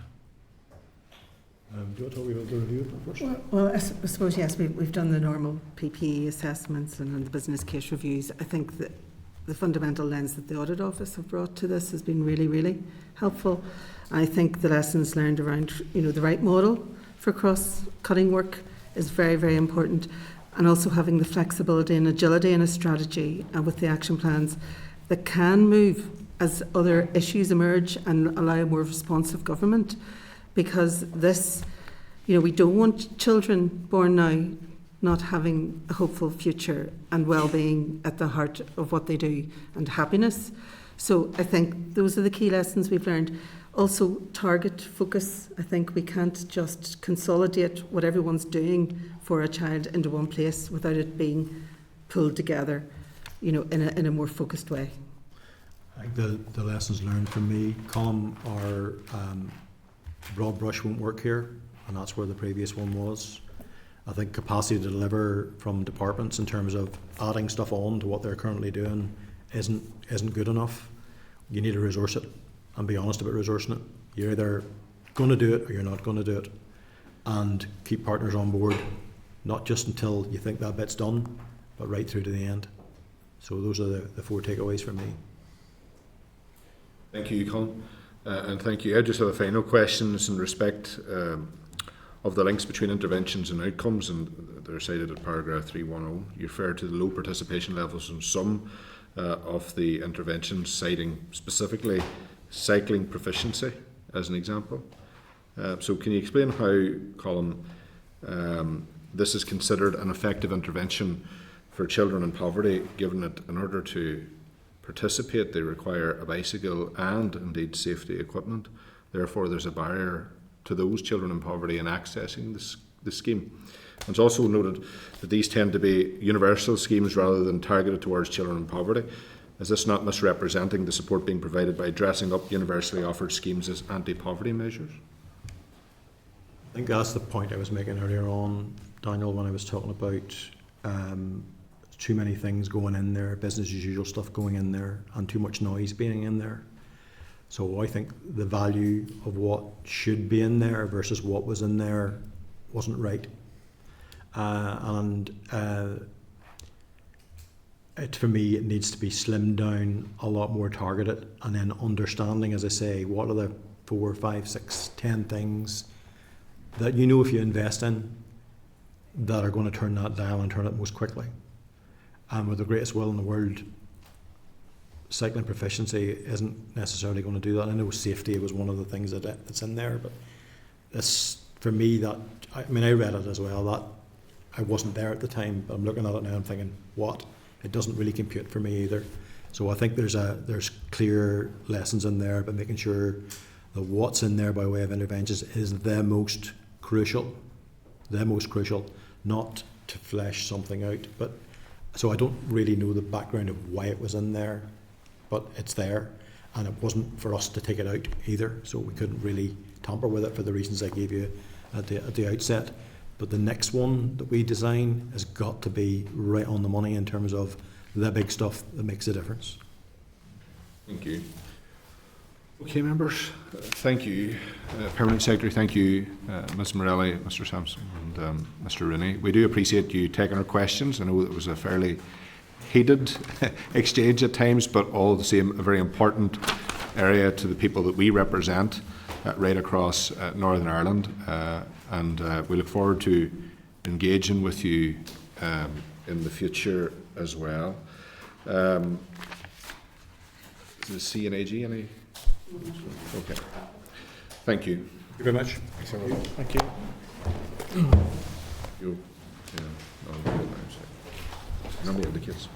Do you want to talk about the review first? Well, I suppose, yes, we've done the normal PPE assessments and the business case reviews. I think that the fundamental lens that the Audit Office have brought to this has been really, really helpful. I think the lessons learned around, the right model for cross-cutting work is very, very important, and also having the flexibility and agility in a strategy with the action plans that can move as other issues emerge and allow a more responsive government. Because this, we don't want children born now not having a hopeful future and well-being at the heart of what they do, and happiness. So I think those are the key lessons we've learned. Also, target focus. I think we can't just consolidate what everyone's doing for a child into one place without it being pulled together, in a more focused way. I think the lessons learned from me, Colin, are broad brush won't work here, and that's where the previous one was. I think capacity to deliver from departments in terms of adding stuff on to what they're currently doing isn't good enough. You need to resource it and be honest about resourcing it. You're either going to do it or you're not going to do it, and keep partners on board, not just until you think that bit's done, but right through to the end. So those are the 4 takeaways for me. Thank you, Colin. And thank you. I just have a final question in respect of the links between interventions and outcomes, and they're cited at paragraph 310. You refer to the low participation levels in some of the interventions, citing specifically cycling proficiency as an example. So can you explain how, Colin, this is considered an effective intervention for children in poverty, given that in order to participate they require a bicycle and indeed safety equipment? Therefore there's a barrier to those children in poverty in accessing the scheme. And it's also noted that these tend to be universal schemes rather than targeted towards children in poverty. Is this not misrepresenting the support being provided by dressing up universally offered schemes as anti-poverty measures? I think that's the point I was making earlier on, Daniel, when I was talking about too many things going in there, business as usual stuff going in there, and too much noise being in there. So I think the value of what should be in there versus what was in there wasn't right. For me, it needs to be slimmed down, a lot more targeted, and then understanding, as I say, what are the 4, 5, 6, 10 things that if you invest in, that are going to turn that dial and turn it most quickly. And with the greatest will in the world, cycling proficiency isn't necessarily going to do that. I know safety was one of the things that's in there, but this, for me, I read it as well, that I wasn't there at the time, but I'm looking at it now and thinking, what? It doesn't really compute for me either. So I think there's clear lessons in there, but making sure that what's in there by way of interventions is the most crucial, not to flesh something out. But so I don't really know the background of why it was in there, but it's there, and it wasn't for us to take it out either, so we couldn't really tamper with it for the reasons I gave you at the outset. But the next one that we design has got to be right on the money in terms of the big stuff that makes a difference. Thank you. Okay, members, thank you. Permanent Secretary, thank you, Ms Morelli, Mr Sampson and Mr Rooney. We do appreciate you taking our questions. I know it was a fairly heated exchange at times, but all the same a very important area to the people that we represent right across Northern Ireland. And we look forward to engaging with you in the future as well. The CNAG, any? Okay. Thank you. Thank you very much. Thank you. You, yeah, no, nobody indicates.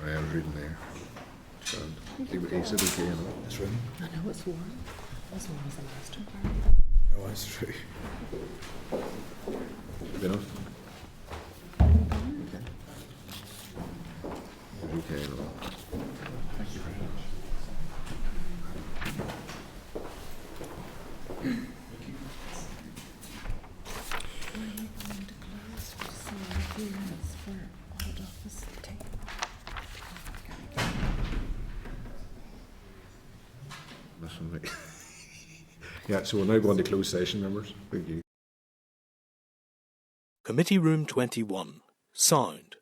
I was reading there. He said okay, you know. This room. I know it's warm. As warm as the last one. No, that's true. Good enough? Okay, no. Thank you very much. Listen, mate. Yeah, so we'll now go into closed session, members. Thank you. Committee Room 21. Sound.